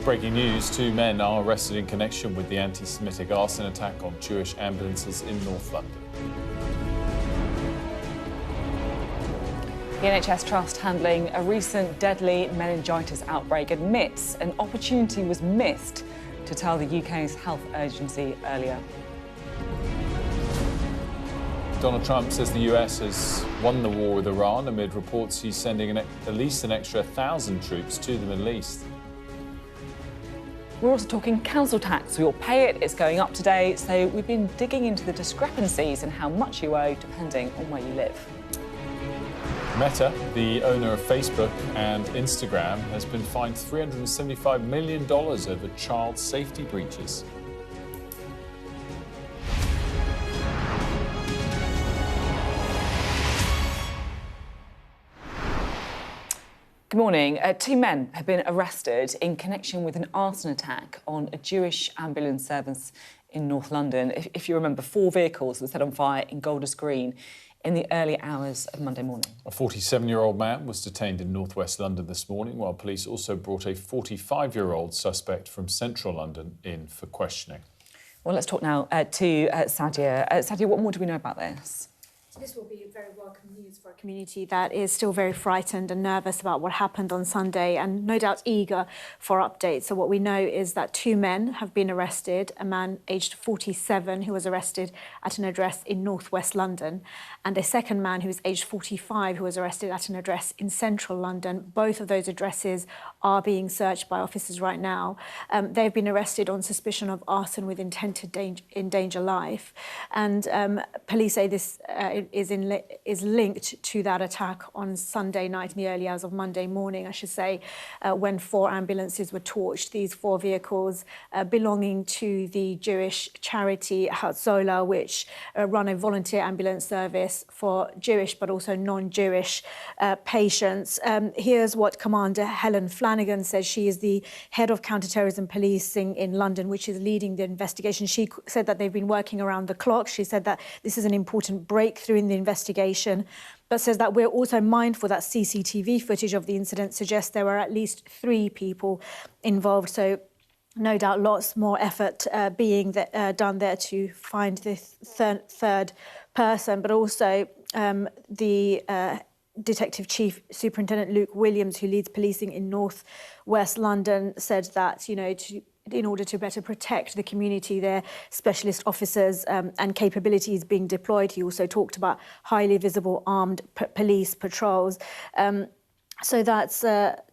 Breaking news, 2 men are arrested in connection with the anti-Semitic arson attack on Jewish ambulances in North London. The NHS Trust handling a recent deadly meningitis outbreak admits an opportunity was missed to tell the UK's health agency earlier. Donald Trump says the US has won the war with Iran amid reports he's sending at least an extra 1,000 troops to the Middle East. We're also talking council tax. We all pay it, it's going up today, so we've been digging into the discrepancies and how much you owe depending on where you live. Meta, the owner of Facebook and Instagram, has been fined $375 million over child safety breaches. Good morning. Two men have been arrested in connection with an arson attack on a Jewish ambulance service in North London. If you remember, 4 vehicles were set on fire in Golders Green in the early hours of Monday morning. A 47-year-old man was detained in northwest London this morning, while police also brought a 45-year-old suspect from central London in for questioning. Well, let's talk now to Sadia. Sadia, what more do we know about this? This will be very welcome news for a community that is still very frightened and nervous about what happened on Sunday and no doubt eager for updates. So what we know is that 2 men have been arrested, a man aged 47 who was arrested at an address in northwest London and a second man who is aged 45 who was arrested at an address in central London. Both of those addresses are being searched by officers right now. They've been arrested on suspicion of arson with intent to endanger life. And police say this is linked to that attack on Sunday night in the early hours of Monday morning, I should say, when 4 ambulances were torched. These 4 vehicles belonging to the Jewish charity Salah, which run a volunteer ambulance service for Jewish but also non-Jewish patients. Here's what Commander Helen Flanagan says. She is the head of counter-terrorism policing in London, which is leading the investigation. She said that they've been working around the clock. She said that this is an important breakthrough in the investigation, but says that we're also mindful that CCTV footage of the incident suggests there were at least 3 people involved. So no doubt lots more effort being done there to find this third person, but also the Detective Chief Superintendent Luke Williams, who leads policing in North West London, said that, you know, in order to better protect the community, their specialist officers and capabilities being deployed. He also talked about highly visible armed police patrols. So that's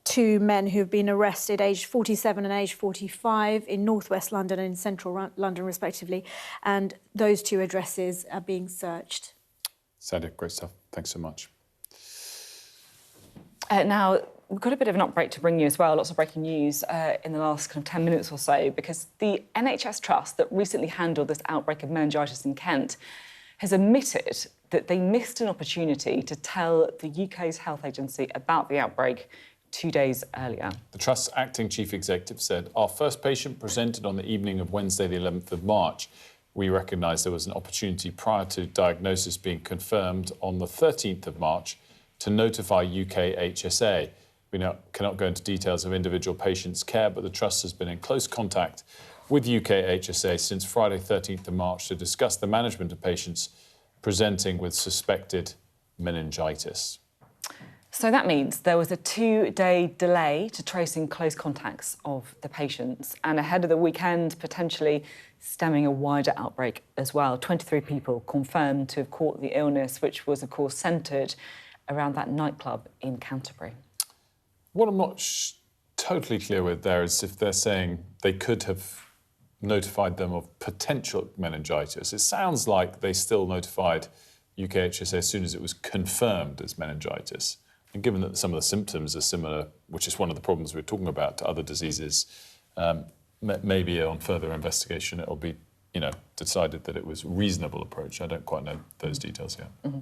2 men who have been arrested, aged 47 and aged 45, in northwest London and in central London, respectively. And those 2 addresses are being searched. Sadia, great stuff. Thanks so much. Now, we've got a bit of an outbreak to bring you as well, lots of breaking news in the last kind of 10 minutes or so, because the NHS Trust that recently handled this outbreak of meningitis in Kent has admitted that they missed an opportunity to tell the UK's health agency about the outbreak 2 days earlier. The Trust's acting chief executive said, "Our first patient presented on the evening of Wednesday, the 11th of March. We recognised there was an opportunity prior to diagnosis being confirmed on the 13th of March to notify UK HSA. We now cannot go into details of individual patients' care, but the Trust has been in close contact with UK HSA since Friday 13th of March to discuss the management of patients presenting with suspected meningitis." So that means there was a 2-day delay to tracing close contacts of the patients, and ahead of the weekend, potentially stemming a wider outbreak as well. 23 people confirmed to have caught the illness, which was, of course, centred around that nightclub in Canterbury. What I'm not totally clear with there is if they're saying they could have notified them of potential meningitis. It sounds like they still notified UK HSA as soon as it was confirmed as meningitis. And given that some of the symptoms are similar, which is one of the problems we're talking about, to other diseases, maybe on further investigation it'll be, you know, decided that it was a reasonable approach. I don't quite know those details yet. Mm-hmm.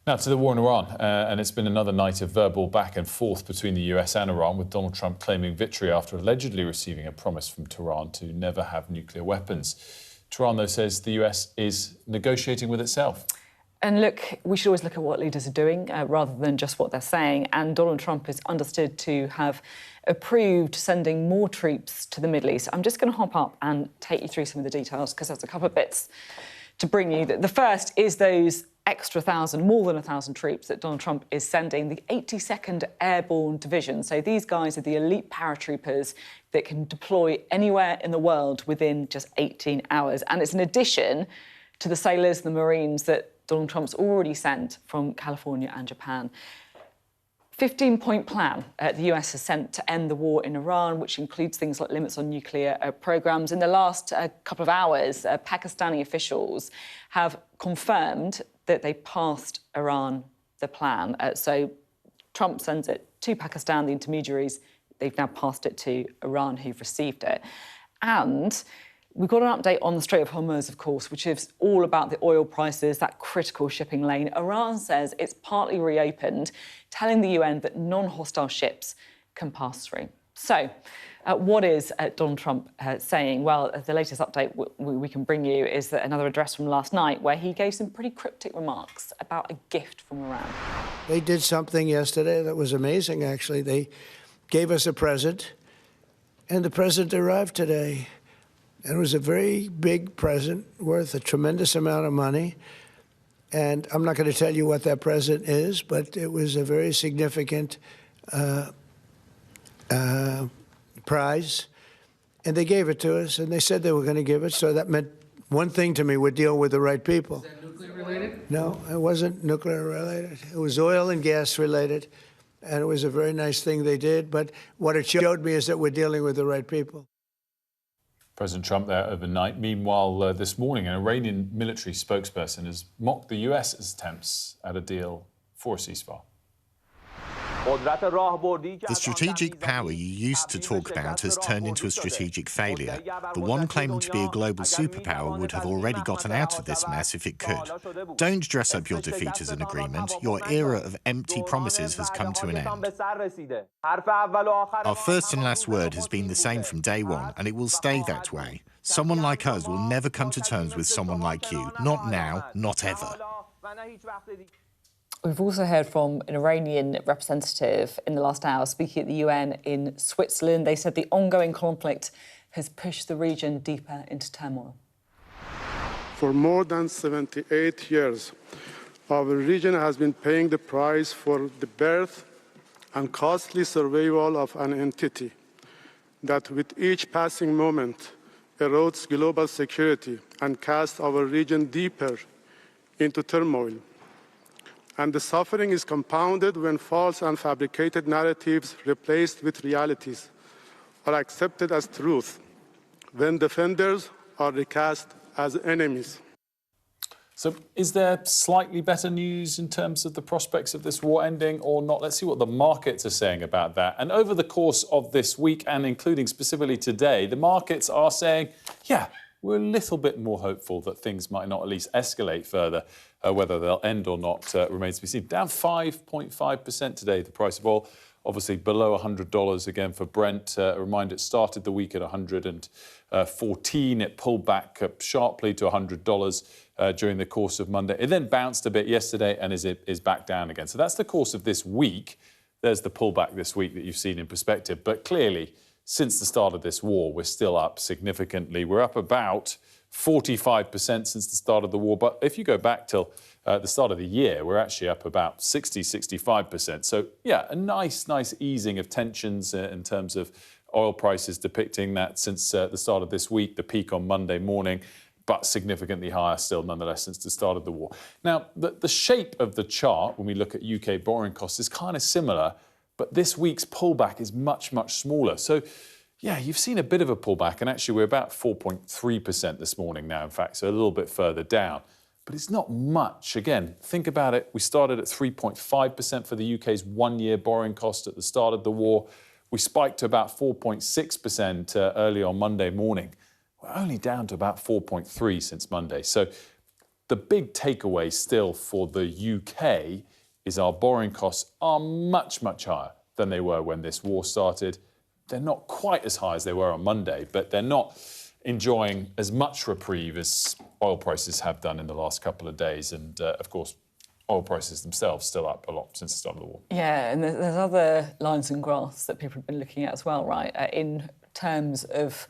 Now to the war in Iran, and it's been another night of verbal back and forth between the US and Iran, with Donald Trump claiming victory after allegedly receiving a promise from Tehran to never have nuclear weapons. Tehran, though, says the US is negotiating with itself. And look, we should always look at what leaders are doing rather than just what they're saying. And Donald Trump is understood to have approved sending more troops to the Middle East. I'm just going to hop up and take you through some of the details because there's a couple of bits to bring you. The first is those extra 1,000, more than 1,000 troops that Donald Trump is sending, the 82nd Airborne Division. So these guys are the elite paratroopers that can deploy anywhere in the world within just 18 hours. And it's in addition to the sailors, the Marines that Donald Trump's already sent from California and Japan. 15-point plan the US has sent to end the war in Iran, which includes things like limits on nuclear programs. In the last couple of hours, Pakistani officials have confirmed that they passed Iran the plan. So Trump sends it to Pakistan, the intermediaries. They've now passed it to Iran, who've received it. And we've got an update on the Strait of Hormuz, of course, which is all about the oil prices, that critical shipping lane. Iran says it's partly reopened, telling the UN that non-hostile ships can pass through. So what is Donald Trump saying? Well, the latest update we can bring you is that another address from last night where he gave some pretty cryptic remarks about a gift from Iran. They did something yesterday that was amazing, actually. They gave us a present, and the present arrived today. And it was a very big present worth a tremendous amount of money. And I'm not going to tell you what that present is, but it was a very significant prize. And they gave it to us, and they said they were going to give it. So that meant one thing to me: we're dealing with the right people. Is that nuclear related? No, it wasn't nuclear related. It was oil and gas related. And it was a very nice thing they did. But what it showed me is that we're dealing with the right people. President Trump there overnight. Meanwhile, this morning, an Iranian military spokesperson has mocked the US's attempts at a deal for a ceasefire. The strategic power you used to talk about has turned into a strategic failure. The one claiming to be a global superpower would have already gotten out of this mess if it could. Don't dress up your defeat as an agreement. Your era of empty promises has come to an end. Our first and last word has been the same from day one, and it will stay that way. Someone like us will never come to terms with someone like you. Not now, not ever. We've also heard from an Iranian representative in the last hour speaking at the UN in Switzerland. They said the ongoing conflict has pushed the region deeper into turmoil. For more than 78 years, our region has been paying the price for the birth and costly survival of an entity that with each passing moment erodes global security and casts our region deeper into turmoil. And the suffering is compounded when false and fabricated narratives replaced with realities are accepted as truth, when defenders are recast as enemies. So is there slightly better news in terms of the prospects of this war ending or not? Let's see what the markets are saying about that. And over the course of this week, and including specifically today, the markets are saying, yeah, we're a little bit more hopeful that things might not at least escalate further. Whether they'll end or not remains to be seen. Down 5.5% today, the price of oil, obviously below $100 again for Brent. A reminder, it started the week at $114. It pulled back sharply to $100 during the course of Monday. It then bounced a bit yesterday and is back down again. So that's the course of this week. There's the pullback this week that you've seen in perspective. But clearly, since the start of this war, we're still up significantly. We're up about 45% since the start of the war. But if you go back till the start of the year, we're actually up about 65%. So, yeah, a nice easing of tensions in terms of oil prices, depicting that since the start of this week, the peak on Monday morning, but significantly higher still, nonetheless, since the start of the war. Now, the shape of the chart, when we look at UK borrowing costs, is kind of similar, but this week's pullback is much smaller. So, yeah, you've seen a bit of a pullback, and actually we're about 4.3% this morning now, in fact, so a little bit further down. But it's not much. Again, think about it. We started at 3.5% for the UK's one-year borrowing cost at the start of the war. We spiked to about 4.6% early on Monday morning. We're only down to about 4.3% since Monday. So the big takeaway still for the UK is our borrowing costs are much higher than they were when this war started. They're not quite as high as they were on Monday, but they're not enjoying as much reprieve as oil prices have done in the last couple of days. And, of course, oil prices themselves still up a lot since the start of the war. Yeah, and there's other lines and graphs that people have been looking at as well, right, in terms of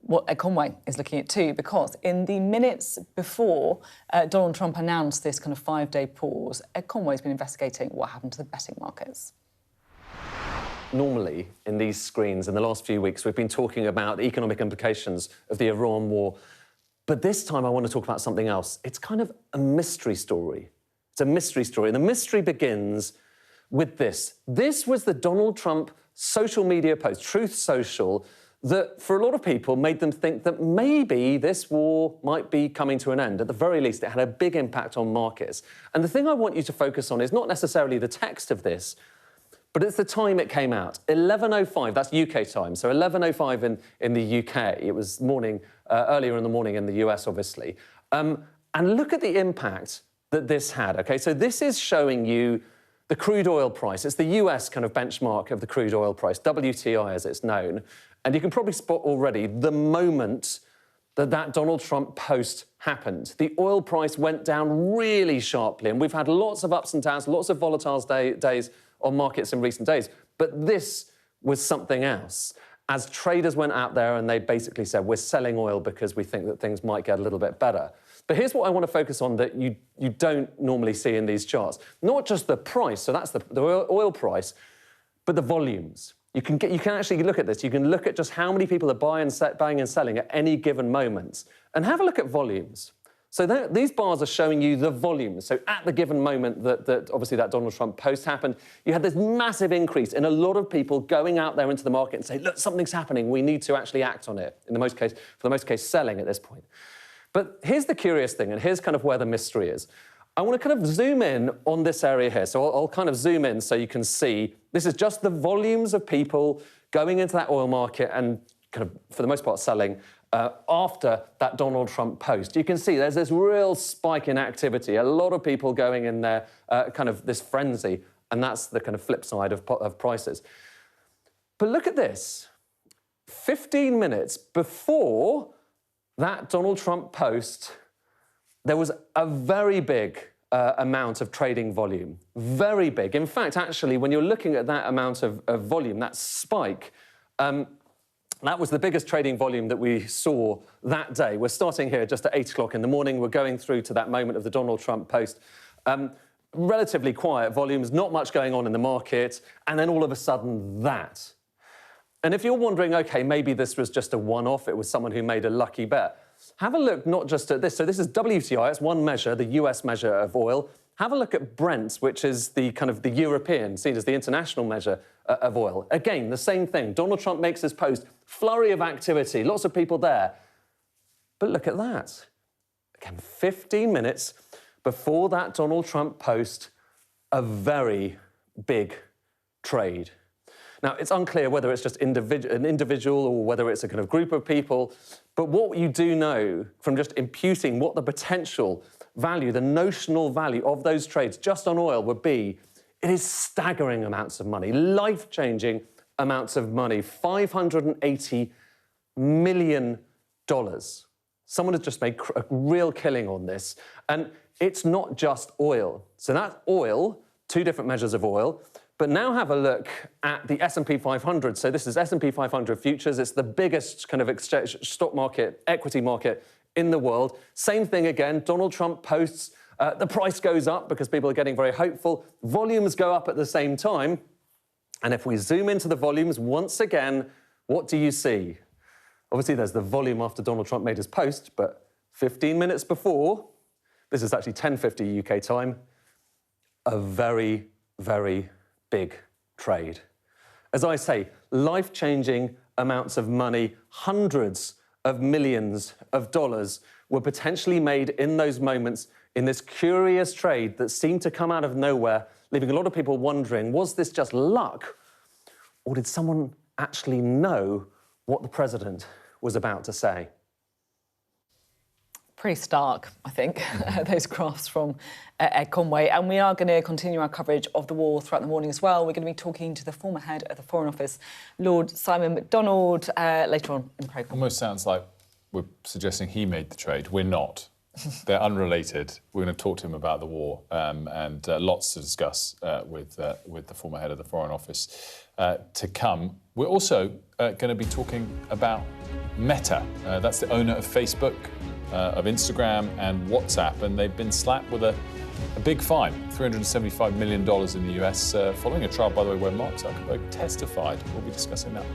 what Ed Conway is looking at too, because in the minutes before Donald Trump announced this kind of 5-day pause, Ed Conway's been investigating what happened to the betting markets. Normally, in these screens, in the last few weeks, we've been talking about the economic implications of the Iran war. But this time I want to talk about something else. It's kind of a mystery story. It's a mystery story. And the mystery begins with this. This was the Donald Trump social media post, Truth Social, that for a lot of people made them think that maybe this war might be coming to an end. At the very least, it had a big impact on markets. And the thing I want you to focus on is not necessarily the text of this, but it's the time it came out. 11:05, that's UK time, so 11:05 in the UK. It was morning, earlier in the morning in the US, obviously. And look at the impact that this had, OK? So this is showing you the crude oil price. It's the US kind of benchmark of the crude oil price, WTI as it's known. And you can probably spot already the moment that Donald Trump post happened. The oil price went down really sharply, and we've had lots of ups and downs, lots of volatile days on markets in recent days. But this was something else. As traders went out there and they basically said, we're selling oil because we think that things might get a little bit better. But here's what I want to focus on that you don't normally see in these charts. Not just the price, so that's the oil price, but the volumes. You can actually look at this. You can look at just how many people are buying and selling at any given moment. And have a look at volumes. So these bars are showing you the volumes. So at the given moment that obviously that Donald Trump post happened, you had this massive increase in a lot of people going out there into the market and say, look, something's happening. We need to actually act on it. For the most case, selling at this point. But here's the curious thing, and here's kind of where the mystery is. I want to kind of zoom in on this area here. So I'll kind of zoom in so you can see this is just the volumes of people going into that oil market and kind of, for the most part, selling after that Donald Trump post. You can see there's this real spike in activity, a lot of people going in there, kind of this frenzy, and that's the kind of flip side of prices. But look at this. 15 minutes before that Donald Trump post, there was a very big amount of trading volume. Very big. In fact, actually, when you're looking at that amount of volume, that spike, that was the biggest trading volume that we saw that day. We're starting here just at 8 o'clock in the morning. We're going through to that moment of the Donald Trump post. Relatively quiet volumes, not much going on in the market, and then all of a sudden that. And if you're wondering, OK, maybe this was just a one-off, it was someone who made a lucky bet, have a look not just at this. So this is WTI, it's one measure, the US measure of oil. Have a look at Brent, which is the kind of the European, seen as the international measure of oil. Again, the same thing. Donald Trump makes his post, flurry of activity, lots of people there. But look at that. Again, 15 minutes before that Donald Trump post, a very big trade. Now, it's unclear whether it's just an individual or whether it's a kind of group of people, but what you do know from just imputing what the potential value, the notional value of those trades just on oil would be, it is staggering amounts of money, life-changing amounts of money, $580 million. Someone has just made a real killing on this. And it's not just oil. So that's oil, two different measures of oil. But now have a look at the S&P 500. So this is S&P 500 futures. It's the biggest kind of exchange, stock market, equity market in the world. Same thing again. Donald Trump posts. The price goes up because people are getting very hopeful. Volumes go up at the same time. And if we zoom into the volumes, once again, what do you see? Obviously, there's the volume after Donald Trump made his post, but 15 minutes before, this is actually 10:50 UK time, a very, very big trade. As I say, life-changing amounts of money, hundreds of millions of dollars were potentially made in those moments in this curious trade that seemed to come out of nowhere, leaving a lot of people wondering, was this just luck? Or did someone actually know what the president was about to say? Pretty stark, I think, those graphs from Ed Conway. And we are going to continue our coverage of the war throughout the morning as well. We're going to be talking to the former head of the Foreign Office, Lord McDonald, later on in the programme. Almost sounds like we're suggesting he made the trade. We're not. They're unrelated. We're going to talk to him about the war and lots to discuss with the former head of the Foreign Office to come. We're also going to be talking about Meta. That's the owner of Facebook, of Instagram and WhatsApp, and they've been slapped with a big fine, $375 million in the US, following a trial, by the way, where Mark Zuckerberg testified. We'll be discussing that.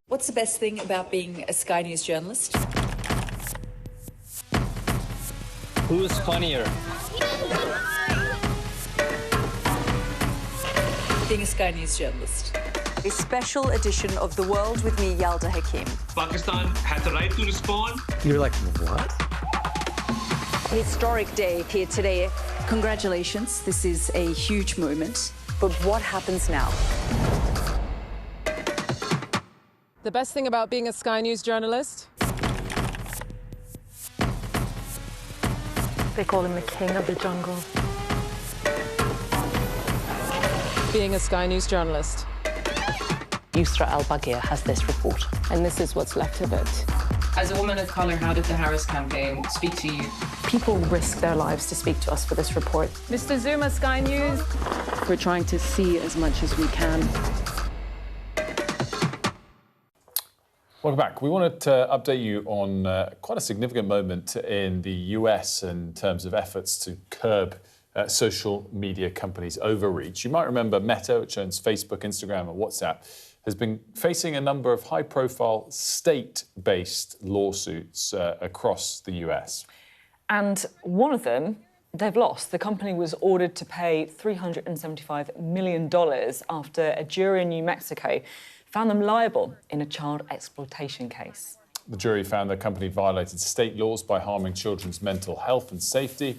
What's the best thing about being a Sky News journalist? Who's funnier? Being a Sky News journalist. A special edition of The World with me, Yalda Hakim. Pakistan has the right to respond. You're like, what? A historic day here today. Congratulations, this is a huge moment. But what happens now? The best thing about being a Sky News journalist? They call him the king of the jungle. Being a Sky News journalist. Yusra al-Baghir has this report, and this is what's left of it. As a woman of colour, how did the Harris campaign speak to you? People risk their lives to speak to us for this report. Mr. Zuma, Sky News. We're trying to see as much as we can. Welcome back. We wanted to update you on quite a significant moment in the US in terms of efforts to curb social media companies' overreach. You might remember Meta, which owns Facebook, Instagram and WhatsApp, has been facing a number of high-profile state-based lawsuits across the US. And one of them, they've lost. The company was ordered to pay $375 million after a jury in New Mexico found them liable in a child exploitation case. The jury found the company violated state laws by harming children's mental health and safety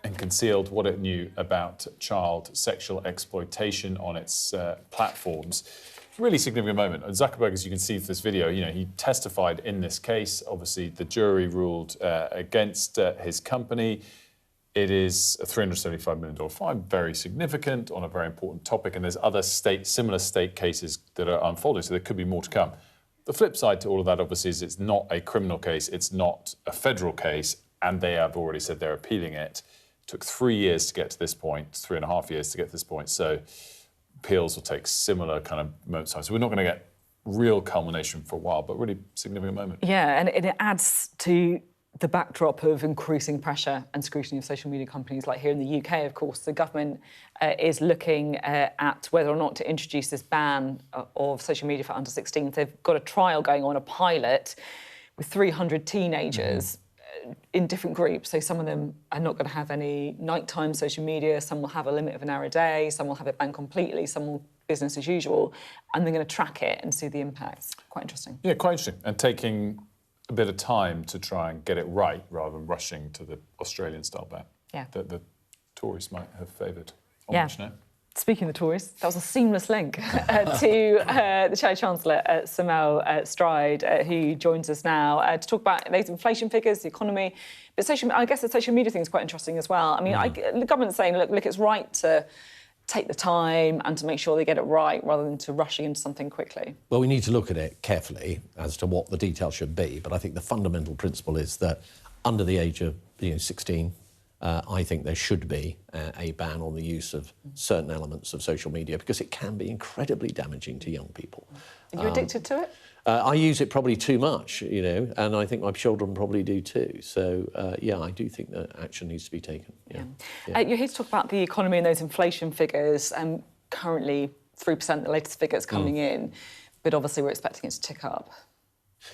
and concealed what it knew about child sexual exploitation on its platforms. Really significant moment. Zuckerberg, as you can see from this video, he testified in this case. Obviously, the jury ruled against his company. It is a $375 million fine, very significant on a very important topic, and there's other similar state cases that are unfolding, so there could be more to come. The flip side to all of that, obviously, is it's not a criminal case, it's not a federal case, and they have already said they're appealing it. It took 3 years to get to this point, 3.5 years to get to this point, so appeals will take similar kind of moments. So we're not going to get real culmination for a while, but really significant moment. Yeah, and it adds to the backdrop of increasing pressure and scrutiny of social media companies. Like here in the UK, of course, the government is looking at whether or not to introduce this ban of social media for under 16s. They've got a trial going on, a pilot, with 300 teenagers in different groups. So some of them are not going to have any nighttime social media, some will have a limit of an hour a day, some will have it banned completely, some will business as usual, and they're going to track it and see the impacts. Quite interesting. Yeah, quite interesting. And taking a bit of time to try and get it right rather than rushing to the Australian-style ban. Yeah. That the Tories might have favoured. Yeah. Speaking of the Tories, that was a seamless link to the Chancellor, Samel Stride, who joins us now to talk about those inflation figures, the economy. But I guess the social media thing is quite interesting as well. I mean, the government's saying, look, it's right to take the time and to make sure they get it right rather than to rushing into something quickly. Well, we need to look at it carefully as to what the details should be. But I think the fundamental principle is that under the age of 16, I think there should be a ban on the use of certain elements of social media because it can be incredibly damaging to young people. Are you addicted to it? I use it probably too much, and I think my children probably do too. So, I do think that action needs to be taken. Yeah. You're here to talk about the economy and those inflation figures. Currently, 3%, the latest figures coming in, but obviously we're expecting it to tick up.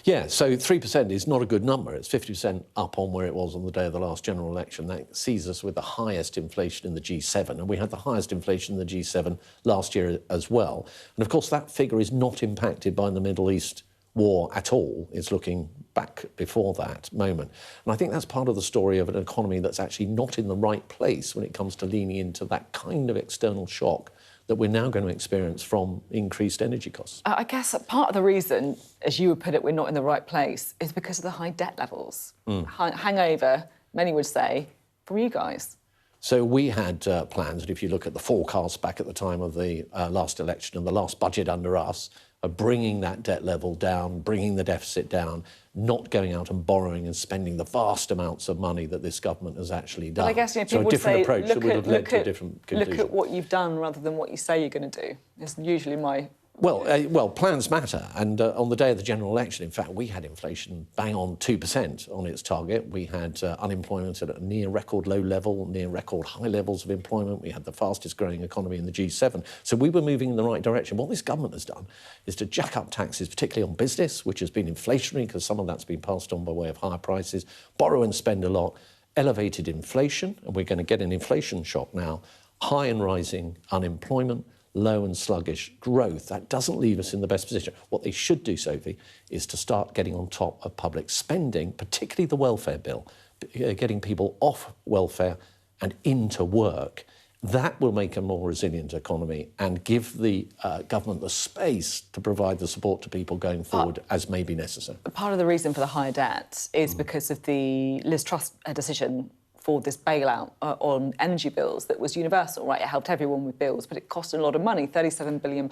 Yeah, so 3% is not a good number. It's 50% up on where it was on the day of the last general election. That sees us with the highest inflation in the G7, and we had the highest inflation in the G7 last year as well. And of course, that figure is not impacted by the Middle East war at all. It's looking back before that moment. And I think that's part of the story of an economy that's actually not in the right place when it comes to leaning into that kind of external shock that we're now going to experience from increased energy costs. I guess part of the reason, as you would put it, we're not in the right place is because of the high debt levels. Hangover, many would say, from you guys. So we had plans, and if you look at the forecast back at the time of the last election and the last budget under us, of bringing that debt level down, bringing the deficit down, not going out and borrowing and spending the vast amounts of money that this government has actually done. But I guess people so a different say, approach that would have led to a different conclusion. Look at what you've done rather than what you say you're going to do. It's usually my... Well, plans matter. And on the day of the general election, in fact, we had inflation bang on 2% on its target. We had unemployment at a near record low level, near record high levels of employment. We had the fastest growing economy in the G7. So we were moving in the right direction. What this government has done is to jack up taxes, particularly on business, which has been inflationary because some of that's been passed on by way of higher prices, borrow and spend a lot, elevated inflation, and we're going to get an inflation shock now, high and rising unemployment, low and sluggish growth. That doesn't leave us in the best position. What they should do, Sophie, is to start getting on top of public spending, particularly the welfare bill, getting people off welfare and into work. That will make a more resilient economy and give the government the space to provide the support to people going forward as may be necessary. Part of the reason for the higher debt is because of the Liz Truss decision for this bailout on energy bills that was universal, right? It helped everyone with bills, but it costed a lot of money, £37 billion.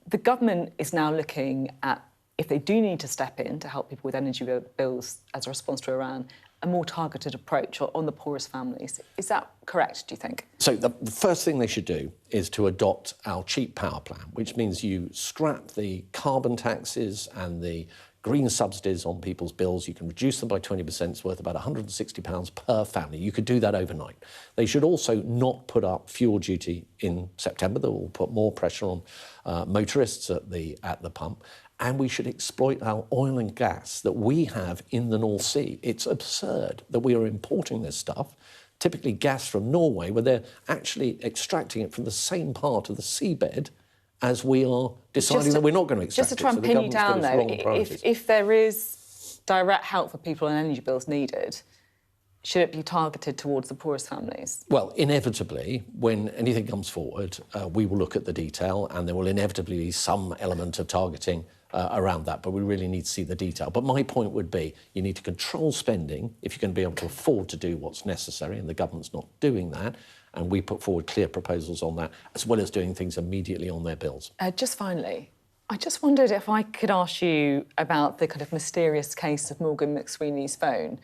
The government is now looking at, if they do need to step in to help people with energy bills as a response to Iran, a more targeted approach on the poorest families. Is that correct, do you think? So the first thing they should do is to adopt our cheap power plan, which means you scrap the carbon taxes and the green subsidies on people's bills. You can reduce them by 20%. It's worth about £160 per family. You could do that overnight. They should also not put up fuel duty in September. That will put more pressure on motorists at the pump. And we should exploit our oil and gas that we have in the North Sea. It's absurd that we are importing this stuff, typically gas from Norway, where they're actually extracting it from the same part of the seabed as we are deciding that we're not going to extract it. Just to try and pin you down, though, if there is direct help for people on energy bills needed, should it be targeted towards the poorest families? Well, inevitably, when anything comes forward, we will look at the detail and there will inevitably be some element of targeting around that, but we really need to see the detail. But my point would be you need to control spending if you're going to be able to afford to do what's necessary, and the government's not doing that. And we put forward clear proposals on that, as well as doing things immediately on their bills. Just finally, I just wondered if I could ask you about the kind of mysterious case of Morgan McSweeney's phone.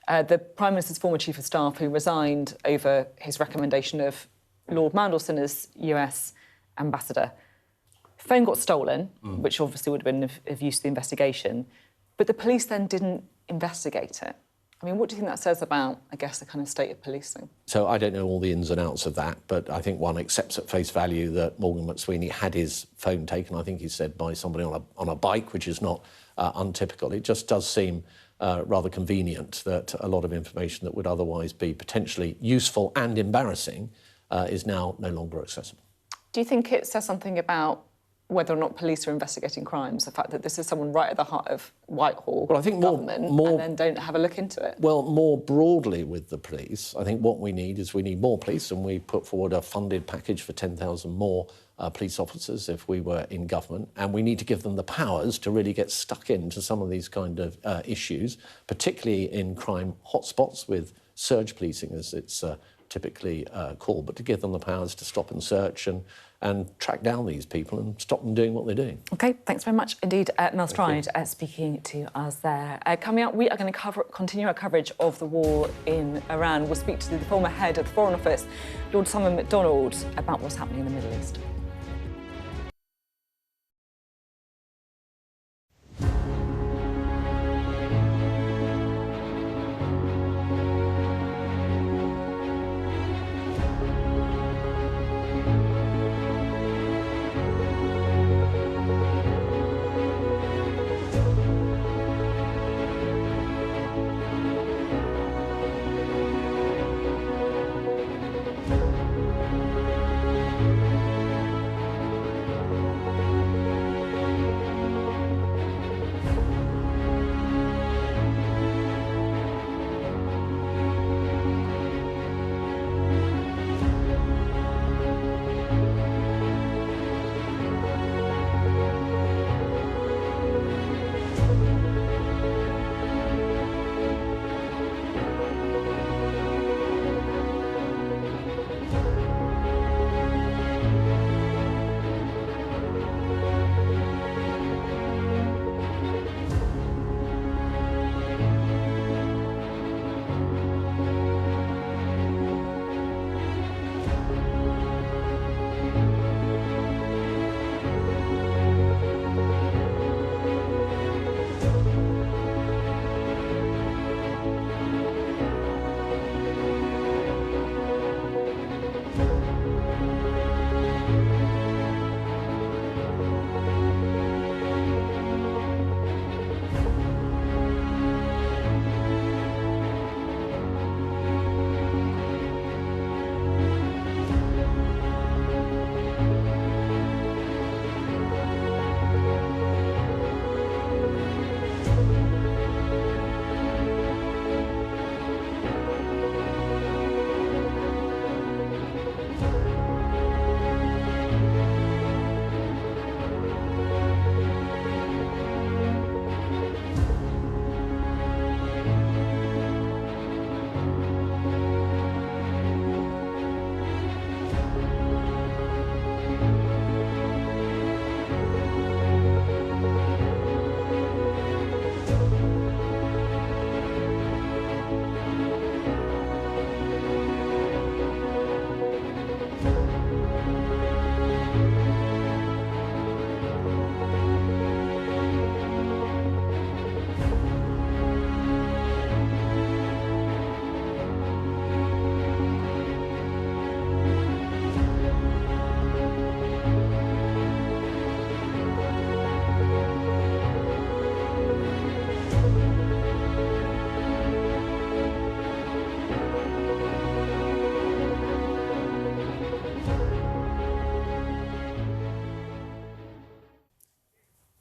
The Prime Minister's former Chief of Staff, who resigned over his recommendation of Lord McDonald as US ambassador. Phone got stolen, which obviously would have been of use to the investigation, but the police then didn't investigate it. I mean, what do you think that says about, I guess, the kind of state of policing? So I don't know all the ins and outs of that, but I think one accepts at face value that Morgan McSweeney had his phone taken, I think he said, by somebody on a bike, which is not untypical. It just does seem rather convenient that a lot of information that would otherwise be potentially useful and embarrassing is now no longer accessible. Do you think it says something about whether or not police are investigating crimes, the fact that this is someone right at the heart of Whitehall government and then don't have a look into it? Well, more broadly with the police, I think what we need more police, and we put forward a funded package for 10,000 more police officers if we were in government, and we need to give them the powers to really get stuck into some of these kind of issues, particularly in crime hotspots with surge policing, as it's typically called, but to give them the powers to stop and search and track down these people and stop them doing what they're doing. OK, thanks very much indeed. Mel Stride speaking to us there. Coming up, we are going to continue our coverage of the war in Iran. We'll speak to the former head of the Foreign Office, Lord McDonald, about what's happening in the Middle East.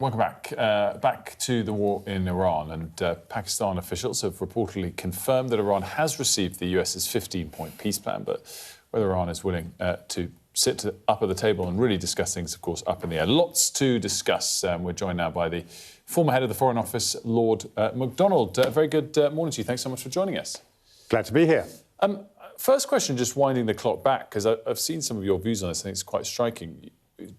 Welcome back. Back to the war in Iran, and Pakistan officials have reportedly confirmed that Iran has received the US's 15-point peace plan, but whether Iran is willing to sit up at the table and really discuss things, of course, up in the air. Lots to discuss. We're joined now by the former head of the Foreign Office, Lord McDonald. Very good morning to you. Thanks so much for joining us. Glad to be here. First question, just winding the clock back, because I've seen some of your views on this. I think it's quite striking.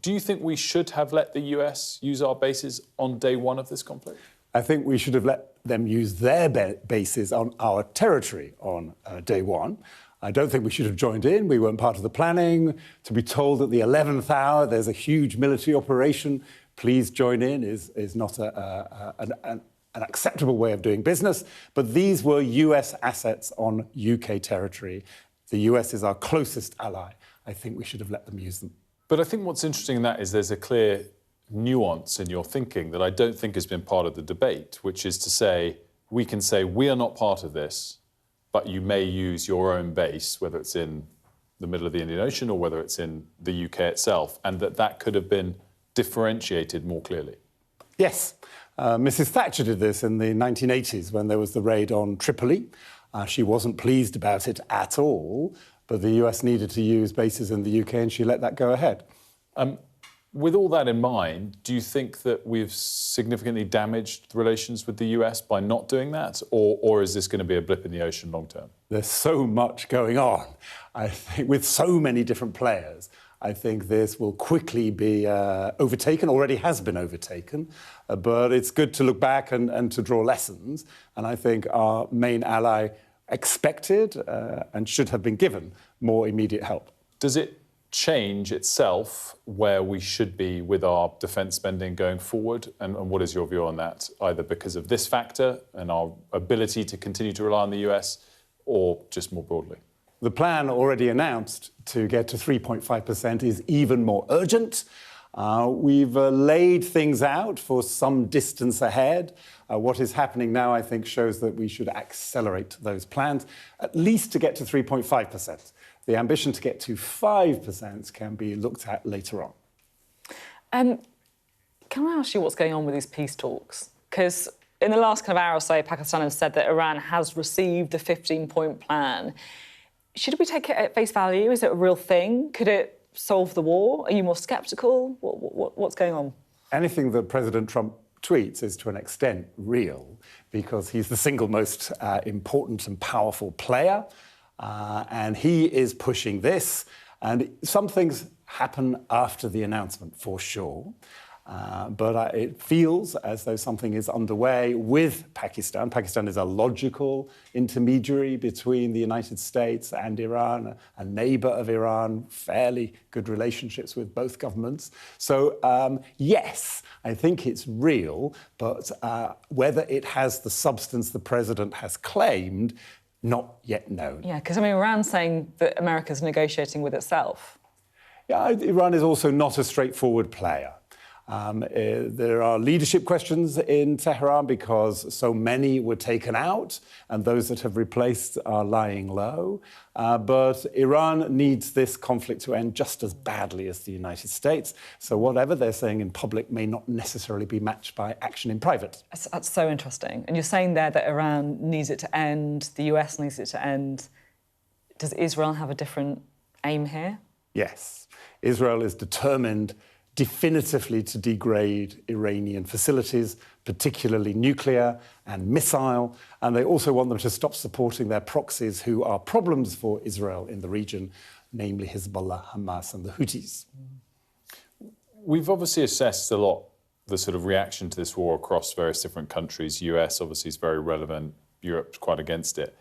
Do you think we should have let the US use our bases on day one of this conflict? I think we should have let them use their bases on our territory on day one. I don't think we should have joined in. We weren't part of the planning. To be told at the 11th hour there's a huge military operation, please join in, is not an acceptable way of doing business, but these were US assets on UK territory. The US is our closest ally. I think we should have let them use them. But I think what's interesting in that is there's a clear nuance in your thinking that I don't think has been part of the debate, which is to say, we can say we are not part of this, but you may use your own base, whether it's in the middle of the Indian Ocean or whether it's in the UK itself, and that could have been differentiated more clearly. Yes. Mrs. Thatcher did this in the 1980s when there was the raid on Tripoli. She wasn't pleased about it at all, but the US needed to use bases in the UK and she let that go ahead. With all that in mind, do you think that we've significantly damaged relations with the US by not doing that, or is this going to be a blip in the ocean long term? There's so much going on, I think, with so many different players. I think this will quickly be overtaken, already has been overtaken, but it's good to look back and to draw lessons. And I think our main ally expected and should have been given more immediate help. Does it change itself where we should be with our defence spending going forward? And what is your view on that, either because of this factor and our ability to continue to rely on the US, or just more broadly? The plan already announced to get to 3.5% is even more urgent. We've laid things out for some distance ahead. What is happening now, I think, shows that we should accelerate those plans, at least to get to 3.5%. The ambition to get to 5% can be looked at later on. Can I ask you what's going on with these peace talks? Because in the last kind of hour or so, Pakistan has said that Iran has received a 15-point plan. Should we take it at face value? Is it a real thing? Could it solve the war? Are you more sceptical? What's going on? Anything that President Trump tweets is to an extent real, because he's the single most important and powerful player, and he is pushing this. And some things happen after the announcement, for sure. But it feels as though something is underway with Pakistan. Pakistan is a logical intermediary between the United States and Iran, a neighbour of Iran, fairly good relationships with both governments. So, yes, I think it's real, but whether it has the substance the president has claimed, not yet known. Yeah, because, I mean, Iran's saying that America's negotiating with itself. Yeah, Iran is also not a straightforward player. There are leadership questions in Tehran because so many were taken out and those that have replaced are lying low. But Iran needs this conflict to end just as badly as the United States. So whatever they're saying in public may not necessarily be matched by action in private. That's so interesting. And you're saying there that Iran needs it to end, the US needs it to end. Does Israel have a different aim here? Yes. Israel is determined definitively to degrade Iranian facilities, particularly nuclear and missile, and they also want them to stop supporting their proxies who are problems for Israel in the region, namely Hezbollah, Hamas and the Houthis. We've obviously assessed a lot the sort of reaction to this war across various different countries. US obviously is very relevant, Europe's quite against it.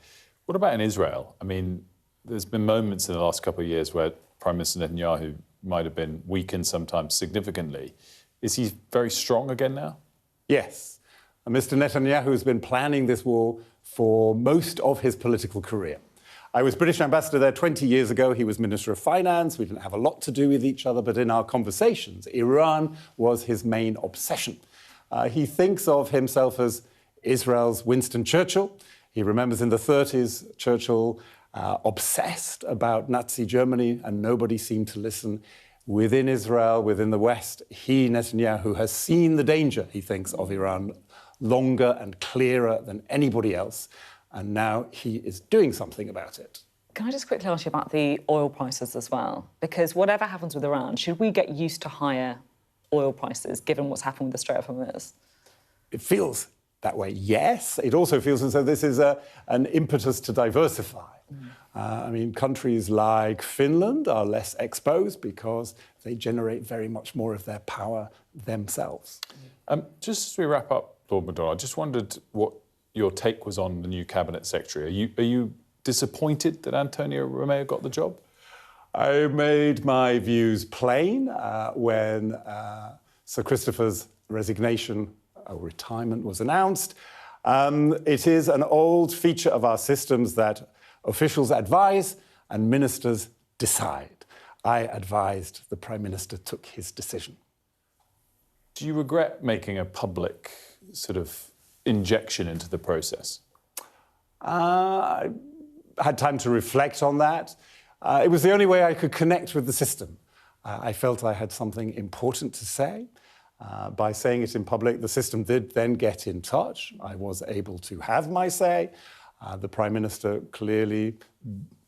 What about in Israel? I mean, there's been moments in the last couple of years where Prime Minister Netanyahu might have been weakened sometimes significantly. Is he very strong again now? Yes. And Mr. Netanyahu has been planning this war for most of his political career. I was British ambassador there 20 years ago. He was Minister of Finance. We didn't have a lot to do with each other, but in our conversations, Iran was his main obsession. He thinks of himself as Israel's Winston Churchill. He remembers in the 30s, Churchill obsessed about Nazi Germany, and nobody seemed to listen. Within Israel, within the West, he, Netanyahu, has seen the danger, he thinks, of Iran longer and clearer than anybody else, and now he is doing something about it. Can I just quickly ask you about the oil prices as well? Because whatever happens with Iran, should we get used to higher oil prices, given what's happened with the Strait of Hormuz? It feels that way, yes. It also feels as though this is an impetus to diversify. I mean, countries like Finland are less exposed because they generate very much more of their power themselves. Just as we wrap up, Lord McDonald, I just wondered what your take was on the new cabinet secretary. Are you disappointed that Antonio Romeo got the job? I made my views plain when Sir Christopher's resignation a retirement was announced. It is an old feature of our systems that officials advise and ministers decide. I advised, the Prime Minister took his decision. Do you regret making a public sort of injection into the process? I had time to reflect on that. It was the only way I could connect with the system. I felt I had something important to say. By saying it in public, the system did then get in touch. I was able to have my say. The Prime Minister clearly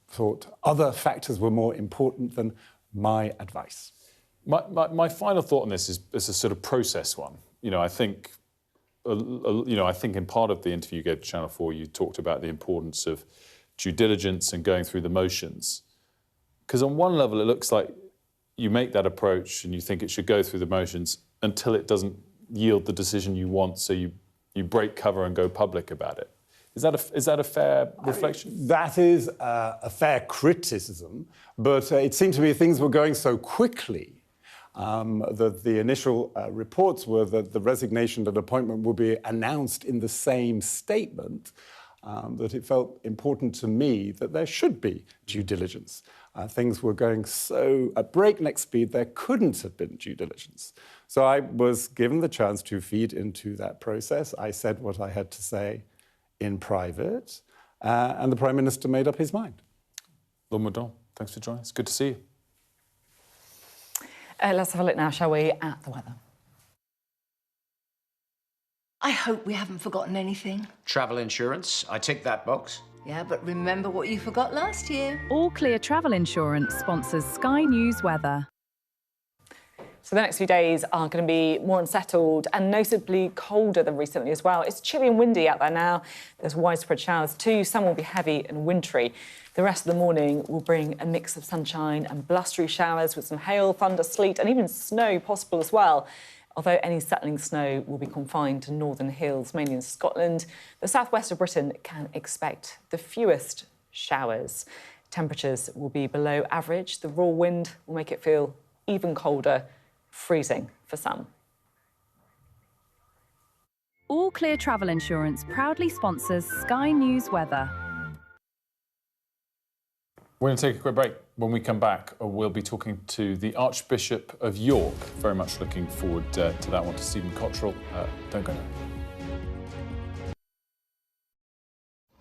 thought other factors were more important than my advice. My final thought on this is a sort of process one. I think in part of the interview you gave to Channel 4, you talked about the importance of due diligence and going through the motions. Because on one level, it looks like you make that approach and you think it should go through the motions until it doesn't yield the decision you want, so you break cover and go public about it. Is that a fair reflection? That is a fair criticism, but it seemed to me things were going so quickly that the initial reports were that the resignation and appointment would be announced in the same statement, that it felt important to me that there should be due diligence. Things were going so at breakneck speed, there couldn't have been due diligence. So I was given the chance to feed into that process. I said what I had to say in private, and the Prime Minister made up his mind. Lord McDonald, thanks for joining us. Good to see you. Let's have a look now, shall we, at the weather. I hope we haven't forgotten anything. Travel insurance, I tick that box. Yeah, but remember what you forgot last year. All Clear Travel Insurance sponsors Sky News Weather. So the next few days are going to be more unsettled and noticeably colder than recently as well. It's chilly and windy out there now. There's widespread showers too. Some will be heavy and wintry. The rest of the morning will bring a mix of sunshine and blustery showers with some hail, thunder, sleet and even snow possible as well. Although any settling snow will be confined to northern hills, mainly in Scotland, the southwest of Britain can expect the fewest showers. Temperatures will be below average. The raw wind will make it feel even colder, freezing for some. All Clear Travel Insurance proudly sponsors Sky News Weather. We're going to take a quick break. When we come back, we'll be talking to the Archbishop of York. Very much looking forward to that one, to Stephen Cottrell. Don't go now.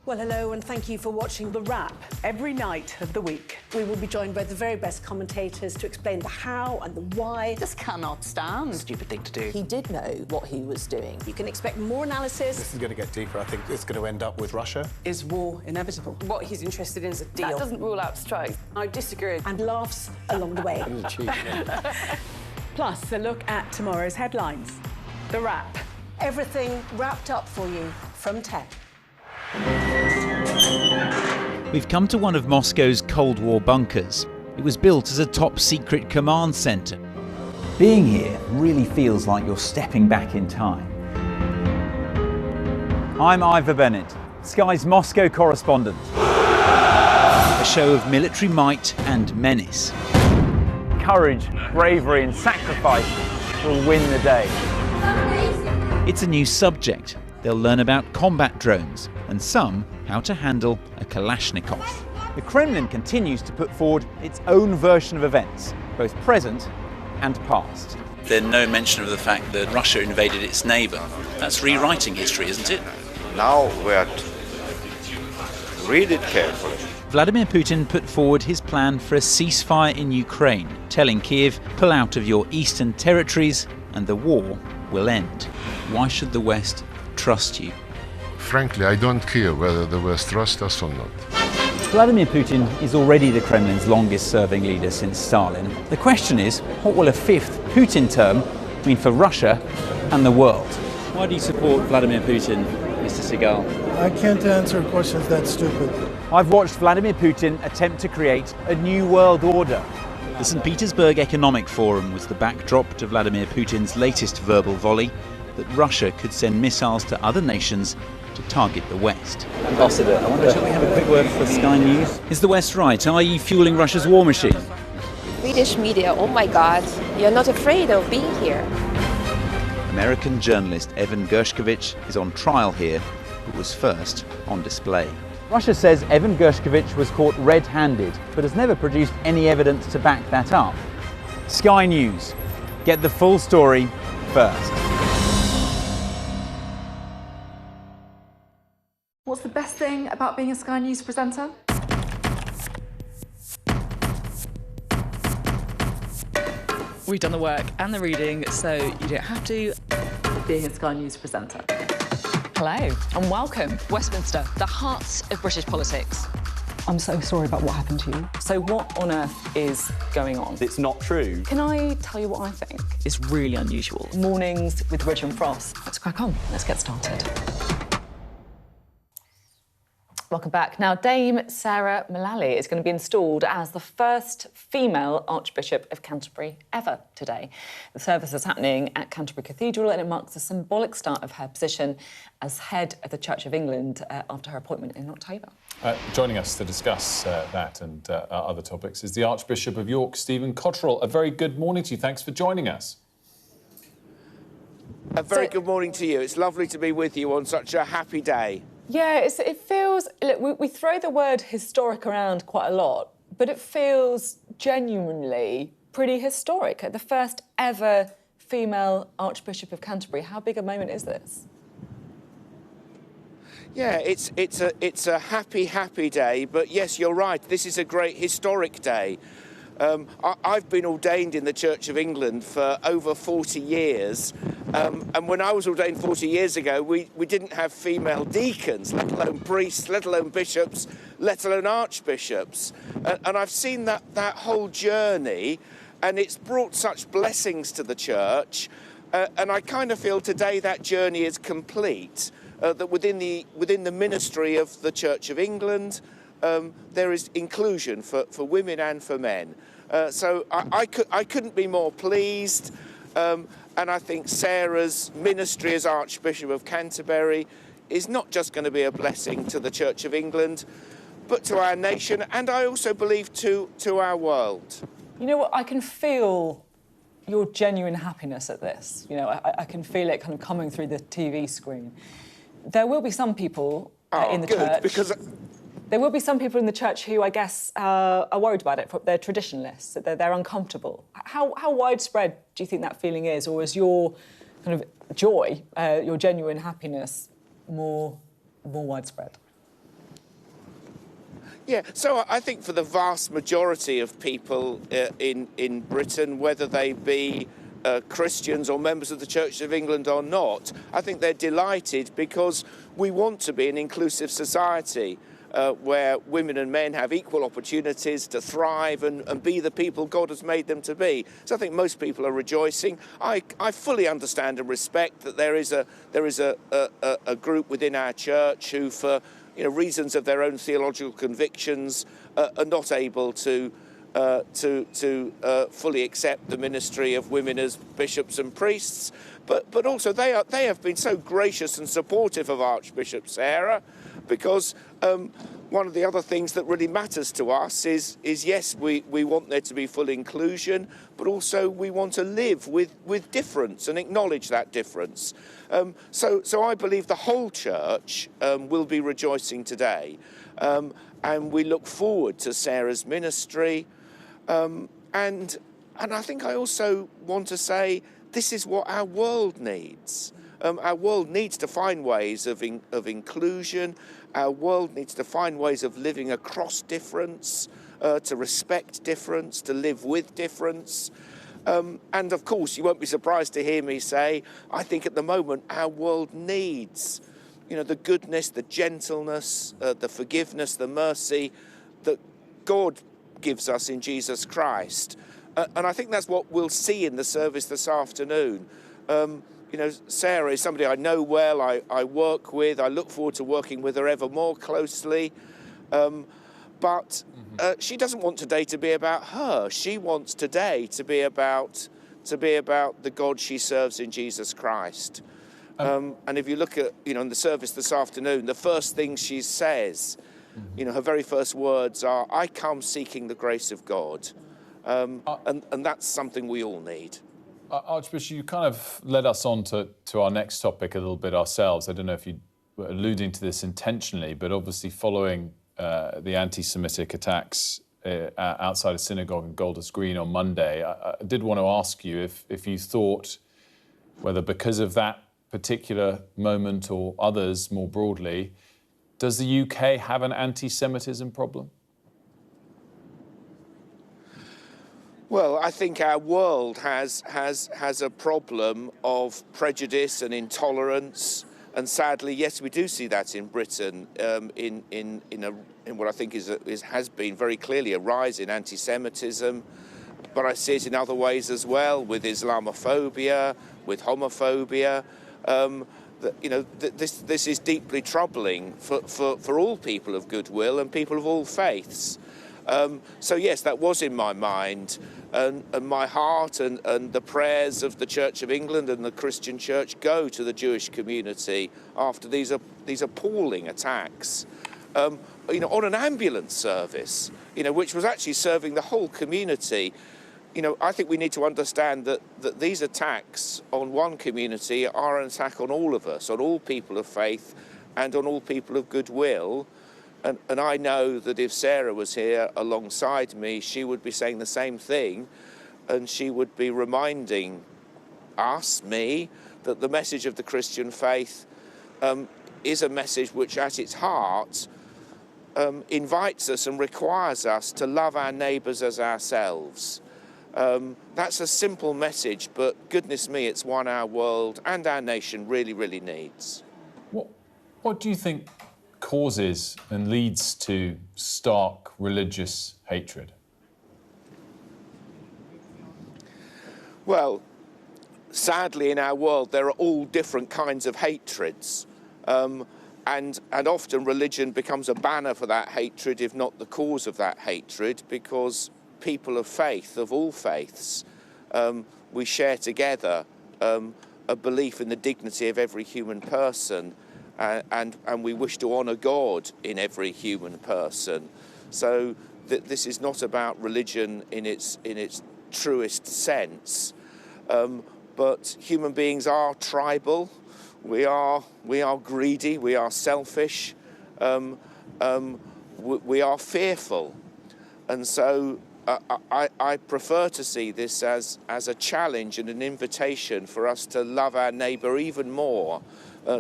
Well, hello, and thank you for watching The Wrap. Every night of the week, we will be joined by the very best commentators to explain the how and the why. This cannot stand. Stupid thing to do. He did know what he was doing. You can expect more analysis. This is going to get deeper. I think it's going to end up with Russia. Is war inevitable? What he's interested in is a deal. That doesn't rule out strikes. I disagree. And laughs along the way. Plus, a look at tomorrow's headlines. The Wrap. Everything wrapped up for you from 10. We've come to one of Moscow's Cold War bunkers. It was built as a top-secret command centre. Being here really feels like you're stepping back in time. I'm Ivor Bennett, Sky's Moscow correspondent. A show of military might and menace. Courage, bravery and sacrifice will win the day. It's a new subject. They'll learn about combat drones and some how to handle a Kalashnikov. The Kremlin continues to put forward its own version of events, both present and past. There's no mention of the fact that Russia invaded its neighbour. That's rewriting history, isn't it? Now we are to read it carefully. Vladimir Putin put forward his plan for a ceasefire in Ukraine, telling Kiev, pull out of your eastern territories and the war will end. Why should the West trust you? Frankly, I don't care whether the West trusts us or not. Vladimir Putin is already the Kremlin's longest-serving leader since Stalin. The question is, what will a fifth Putin term mean for Russia and the world? Why do you support Vladimir Putin, Mr. Segal? I can't answer questions that stupid. I've watched Vladimir Putin attempt to create a new world order. The St. Petersburg Economic Forum was the backdrop to Vladimir Putin's latest verbal volley that Russia could send missiles to other nations to target the West. Ambassador, I wonder, shall we have a quick word for Sky News? Is the West right? Are you fueling Russia's war machine? Swedish media, oh my God, you're not afraid of being here. American journalist Evan Gershkovich is on trial here, but was first on display. Russia says Evan Gershkovich was caught red-handed, but has never produced any evidence to back that up. Sky News. Get the full story first. What's the best thing about being a Sky News presenter? We've done the work and the reading, so you don't have to. Being a Sky News presenter. Hello and welcome. Westminster, the heart of British politics. I'm so sorry about what happened to you. So what on earth is going on? It's not true. Can I tell you what I think is really unusual? Mornings with Richard and Frost. Let's crack on. Let's get started. Welcome back. Now, Dame Sarah Mullally is going to be installed as the first female Archbishop of Canterbury ever today. The service is happening at Canterbury Cathedral and it marks the symbolic start of her position as head of the Church of England after her appointment in October. Joining us to discuss that and other topics is the Archbishop of York, Stephen Cotterill. A very good morning to you. Thanks for joining us. A very good morning to you. It's lovely to be with you on such a happy day. Yeah, it feels... Look, we throw the word historic around quite a lot, but it feels genuinely pretty historic. The first ever female Archbishop of Canterbury. How big a moment is this? Yeah, it's a happy day, but yes, you're right. This is a great historic day. I've been ordained in the Church of England for over 40 years, and when I was ordained 40 years ago, we didn't have female deacons, let alone priests, let alone bishops, let alone archbishops. And I've seen that whole journey, and it's brought such blessings to the Church, and I kind of feel today that journey is complete, that within the ministry of the Church of England, there is inclusion for women and for men. So I couldn't be more pleased, and I think Sarah's ministry as Archbishop of Canterbury is not just going to be a blessing to the Church of England, but to our nation, and I also believe to our world. You know what, I can feel your genuine happiness at this. You know, I can feel it kind of coming through the TV screen. There will be some people in the church... Because there will be some people in the church who, I guess, are worried about it. They're traditionalists, they're uncomfortable. How widespread do you think that feeling is, or is your kind of joy, your genuine happiness, more widespread? Yeah, so I think for the vast majority of people in Britain, whether they be Christians or members of the Church of England or not, I think they're delighted because we want to be an inclusive society. Where women and men have equal opportunities to thrive and be the people God has made them to be. So I think most people are rejoicing. I fully understand and respect that there is a group within our church who, for reasons of their own theological convictions, are not able to fully accept the ministry of women as bishops and priests. But also they have been so gracious and supportive of Archbishop Sarah, because one of the other things that really matters to us is yes, we want there to be full inclusion, but also we want to live with difference and acknowledge that difference. So I believe the whole church will be rejoicing today, and we look forward to Sarah's ministry, and I think I also want to say this is what our world needs. Our world needs to find ways of inclusion. Our world needs to find ways of living across difference, to respect difference, to live with difference. And of course, you won't be surprised to hear me say, I think at the moment our world needs, the goodness, the gentleness, the forgiveness, the mercy that God gives us in Jesus Christ. And I think that's what we'll see in the service this afternoon. Sarah is somebody I know well, I work with, I look forward to working with her ever more closely. But she doesn't want today to be about her. She wants today to be about the God she serves in Jesus Christ. And if you look at, in the service this afternoon, the first thing she says, her very first words are, I come seeking the grace of God. And that's something we all need. Archbishop, you kind of led us on to our next topic a little bit ourselves. I don't know if you were alluding to this intentionally, but obviously following the anti-Semitic attacks outside a synagogue in Golders Green on Monday, I did want to ask you if you thought whether because of that particular moment or others more broadly, does the UK have an anti-Semitism problem? Well, I think our world has a problem of prejudice and intolerance, and sadly, yes, we do see that in Britain, in what I think has been very clearly a rise in anti-Semitism, but I see it in other ways as well, with Islamophobia, with homophobia. This is deeply troubling for all people of goodwill and people of all faiths. So yes, that was in my mind, and my heart and the prayers of the Church of England and the Christian Church go to the Jewish community after these appalling attacks. On an ambulance service, which was actually serving the whole community. I think we need to understand that these attacks on one community are an attack on all of us, on all people of faith and on all people of goodwill. And I know that if Sarah was here alongside me, she would be saying the same thing, and she would be reminding me, that the message of the Christian faith is a message which at its heart invites us and requires us to love our neighbours as ourselves. That's a simple message, but goodness me, it's one our world and our nation really, really needs. What do you think causes and leads to stark religious hatred? Well, sadly in our world there are all different kinds of hatreds, and often religion becomes a banner for that hatred, if not the cause of that hatred, because people of faith, of all faiths, we share together a belief in the dignity of every human person, and we wish to honour God in every human person. So this is not about religion in its truest sense, but human beings are tribal. We are greedy. We are selfish. We are fearful, and so I prefer to see this as a challenge and an invitation for us to love our neighbour even more.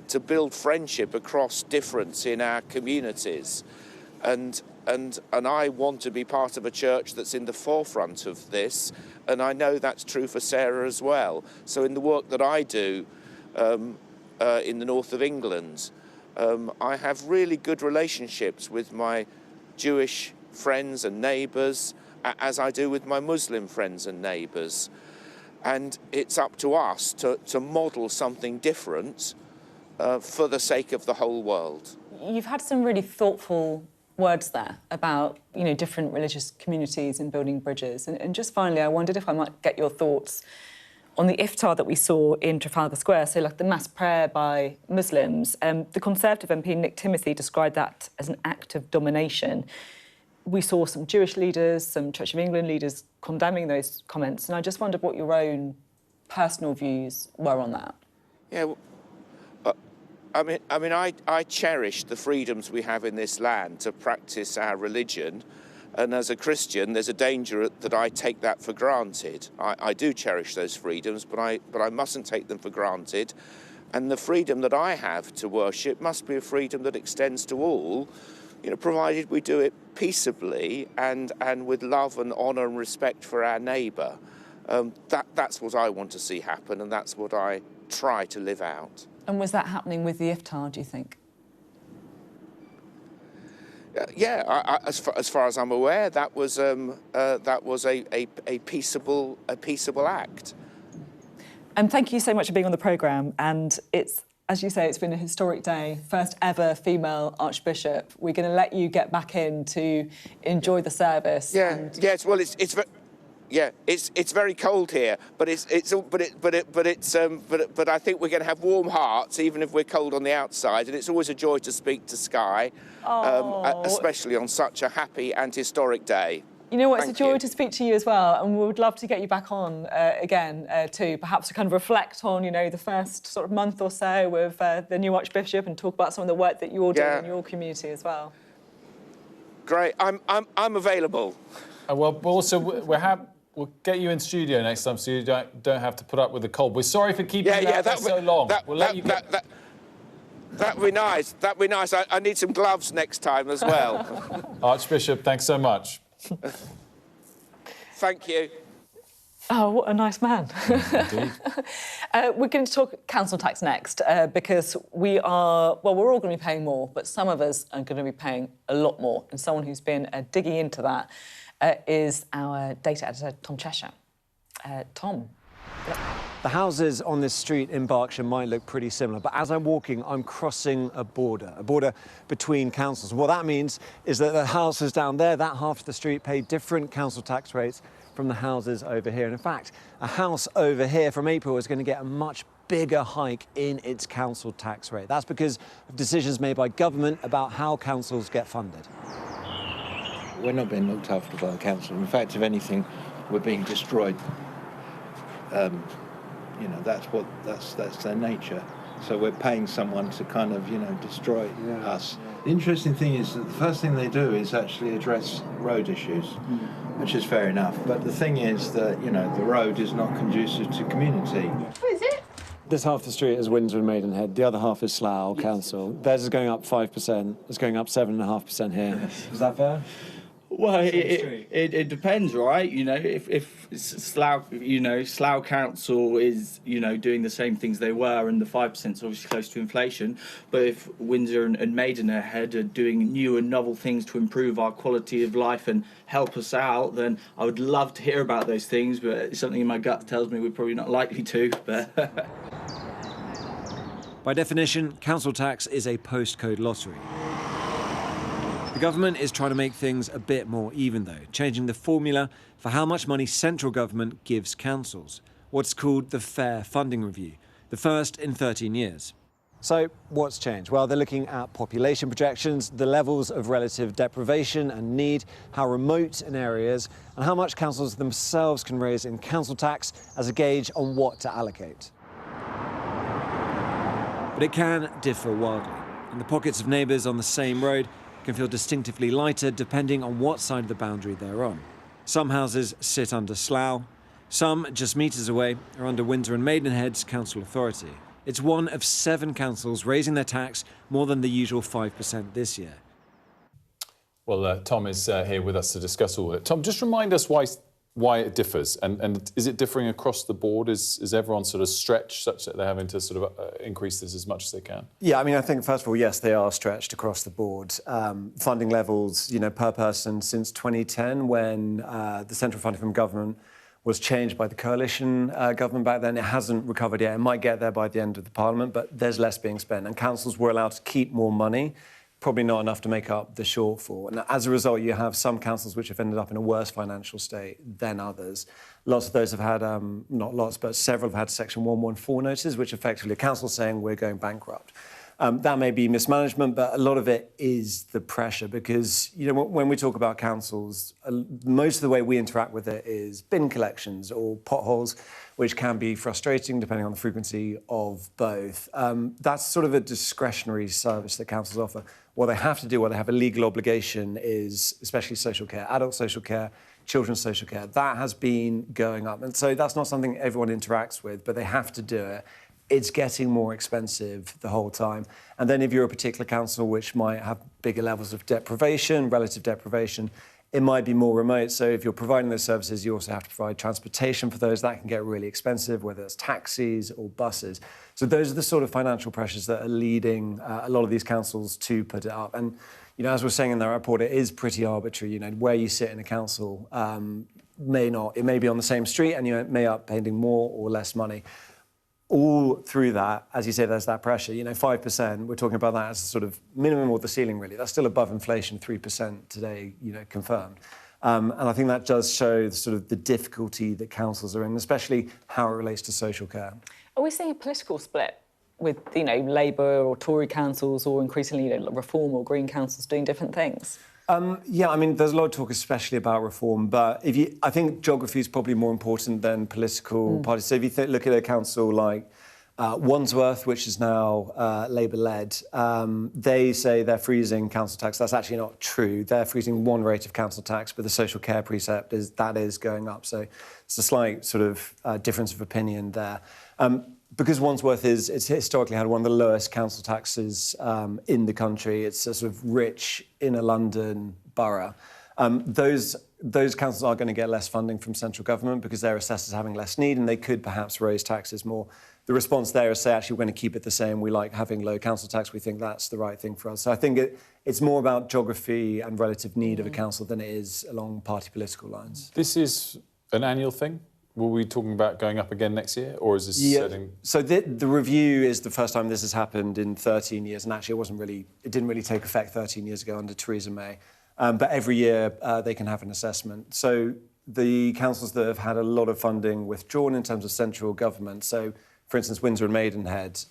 To build friendship across difference in our communities, and I want to be part of a church that's in the forefront of this, and I know that's true for Sarah as well. So in the work that I do in the north of England, I have really good relationships with my Jewish friends and neighbours, as I do with my Muslim friends and neighbours, and it's up to us to model something different for the sake of the whole world. You've had some really thoughtful words there about, different religious communities and building bridges. And just finally, I wondered if I might get your thoughts on the iftar that we saw in Trafalgar Square, so like the mass prayer by Muslims. The Conservative MP Nick Timothy described that as an act of domination. We saw some Jewish leaders, some Church of England leaders condemning those comments, and I just wondered what your own personal views were on that. Yeah. I cherish the freedoms we have in this land to practice our religion, and as a Christian, there's a danger that I take that for granted. I do cherish those freedoms, but I mustn't take them for granted. And the freedom that I have to worship must be a freedom that extends to all, provided we do it peaceably and with love and honour and respect for our neighbour. That's what I want to see happen, and that's what I try to live out. And was that happening with the iftar, do you think? Yeah, as far as I'm aware, that was a peaceable act. And thank you so much for being on the programme. And it's, as you say, it's been a historic day, first ever female Archbishop. We're going to let you get back in to enjoy the service. Yeah, yes. Well, it's very cold here, but I think we're going to have warm hearts even if we're cold on the outside, and it's always a joy to speak to Sky, especially on such a happy and historic day. You know what, it's Thank a joy you. to speak to you as well, and we would love to get you back on again too, perhaps to kind of reflect on, you know, the first sort of month or so with the new Archbishop and talk about some of the work that you're doing in your community as well. Great, I'm available. Well, also we'll get you in studio next time, so you don't have to put up with the cold. We're sorry for keeping you out there so long. We'll let you get... That'd be nice. That'd be nice. I need some gloves next time as well. Archbishop, thanks so much. Thank you. Oh, what a nice man. Indeed. We're going to talk council tax next because we're all going to be paying more, but some of us are going to be paying a lot more. And someone who's been digging into that is our data editor, Tom Cheshire. Tom. The houses on this street in Berkshire might look pretty similar, but as I'm walking, I'm crossing a border between councils. What that means is that the houses down there, that half of the street, pay different council tax rates from the houses over here. And in fact, a house over here from April is going to get a much bigger hike in its council tax rate. That's because of decisions made by government about how councils get funded. We're not being looked after by the council. In fact, if anything, we're being destroyed. You know, that's their nature. So we're paying someone to kind of, you know, destroy us. The interesting thing is that the first thing they do is actually address road issues, which is fair enough. But the thing is that, you know, the road is not conducive to community. What is it? This half of the street is Windsor and Maidenhead. The other half is Slough Council. Theirs is going up 5%. It's going up 7.5% here. Is that fair? Well, it depends, right? You know, if Slough, you know, Slough Council is, you know, doing the same things they were, and the 5% is obviously close to inflation. But if Windsor and Maidenhead are doing new and novel things to improve our quality of life and help us out, then I would love to hear about those things. But something in my gut tells me we're probably not likely to. But by definition, council tax is a postcode lottery. The government is trying to make things a bit more even, though, changing the formula for how much money central government gives councils, what's called the Fair Funding Review, the first in 13 years. So what's changed? Well, they're looking at population projections, the levels of relative deprivation and need, how remote an area is, and how much councils themselves can raise in council tax as a gauge on what to allocate. But it can differ wildly, and the pockets of neighbours on the same road can feel distinctively lighter depending on what side of the boundary they're on. Some houses sit under Slough, some just metres away are under Windsor and Maidenhead's council authority. It's one of 7 councils raising their tax more than the usual 5% this year. Well, Tom is here with us to discuss all of it. Tom, just remind us why it differs, and is it differing across the board? Is everyone sort of stretched such that they're having to sort of increase this as much as they can? Yeah, I mean, I think, first of all, yes, they are stretched across the board. Funding levels, you know, per person since 2010, when the central funding from government was changed by the coalition government back then. It hasn't recovered yet. It might get there by the end of the Parliament, but there's less being spent, and councils were allowed to keep more money, probably not enough to make up the shortfall. And as a result, you have some councils which have ended up in a worse financial state than others. Lots of those have had, not lots, but several have had Section 114 notices, which effectively a council saying we're going bankrupt. That may be mismanagement, but a lot of it is the pressure because, you know, when we talk about councils, most of the way we interact with it is bin collections or potholes, which can be frustrating depending on the frequency of both. That's sort of a discretionary service that councils offer. What they have to do, what they have a legal obligation is, especially social care, adult social care, children's social care. That has been going up. And so that's not something everyone interacts with, but they have to do it. It's getting more expensive the whole time. And then if you're a particular council which might have bigger levels of deprivation, relative deprivation, it might be more remote. So if you're providing those services, you also have to provide transportation for those. That can get really expensive, whether it's taxis or buses. So those are the sort of financial pressures that are leading a lot of these councils to put it up. And, you know, as we're saying in the report, it is pretty arbitrary. You know, where you sit in a council may not. It may be on the same street and you may up paying more or less money. All through that, as you say, there's that pressure. You know, 5%, we're talking about that as a sort of minimum or the ceiling, really. That's still above inflation, 3% today, you know, confirmed. And I think that does show sort of the difficulty that councils are in, especially how it relates to social care. Are we seeing a political split with, you know, Labour or Tory councils or increasingly, you know, Reform or Green councils doing different things? Yeah, I mean, there's a lot of talk, especially about reform, but I think geography is probably more important than political parties. So if you look at a council like Wandsworth, which is now Labour-led, they say they're freezing council tax. That's actually not true. They're freezing one rate of council tax, but the social care precept is going up. So it's a slight sort of difference of opinion there. Because Wandsworth it's historically had one of the lowest council taxes in the country. It's a sort of rich inner London borough. Those councils are going to get less funding from central government because their assessors having less need, and they could perhaps raise taxes more. The response there is say, actually, we're going to keep it the same. We like having low council tax. We think that's the right thing for us. So I think it's more about geography and relative need of a council than it is along party political lines. This is an annual thing? Were we talking about going up again next year, or is this setting? So the review is the first time this has happened in 13 years, and actually it didn't really take effect 13 years ago under Theresa May. But every year they can have an assessment. So the councils that have had a lot of funding withdrawn in terms of central government, so for instance, Windsor and Maidenhead,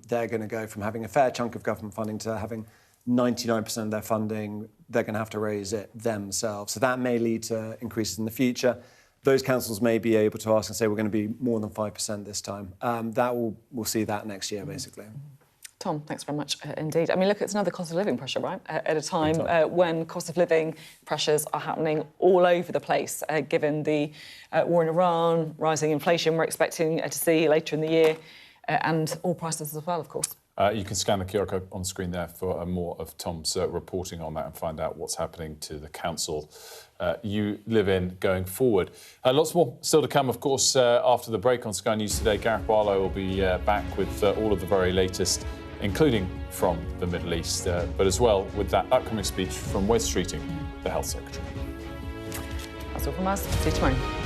they're going to go from having a fair chunk of government funding to having 99% of their funding. They're going to have to raise it themselves. So that may lead to increases in the future. Those councils may be able to ask and say, we're going to be more than 5% this time. We'll see that next year, basically. Tom, thanks very much indeed. I mean, look, it's another cost of living pressure, right? At a time when cost of living pressures are happening all over the place, given the war in Iran, rising inflation we're expecting to see later in the year, and oil prices as well, of course. You can scan the QR code on screen there for more of Tom's reporting on that and find out what's happening to the council you live in going forward. Lots more still to come, of course, after the break on Sky News Today. Gareth Barlow will be back with all of the very latest, including from the Middle East, but as well with that upcoming speech from Wes Streeting, the Health Secretary. That's all from us. See you tomorrow.